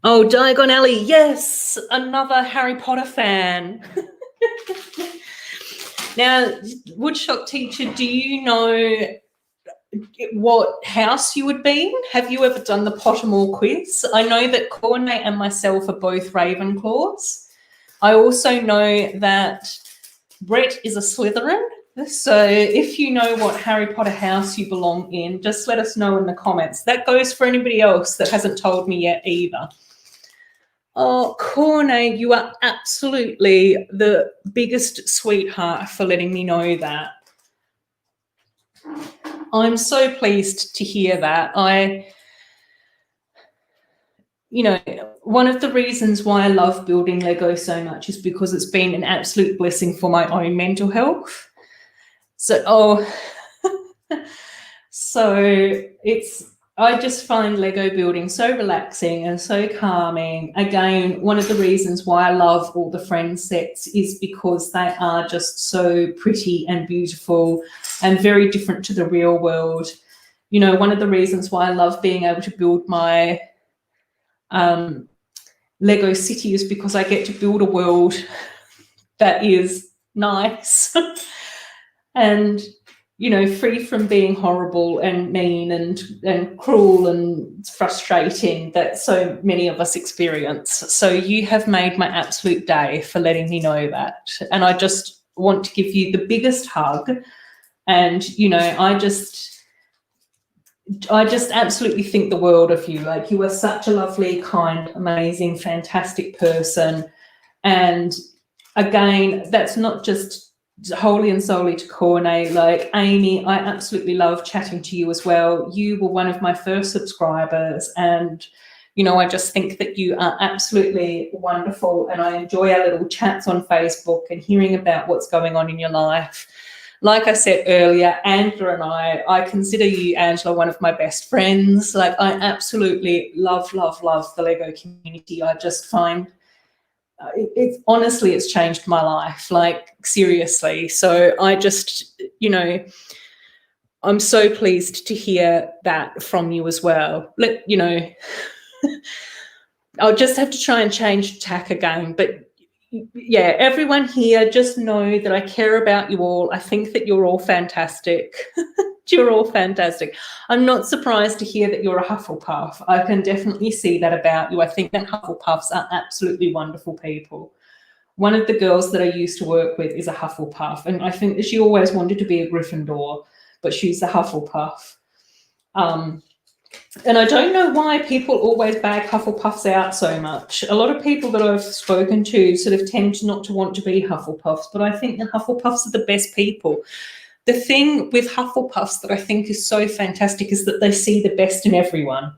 Diagon Alley, yes, another Harry Potter fan. Now, Woodshop teacher, do you know what house you would be in? Have you ever done the Pottermore quiz? I know that KORNE and myself are both Ravenclaws. I also know that Brett is a Slytherin. So if you know what Harry Potter house you belong in, just let us know in the comments. That goes for anybody else that hasn't told me yet either. Oh, KORNE, you are absolutely the biggest sweetheart for letting me know that. I'm so pleased to hear that. One of the reasons why I love building Lego so much is because it's been an absolute blessing for my own mental health. So, I just find Lego building so relaxing and so calming. Again, one of the reasons why I love all the Friends sets is because they are just so pretty and beautiful and very different to the real world. You know, one of the reasons why I love being able to build my Lego city is because I get to build a world that is nice and, you know, free from being horrible and mean and cruel and frustrating that so many of us experience. So you have made my absolute day for letting me know that. And I just want to give you the biggest hug. And, you know, I just absolutely think the world of you. Like, you are such a lovely, kind, amazing, fantastic person. And again, that's not just wholly and solely to KORNE. Like, Amy, I absolutely love chatting to you as well. You were one of my first subscribers, and, you know, I just think that you are absolutely wonderful, and I enjoy our little chats on Facebook and hearing about what's going on in your life. Like I said earlier, Angela and I consider you, Angela, one of my best friends. Like, I absolutely love the Lego community. I just find it's changed my life, like, seriously. So I just, you know, I'm so pleased to hear that from you as well. You know, I'll just have to try and change tack again, but yeah, everyone here, just know that I care about you all. I think that you're all fantastic. You're all fantastic. I'm not surprised to hear that you're a Hufflepuff. I can definitely see that about you. I think that Hufflepuffs are absolutely wonderful people. One of the girls that I used to work with is a Hufflepuff, and I think that she always wanted to be a Gryffindor, but she's a Hufflepuff. And I don't know why people always bag Hufflepuffs out so much. A lot of people that I've spoken to sort of tend not to want to be Hufflepuffs, but I think that Hufflepuffs are the best people. The thing with Hufflepuffs that I think is so fantastic is that they see the best in everyone.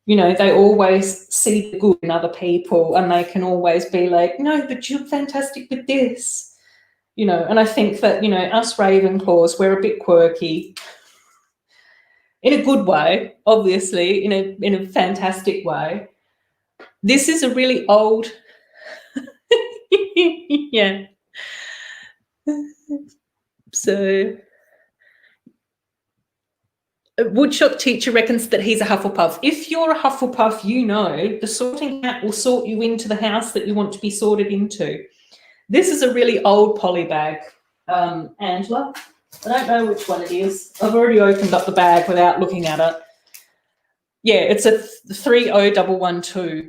You know, they always see the good in other people, and they can always be like, no, but you're fantastic with this. You know, and I think that, you know, us Ravenclaws, we're a bit quirky. In a good way, obviously, in a fantastic way. This is a really old, yeah. So, a woodshop teacher reckons that he's a Hufflepuff. If you're a Hufflepuff, you know the sorting hat will sort you into the house that you want to be sorted into. This is a really old polybag, Angela. I don't know which one it is. I've already opened up the bag without looking at it. Yeah, it's a 30112.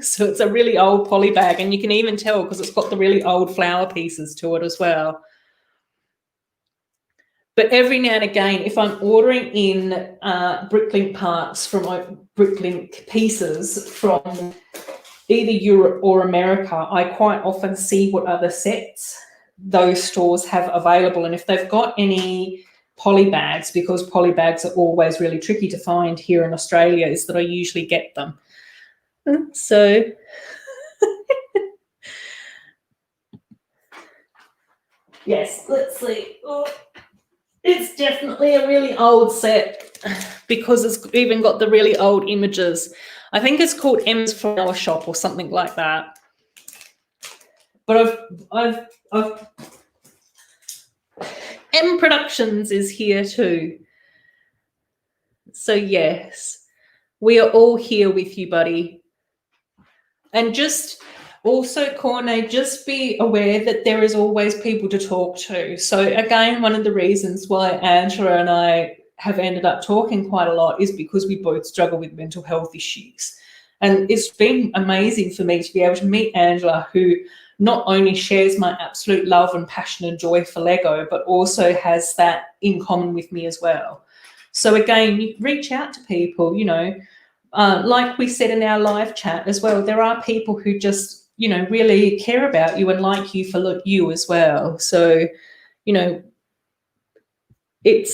So it's a really old poly bag, and you can even tell because it's got the really old flower pieces to it as well. But every now and again, if I'm ordering in Bricklink parts from Bricklink pieces from either Europe or America, I quite often see what other sets those stores have available. And if they've got any poly bags, because poly bags are always really tricky to find here in Australia, is that I usually get them. So yes, let's see. Oh, it's definitely a really old set because it's even got the really old images. I think it's called M's Flower Shop or something like that. But I've M Productions is here too. So yes, we are all here with you, buddy. And just also, KORNE, just be aware that there is always people to talk to. So again, one of the reasons why Angela and I have ended up talking quite a lot is because we both struggle with mental health issues. And it's been amazing for me to be able to meet Angela, who not only shares my absolute love and passion and joy for Lego, but also has that in common with me as well. So again, you reach out to people, you know, like we said in our live chat as well, there are people who just, you know, really care about you and like you for you as well. So, you know, it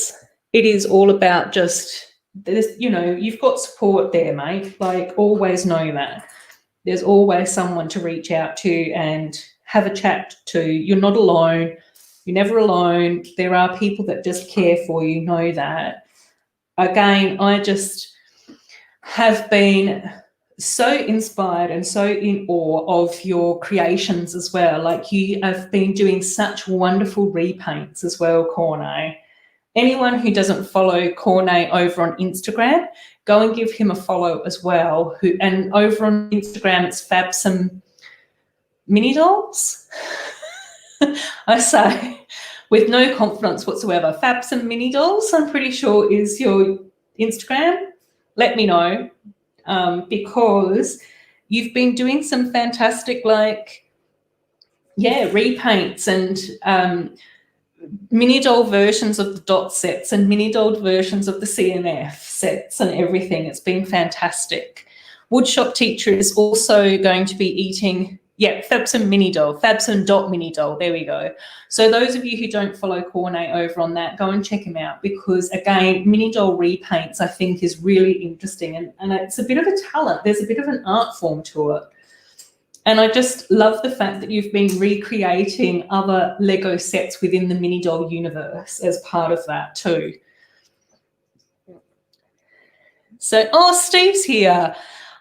is all about just this, you know, you've got support there, mate. Like, always know that. There's always someone to reach out to and have a chat to. You're not alone. You're never alone. There are people that just care for you, know that. Again, I just have been so inspired and so in awe of your creations as well. Like, you have been doing such wonderful repaints as well, KORNE. Anyone who doesn't follow KORNE over on Instagram, go and give him a follow as well. And over on Instagram, it's Fabsome Mini Dolls. I say, with no confidence whatsoever, Fabsome Mini Dolls, I'm pretty sure, is your Instagram. Let me know, because you've been doing some fantastic, like, yeah, repaints and mini doll versions of the dot sets and mini doll versions of the CMF sets and everything. It's been fantastic. Woodshop Teacher is also going to be eating, yeah, Fabsome Mini Doll, Fabsome Dot Mini Doll, there we go. So those of you who don't follow KORNE over on that, go and check him out, because again, mini doll repaints I think is really interesting, and it's a bit of a talent. There's a bit of an art form to it. And I just love the fact that you've been recreating other Lego sets within the mini doll universe as part of that too. So, oh, Steve's here.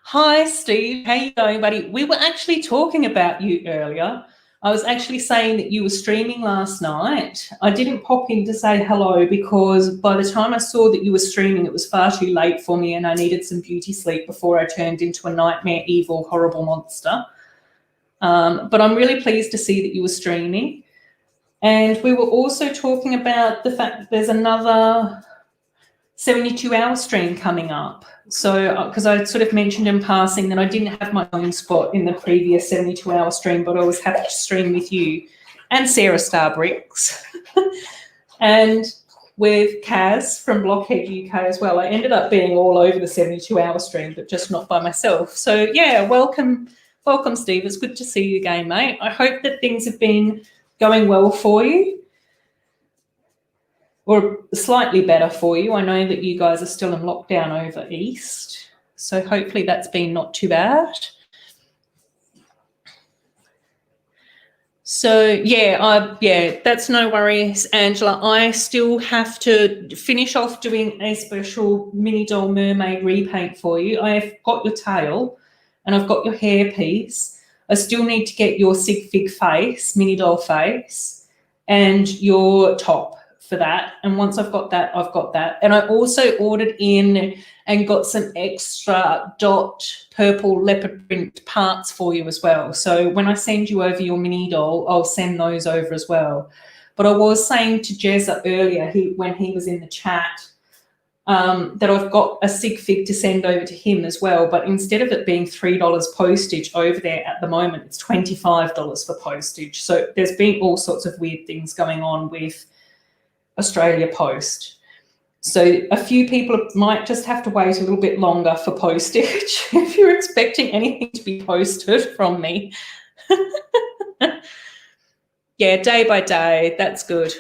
Hi, Steve. How you going, buddy? We were actually talking about you earlier. I was actually saying that you were streaming last night. I didn't pop in to say hello because by the time I saw that you were streaming, it was far too late for me and I needed some beauty sleep before I turned into a nightmare, evil, horrible monster. But I'm really pleased to see that you were streaming. And we were also talking about the fact that there's another 72-hour stream coming up. So, because I sort of mentioned in passing that I didn't have my own spot in the previous 72-hour stream, but I was happy to stream with you and Sarah Starbricks and with Kaz from Blockhead UK as well. I ended up being all over the 72-hour stream, but just not by myself. So, yeah, welcome, Steve. It's good to see you again, mate. I hope that things have been going well for you, or slightly better for you. I know that you guys are still in lockdown over east, so hopefully that's been not too bad. So, yeah, that's no worries, Angela. I still have to finish off doing a special mini doll mermaid repaint for you. I've got your tail and I've got your hair piece. I still need to get your sig fig face, mini doll face, and your top for that. And once I've got that, I've got that. And I also ordered in and got some extra dot purple leopard print parts for you as well. So when I send you over your mini doll, I'll send those over as well. But I was saying to Jezza earlier, when he was in the chat, that I've got a sig fig to send over to him as well. But instead of it being $3 postage over there at the moment, it's $25 for postage. So there's been all sorts of weird things going on with Australia Post. So a few people might just have to wait a little bit longer for postage if you're expecting anything to be posted from me. Yeah, day by day, that's good.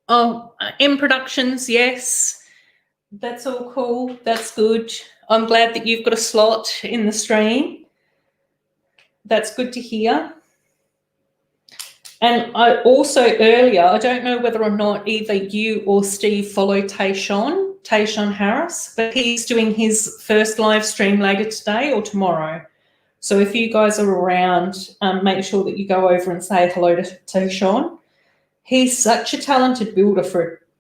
Oh, M Productions, yes. That's all cool. That's good. I'm glad that you've got a slot in the stream. That's good to hear. And I also earlier, I don't know whether or not either you or Steve follow Tayshaun Harris, but he's doing his first live stream later today or tomorrow. So if you guys are around, make sure that you go over and say hello to Tayshaun. He's such a talented builder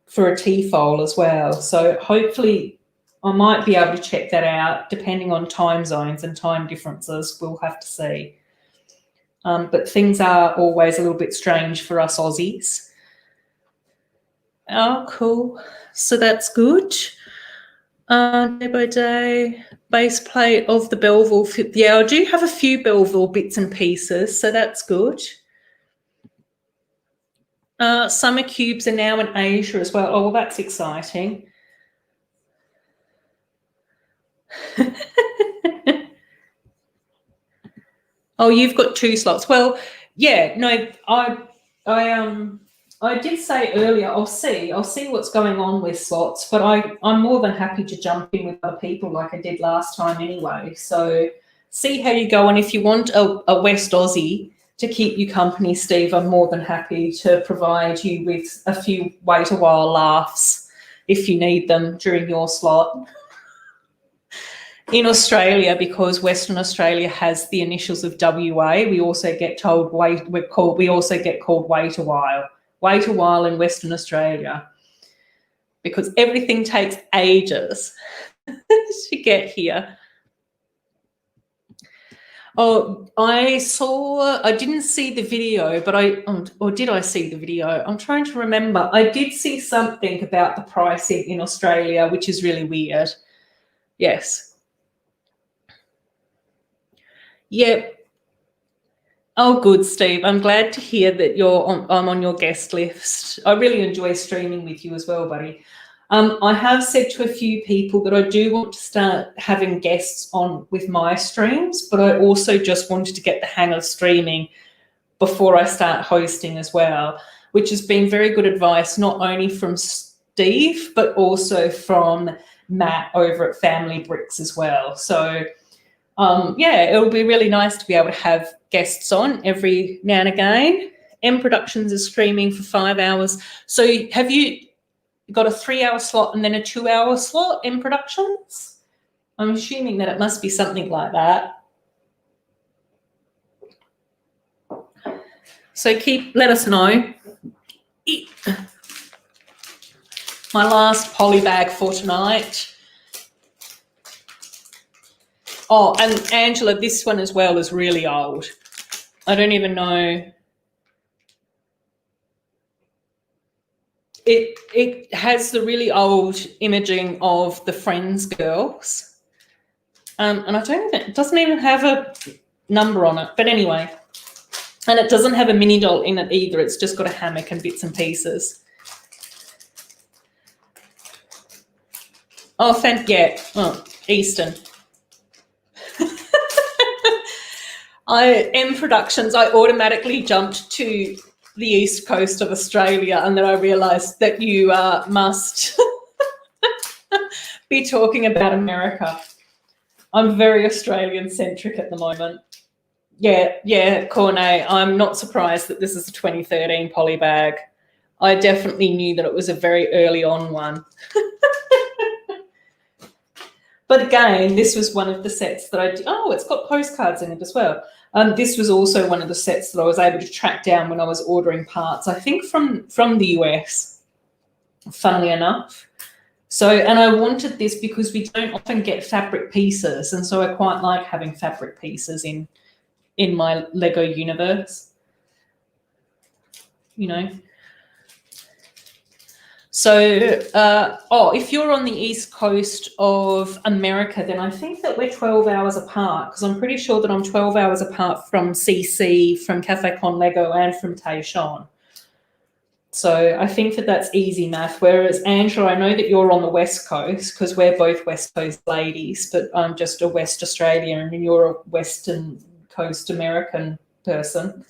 for a T-file as well. So hopefully I might be able to check that out depending on time zones and time differences. We'll have to see. But things are always a little bit strange for us Aussies. Oh, cool. So that's good. Day by day, base plate of the Belleville. Yeah, I do have a few Belleville bits and pieces, so that's good. Summer cubes are now in Asia as well. Oh, well, that's exciting. Oh, you've got 2 slots. Well, yeah, no, I did say earlier, I'll see what's going on with slots, but I'm more than happy to jump in with other people like I did last time anyway. So see how you go, and if you want a West Aussie to keep you company, Steve, I'm more than happy to provide you with a few wait a while laughs if you need them during your slot. In Australia, because Western Australia has the initials of WA, we also get told we also get called wait a while. Wait a while in Western Australia, because everything takes ages to get here. Oh, I didn't see the video, but or did I see the video? I'm trying to remember. I did see something about the pricing in Australia, which is really weird. Yes. Yep. Oh, good, Steve. I'm glad to hear that I'm on your guest list. I really enjoy streaming with you as well, buddy. I have said to a few people that I do want to start having guests on with my streams, but I also just wanted to get the hang of streaming before I start hosting as well, which has been very good advice, not only from Steve, but also from Matt over at Family Bricks as well. So yeah, it'll be really nice to be able to have guests on every now and again. M Productions is streaming for 5 hours. So have you got a 3-hour slot and then a 2-hour slot in Productions? I'm assuming that it must be something like that. So let us know. My last polybag for tonight. Oh, and Angela, this one as well is really old. I don't even know. It has the really old imaging of the Friends girls. And it doesn't even have a number on it. But anyway, and it doesn't have a mini doll in it either. It's just got a hammock and bits and pieces. Oh, Eastern. M Productions, I automatically jumped to the east coast of Australia, and then I realised that you must be talking about America. I'm very Australian-centric at the moment. Yeah, KORNE, I'm not surprised that this is a 2013 polybag. I definitely knew that it was a very early on one. But again, this was one of the sets that I did. Oh, it's got postcards in it as well. This was also one of the sets that I was able to track down when I was ordering parts, I think from the US, funnily enough. So, and I wanted this because we don't often get fabric pieces, and so I quite like having fabric pieces in my Lego universe. You know. So, if you're on the east coast of America, then I think that we're 12 hours apart, because I'm pretty sure that I'm 12 hours apart from CC, from Cafe Con Lego, and from Taishan. So I think that that's easy math. Whereas Angela, I know that you're on the west coast, because we're both west coast ladies, but I'm just a West Australian and you're a Western Coast American person.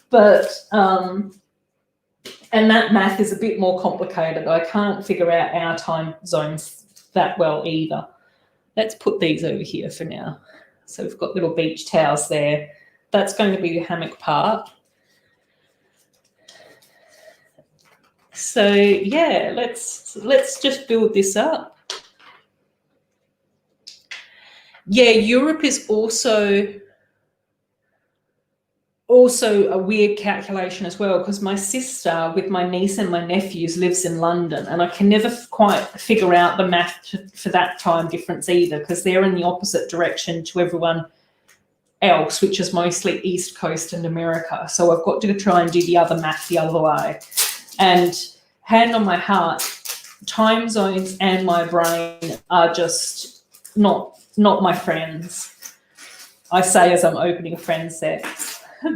But and that math is a bit more complicated. I can't figure out our time zones that well either. Let's put these over here for now. So we've got little beach towels there. That's going to be the hammock part. So yeah, let's just build this up. Yeah, Europe is also a weird calculation as well, because my sister with my niece and my nephews lives in London, and I can never quite figure out the math for that time difference either, because they're in the opposite direction to everyone else, which is mostly East Coast and America. So I've got to try and do the other math the other way. And hand on my heart, time zones and my brain are just not my friends. I say as I'm opening a friend set.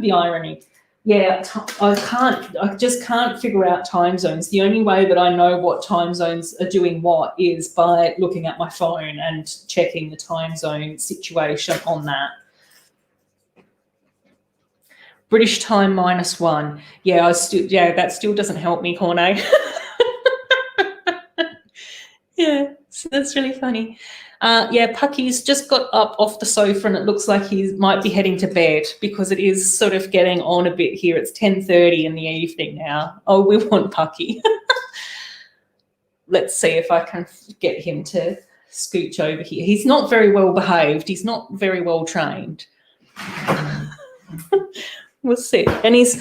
The irony. Yeah, I just can't figure out time zones. The only way that I know what time zones are doing what is by looking at my phone and checking the time zone situation on that. British time -1. Yeah, that still doesn't help me, KORNE. Yeah, so that's really funny. Yeah, Pucky's just got up off the sofa and it looks like he might be heading to bed, because it is sort of getting on a bit here. It's 10:30 in the evening now. Oh, we want Pucky. Let's see if I can get him to scooch over here. He's not very well behaved. He's not very well trained. We'll see. And he's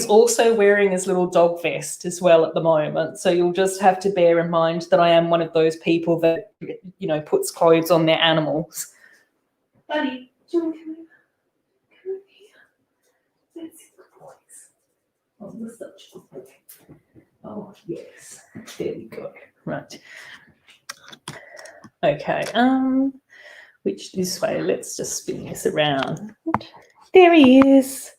also wearing his little dog vest as well at the moment. So you'll just have to bear in mind that I am one of those people that, you know, puts clothes on their animals. Buddy, do you want to come over? Come over here. Let's see the boys. Oh, you're such a good boy. Oh, yes. There we go. Right. Okay. Which this way? Let's just spin this around. There he is.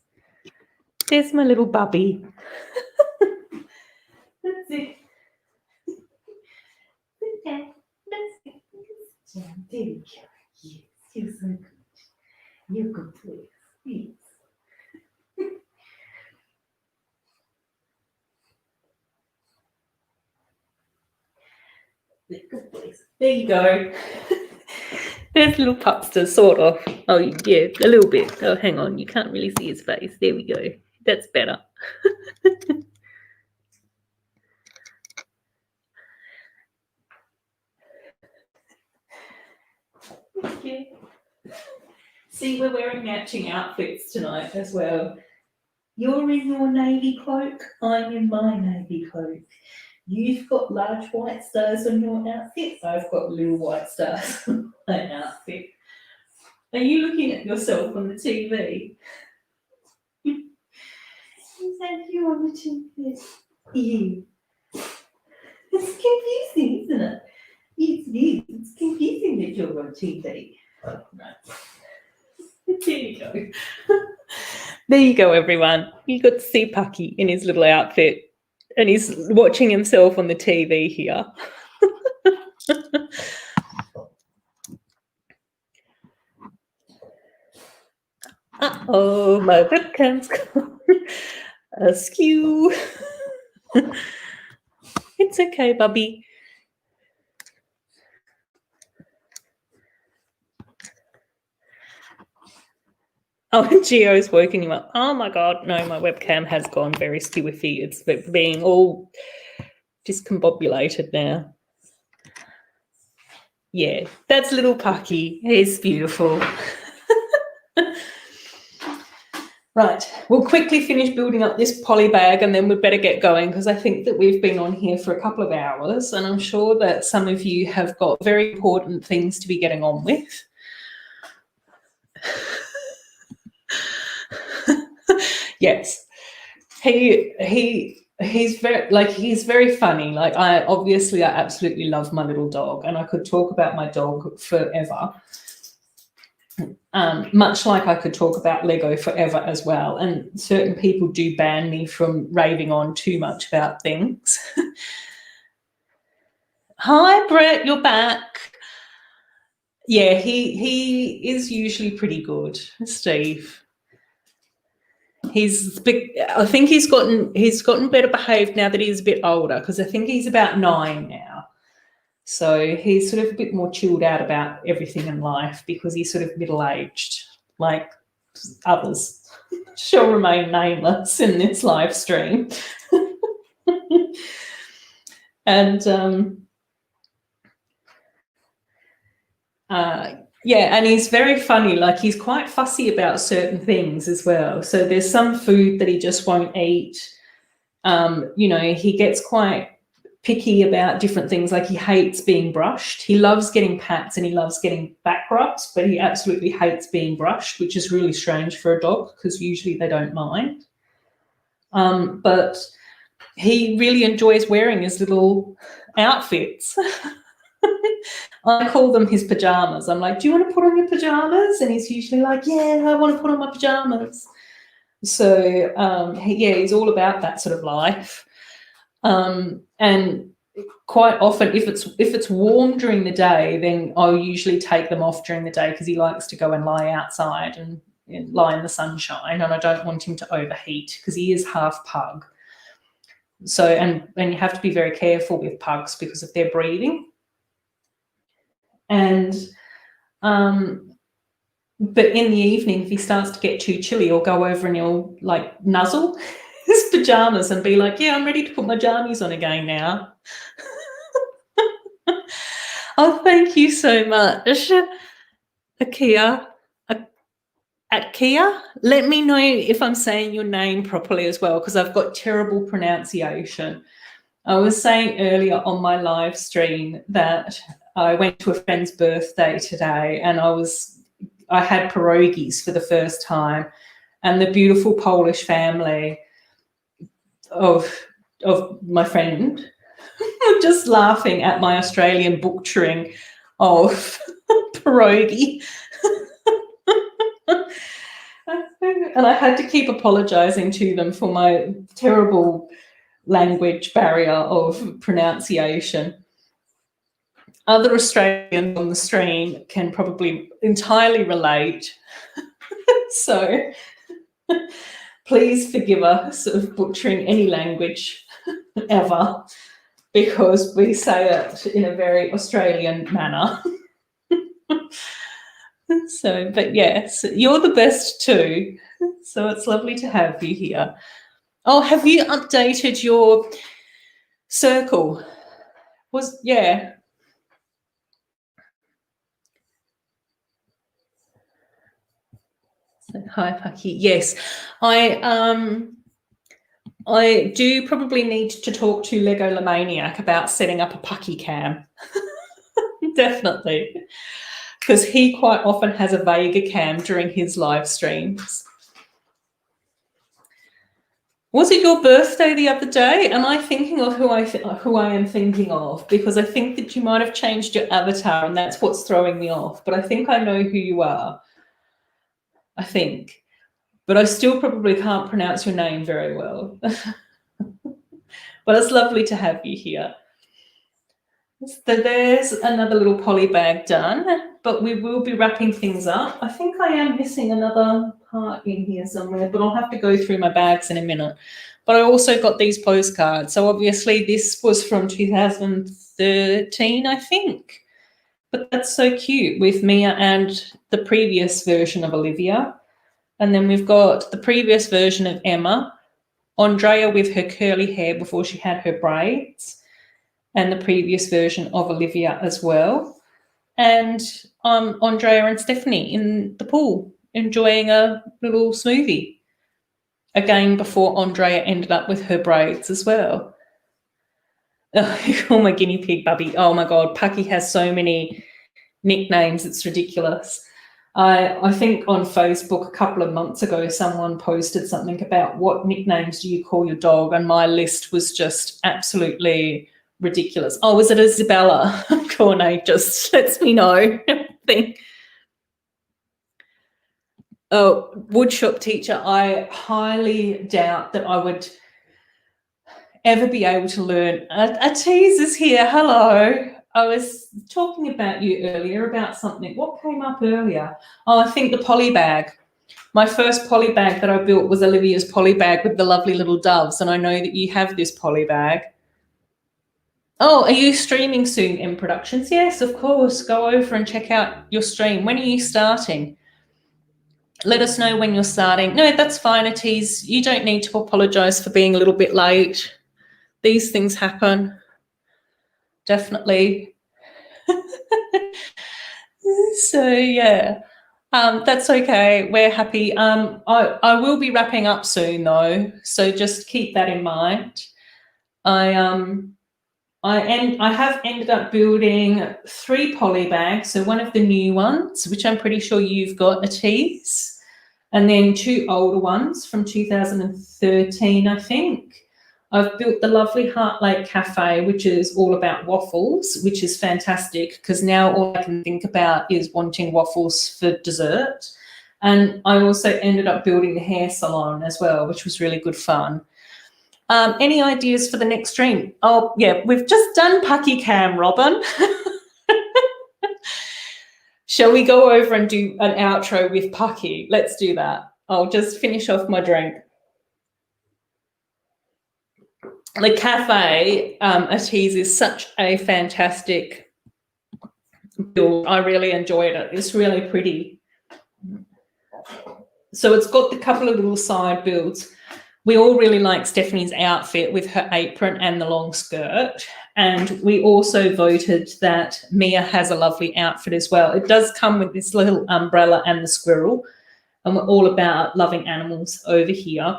There's my little bubby. That's it. Okay. That's it. There we go. Yes, you're so good. You're good boy. Yes. Good boys. There you go. There's little pupster, sort of. Oh, yeah, a little bit. Oh, hang on. You can't really see his face. There we go. That's better. Okay. See, we're wearing matching outfits tonight as well. You're in your navy cloak. I'm in my navy cloak. You've got large white stars on your outfit. I've got little white stars on my outfit. Are you looking at yourself on the TV? Is that you on the TV? Yeah. It's confusing, isn't it? Yes, it is. It's confusing that you're on TV. Oh, right. There you go. There you go, everyone. You got to see Pucky in his little outfit, and he's watching himself on the TV here. Uh-oh, my webcam's gone askew. It's okay, Bubby. Oh, Gio's woken you up. Oh my God, no, my webcam has gone very skewiffy. It's being all discombobulated now. Yeah, that's little Pucky. He's beautiful. Right, we'll quickly finish building up this poly bag and then we'd better get going, because I think that we've been on here for a couple of hours and I'm sure that some of you have got very important things to be getting on with. Yes, he he's very funny. Like, I absolutely love my little dog, and I could talk about my dog forever. Much like I could talk about Lego forever as well. And certain people do ban me from raving on too much about things. Hi, Brett, you're back. Yeah, he is usually pretty good, Steve. I think he's gotten better behaved now that he's a bit older, because I think he's about 9 now. So he's sort of a bit more chilled out about everything in life, because he's sort of middle-aged, like others shall remain nameless in this live stream. And yeah, and he's very funny. Like, he's quite fussy about certain things as well. So there's some food that he just won't eat. You know, he gets quite picky about different things. Like, he hates being brushed. He loves getting pats and he loves getting back rubs, but he absolutely hates being brushed, which is really strange for a dog, because usually they don't mind. But he really enjoys wearing his little outfits. I call them his pajamas. I'm like, do you want to put on your pajamas? And he's usually like, yeah, I want to put on my pajamas. So he's all about that sort of life. And quite often, if it's warm during the day, then I'll usually take them off during the day, because he likes to go and lie outside and lie in the sunshine, and I don't want him to overheat, because he is half pug. So and you have to be very careful with pugs because of their breathing. And but in the evening, if he starts to get too chilly, he'll go over and he'll like nuzzle his pajamas and be like, yeah, I'm ready to put my jammies on again now. Oh, thank you so much, Akia. At Kia, let me know if I'm saying your name properly as well, because I've got terrible pronunciation. I was saying earlier on my live stream that I went to a friend's birthday today, and I had pierogies for the first time, and the beautiful Polish family of my friend were just laughing at my Australian butchering of pierogi. And I had to keep apologising to them for my terrible language barrier of pronunciation. Other Australians on the stream can probably entirely relate. So please forgive us of butchering any language ever, because we say it in a very Australian manner. So, but yes, you're the best too. So it's lovely to have you here. Oh, have you updated your circle? Yeah. So, hi, Pucky. Yes, I do probably need to talk to Legolamaniac about setting up a Pucky cam. Definitely. Because he quite often has a Vega cam during his live streams. Was it your birthday the other day? Am I thinking of who I am thinking of? Because I think that you might have changed your avatar, and that's what's throwing me off. But I think I know who you are. I think. But I still probably can't pronounce your name very well. But it's lovely to have you here. So there's another little poly bag done, but we will be wrapping things up. I think I am missing another part in here somewhere, but I'll have to go through my bags in a minute. But I also got these postcards. So obviously this was from 2013, I think. But that's so cute, with Mia and the previous version of Olivia. And then we've got the previous version of Emma, Andrea with her curly hair before she had her braids, and the previous version of Olivia as well. And Andrea and Stephanie in the pool enjoying a little smoothie. Again, before Andrea ended up with her braids as well. Oh, my guinea pig, Bubby. Oh, my God. Pucky has so many nicknames. It's ridiculous. I think on Facebook a couple of months ago, someone posted something about what nicknames do you call your dog, and my list was just absolutely ridiculous. Oh, is it Isabella? KORNE just lets me know. Oh, woodshop teacher, I highly doubt that I would ever be able to learn. A teaser's here. Hello. I was talking about you earlier about something. What came up earlier? Oh, I think the polybag. My first polybag that I built was Olivia's polybag with the lovely little doves, and I know that you have this polybag. Oh, are you streaming soon, M Productions? Yes, of course. Go over and check out your stream. When are you starting? Let us know when you're starting. No, that's fine, Atiz. You don't need to apologise for being a little bit late. These things happen. Definitely. So, yeah, that's okay. We're happy. I will be wrapping up soon, though, so just keep that in mind. I have ended up building 3 polybags. So one of the new ones, which I'm pretty sure you've got, Atiz, and then 2 older ones from 2013, I think. I've built the lovely Heart Lake Cafe, which is all about waffles, which is fantastic because now all I can think about is wanting waffles for dessert. And I also ended up building the hair salon as well, which was really good fun. Any ideas for the next stream? Oh, yeah, we've just done Pucky Cam, Robin. Shall we go over and do an outro with Pucky? Let's do that. I'll just finish off my drink. The cafe, Atiz, is such a fantastic build. I really enjoyed it. It's really pretty. So it's got the couple of little side builds. We all really like Stephanie's outfit with her apron and the long skirt. And we also voted that Mia has a lovely outfit as well. It does come with this little umbrella and the squirrel. And we're all about loving animals over here.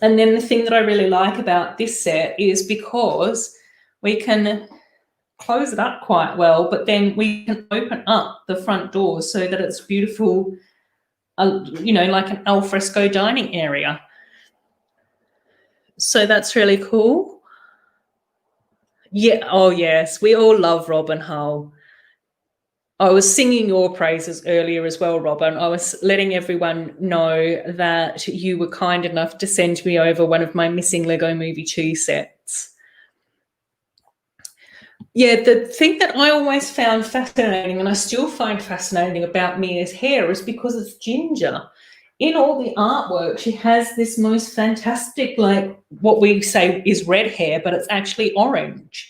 And then the thing that I really like about this set is because we can close it up quite well, but then we can open up the front doors so that it's beautiful, you know, like an al fresco dining area. So that's really cool. Yeah, oh yes, we all love Robin Hull. I was singing your praises earlier as well, Robin. I was letting everyone know that you were kind enough to send me over one of my missing Lego Movie 2 sets. Yeah, the thing that I always found fascinating, and I still find fascinating about Mia's hair, is because it's ginger. In all the artwork, she has this most fantastic, like what we say is red hair, but it's actually orange.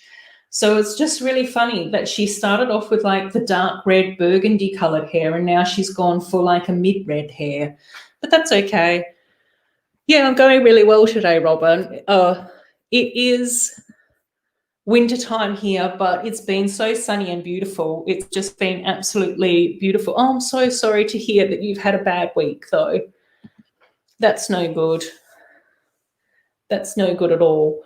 So it's just really funny that she started off with like the dark red burgundy coloured hair, and now she's gone for like a mid-red hair. But that's okay. Yeah, I'm going really well today, Robin. It is wintertime here, but it's been so sunny and beautiful. It's just been absolutely beautiful. Oh, I'm so sorry to hear that you've had a bad week, though. That's no good. That's no good at all.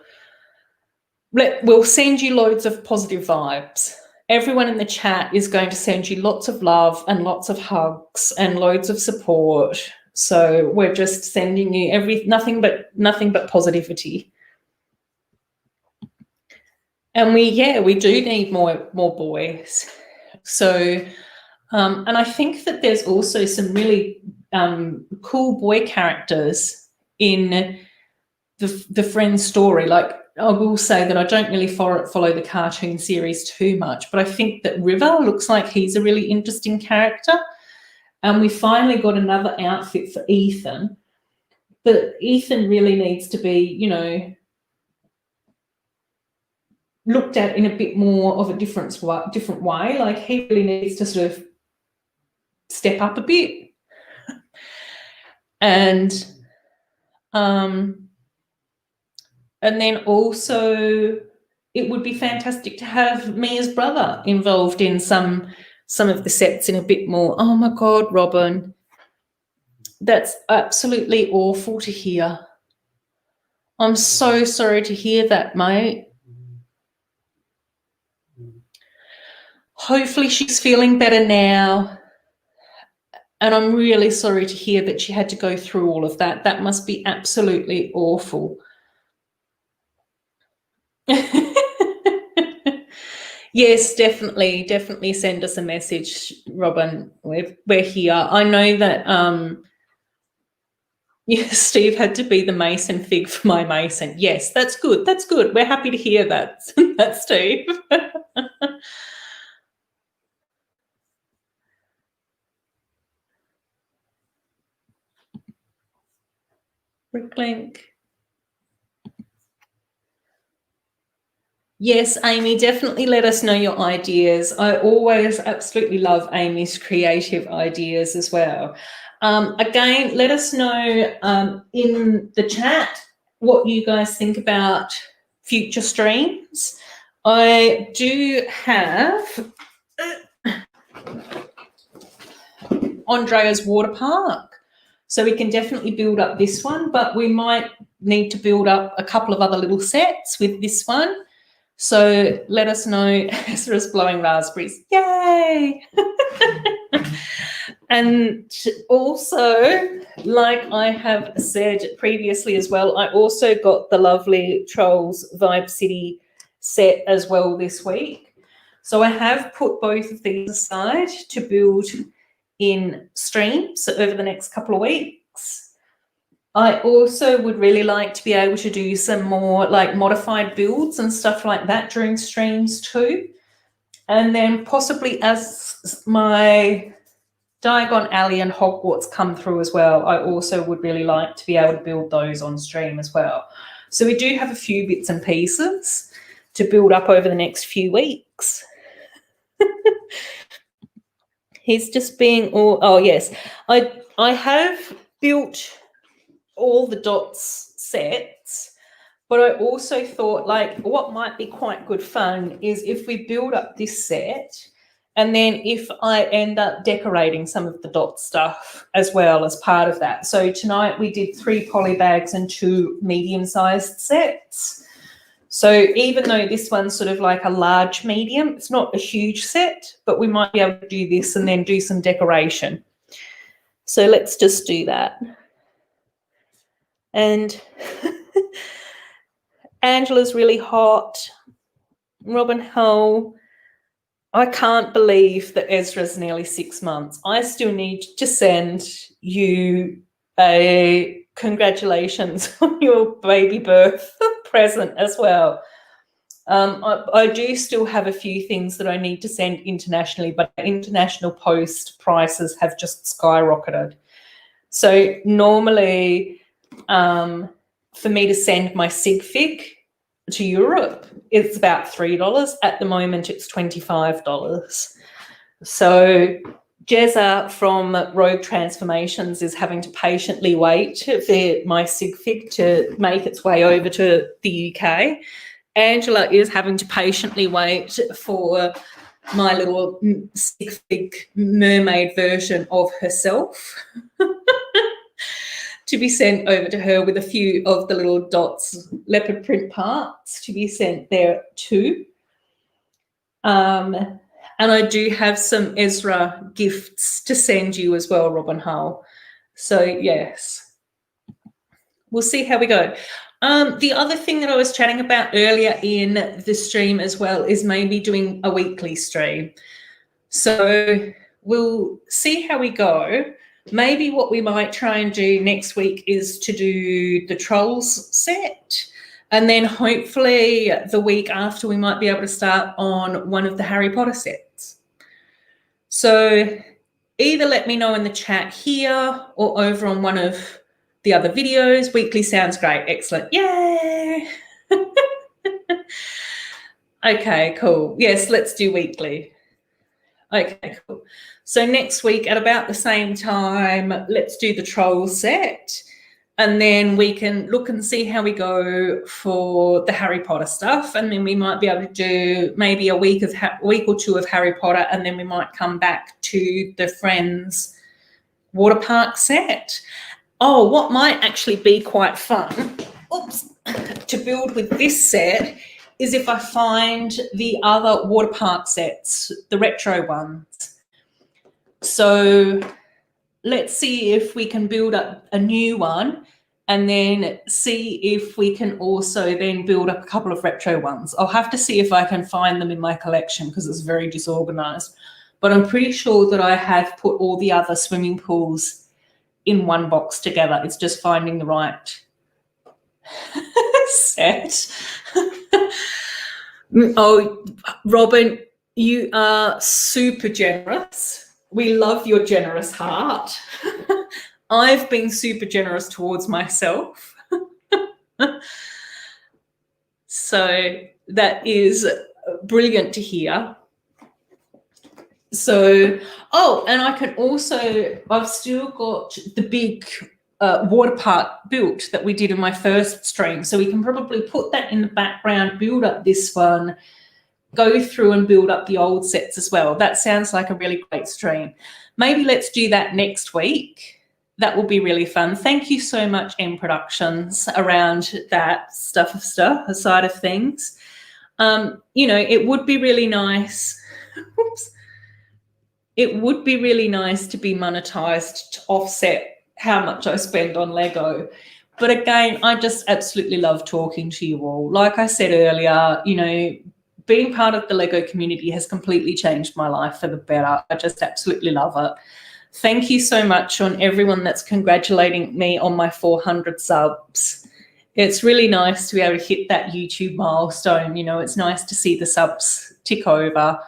We'll send you loads of positive vibes. Everyone in the chat is going to send you lots of love and lots of hugs and loads of support. So we're just sending you nothing but positivity. And we do need more boys. So, and I think that there's also some really cool boy characters in the Friends story. Like, I will say that I don't really follow the cartoon series too much, but I think that River looks like he's a really interesting character. And we finally got another outfit for Ethan. But Ethan really needs to be, you know, looked at in a bit more of a different way. Like, he really needs to sort of step up a bit. And then also it would be fantastic to have Mia's brother involved in some of the sets in a bit more. Oh my God, Robin, that's absolutely awful to hear. I'm so sorry to hear that, mate. Hopefully she's feeling better now. And I'm really sorry to hear that she had to go through all of that. That must be absolutely awful. Yes, definitely send us a message, Robin. We're here. I know that yes, Steve had to be the mason fig for my mason. Yes, that's good. That's good. We're happy to hear that. That's Steve. Bricklink. Yes, Amy, definitely let us know your ideas. I always absolutely love Amy's creative ideas as well. Again, let us know in the chat what you guys think about future streams. I do have Andrea's water park, so we can definitely build up this one, but we might need to build up a couple of other little sets with this one. So let us know. Ezra's blowing raspberries. Yay! And also, like I have said previously as well, I also got the lovely Trolls Vibe City set as well this week. So I have put both of these aside to build in streams over the next couple of weeks. I also would really like to be able to do some more like modified builds and stuff like that during streams too. And then possibly as my Diagon Alley and Hogwarts come through as well, I also would really like to be able to build those on stream as well. So we do have a few bits and pieces to build up over the next few weeks. He's just being all, oh yes, I have built all the dots sets, but I also thought like what might be quite good fun is if we build up this set and then if I end up decorating some of the dot stuff as well as part of that. So tonight we did 3 polybags and 2 medium-sized sets. So even though this one's sort of like a large medium, it's not a huge set, but we might be able to do this and then do some decoration. So let's just do that. And Angela's really hot. Robin Hull, I can't believe that Ezra's nearly 6 months. I still need to send you a congratulations on your baby birth present as well. I do still have a few things that I need to send internationally, but international post prices have just skyrocketed. So normally, for me to send my sig fig to Europe, it's about $3. At the moment, it's $25. So Jezza from Rogue Transformations is having to patiently wait for my sig fig to make its way over to the UK. Angela is having to patiently wait for my little sig fig mermaid version of herself to be sent over to her with a few of the little dots, leopard print parts to be sent there too. And I do have some Ezra gifts to send you as well, Robin Hull. So yes, we'll see how we go. The other thing that I was chatting about earlier in the stream as well is maybe doing a weekly stream. So we'll see how we go. Maybe what we might try and do next week is to do the Trolls set. And then hopefully the week after we might be able to start on one of the Harry Potter sets. So either let me know in the chat here or over on one of the other videos. Weekly sounds great. Excellent. Yay! Okay, cool. Yes, let's do weekly. Okay, cool. So next week at about the same time, let's do the troll set. And then we can look and see how we go for the Harry Potter stuff. And then we might be able to do maybe a week or two of Harry Potter. And then we might come back to the Friends water park set. Oh, what might actually be quite fun, to build with this set is if I find the other water park sets, the retro ones. So let's see if we can build up a new one, and then see if we can also then build up a couple of retro ones. I'll have to see if I can find them in my collection because it's very disorganized. But I'm pretty sure that I have put all the other swimming pools in one box together. It's just finding the right set. Oh, Robin, you are super generous. We love your generous heart. I've been super generous towards myself. So that is brilliant to hear. So, oh, and I can also, I've still got the big water park built that we did in my first stream. So we can probably put that in the background, build up this one, go through and build up the old sets as well. That sounds like a really great stream. Maybe let's do that next week. That will be really fun. Thank you so much, M Productions, around that stuff side of things. You know, it would be really nice. Oops. It would be really nice to be monetized to offset how much I spend on Lego. But again, I just absolutely love talking to you all. Like I said earlier, you know, being part of the Lego community has completely changed my life for the better. I just absolutely love it. Thank you so much on everyone that's congratulating me on my 400 subs. It's really nice to be able to hit that YouTube milestone. You know, it's nice to see the subs tick over.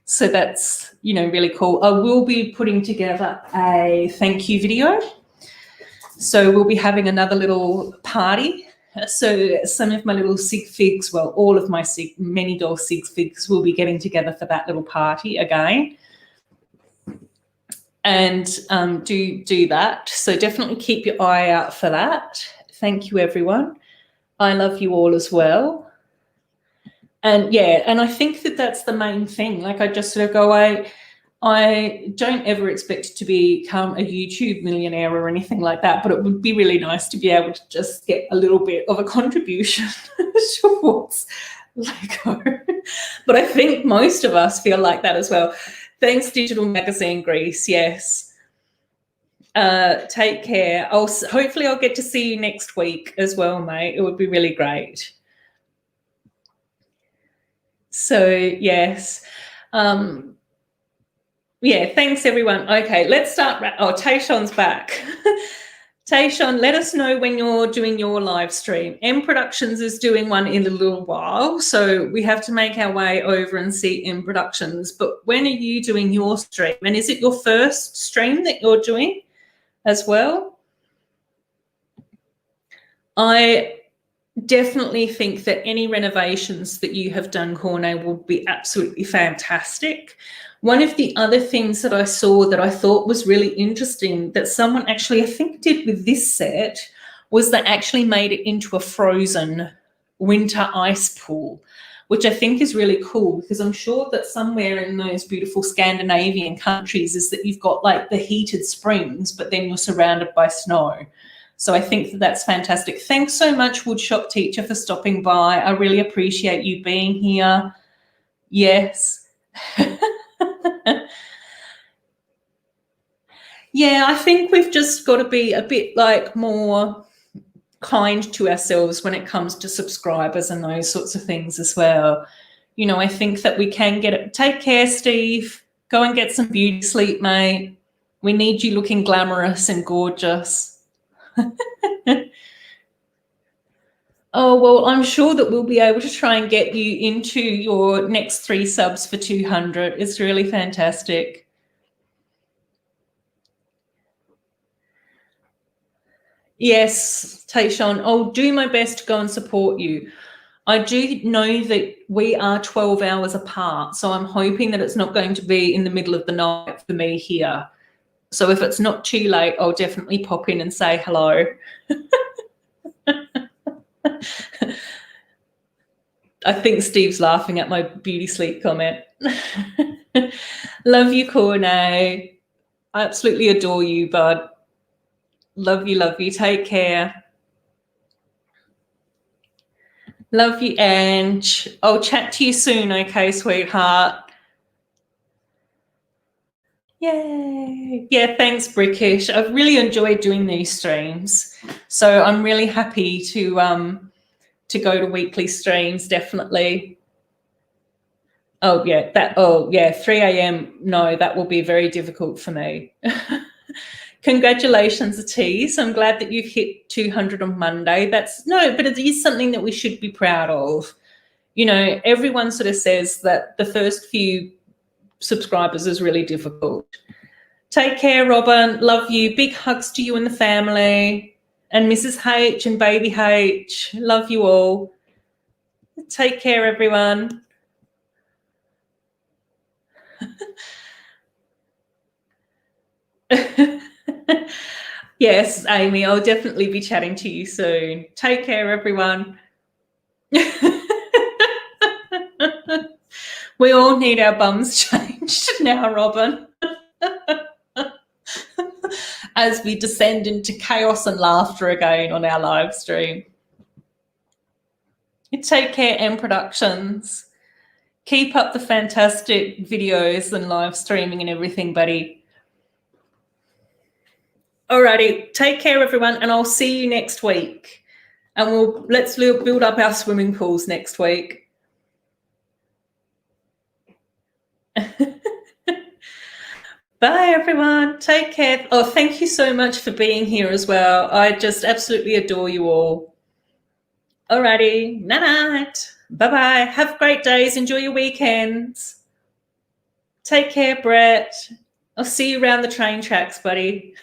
So that's, you know, really cool. I will be putting together a thank you video. So we'll be having another little party. So some of my little sig figs, well, all of my many doll sig figs will be getting together for that little party again. And do that. So definitely keep your eye out for that. Thank you, everyone. I love you all as well. And yeah, and I think that that's the main thing. Like I just sort of go, I don't ever expect to become a YouTube millionaire or anything like that, but it would be really nice to be able to just get a little bit of a contribution towards Lego. But I think most of us feel like that as well. Thanks, Digital Magazine Greece. Yes. Take care. Hopefully I'll get to see you next week as well, mate. It would be really great. So yes. Yeah, thanks everyone. Okay, let's start. Oh, Tayshawn's back. Tayshawn, let us know when you're doing your live stream. M Productions is doing one in a little while, so we have to make our way over and see M Productions. But when are you doing your stream? And is it your first stream that you're doing as well? I definitely think that any renovations that you have done, KORNE, will be absolutely fantastic. One of the other things that I saw that I thought was really interesting that someone actually, I think, did with this set was they actually made it into a frozen winter ice pool, which I think is really cool because I'm sure that somewhere in those beautiful Scandinavian countries is that you've got like the heated springs, but then you're surrounded by snow. So I think that that's fantastic. Thanks so much, Woodshop Teacher, for stopping by. I really appreciate you being here. Yes. Yeah, I think we've just got to be a bit like more kind to ourselves when it comes to subscribers and those sorts of things as well. You know, I think that we can get it. Take care, Steve. Go and get some beauty sleep, mate. We need you looking glamorous and gorgeous. Oh, well, I'm sure that we'll be able to try and get you into your next 3 subs for 200. It's really fantastic. Yes, Tayshawn, I'll do my best to go and support you. I do know that we are 12 hours apart, so I'm hoping that it's not going to be in the middle of the night for me here. So if it's not too late, I'll definitely pop in and say hello. I think Steve's laughing at my beauty sleep comment. Love you, KORNE. I absolutely adore you, bud. Love you, love you. Take care. Love you, Ange. I'll chat to you soon, okay, sweetheart? Yay. Yeah, thanks, Brickish. I've really enjoyed doing these streams. So I'm really happy to go to weekly streams, definitely. Oh yeah, 3 a.m. No, that will be very difficult for me. Congratulations, Atees. I'm glad that you've hit 200 on Monday. But it is something that we should be proud of. You know, everyone sort of says that the first few subscribers is really difficult. Take care, Robin. Love you. Big hugs to you and the family. And Mrs. H and baby H. Love you all. Take care, everyone. Yes, Amy, I'll definitely be chatting to you soon. Take care, everyone. We all need our bums changed now, Robin. As we descend into chaos and laughter again on our live stream. Take care, M Productions. Keep up the fantastic videos and live streaming and everything, buddy. Alrighty, take care, everyone, and I'll see you next week. And let's build up our swimming pools next week. Bye, everyone. Take care. Oh, thank you so much for being here as well. I just absolutely adore you all. Alrighty, night. Bye-bye. Have great days. Enjoy your weekends. Take care, Brett. I'll see you around the train tracks, buddy.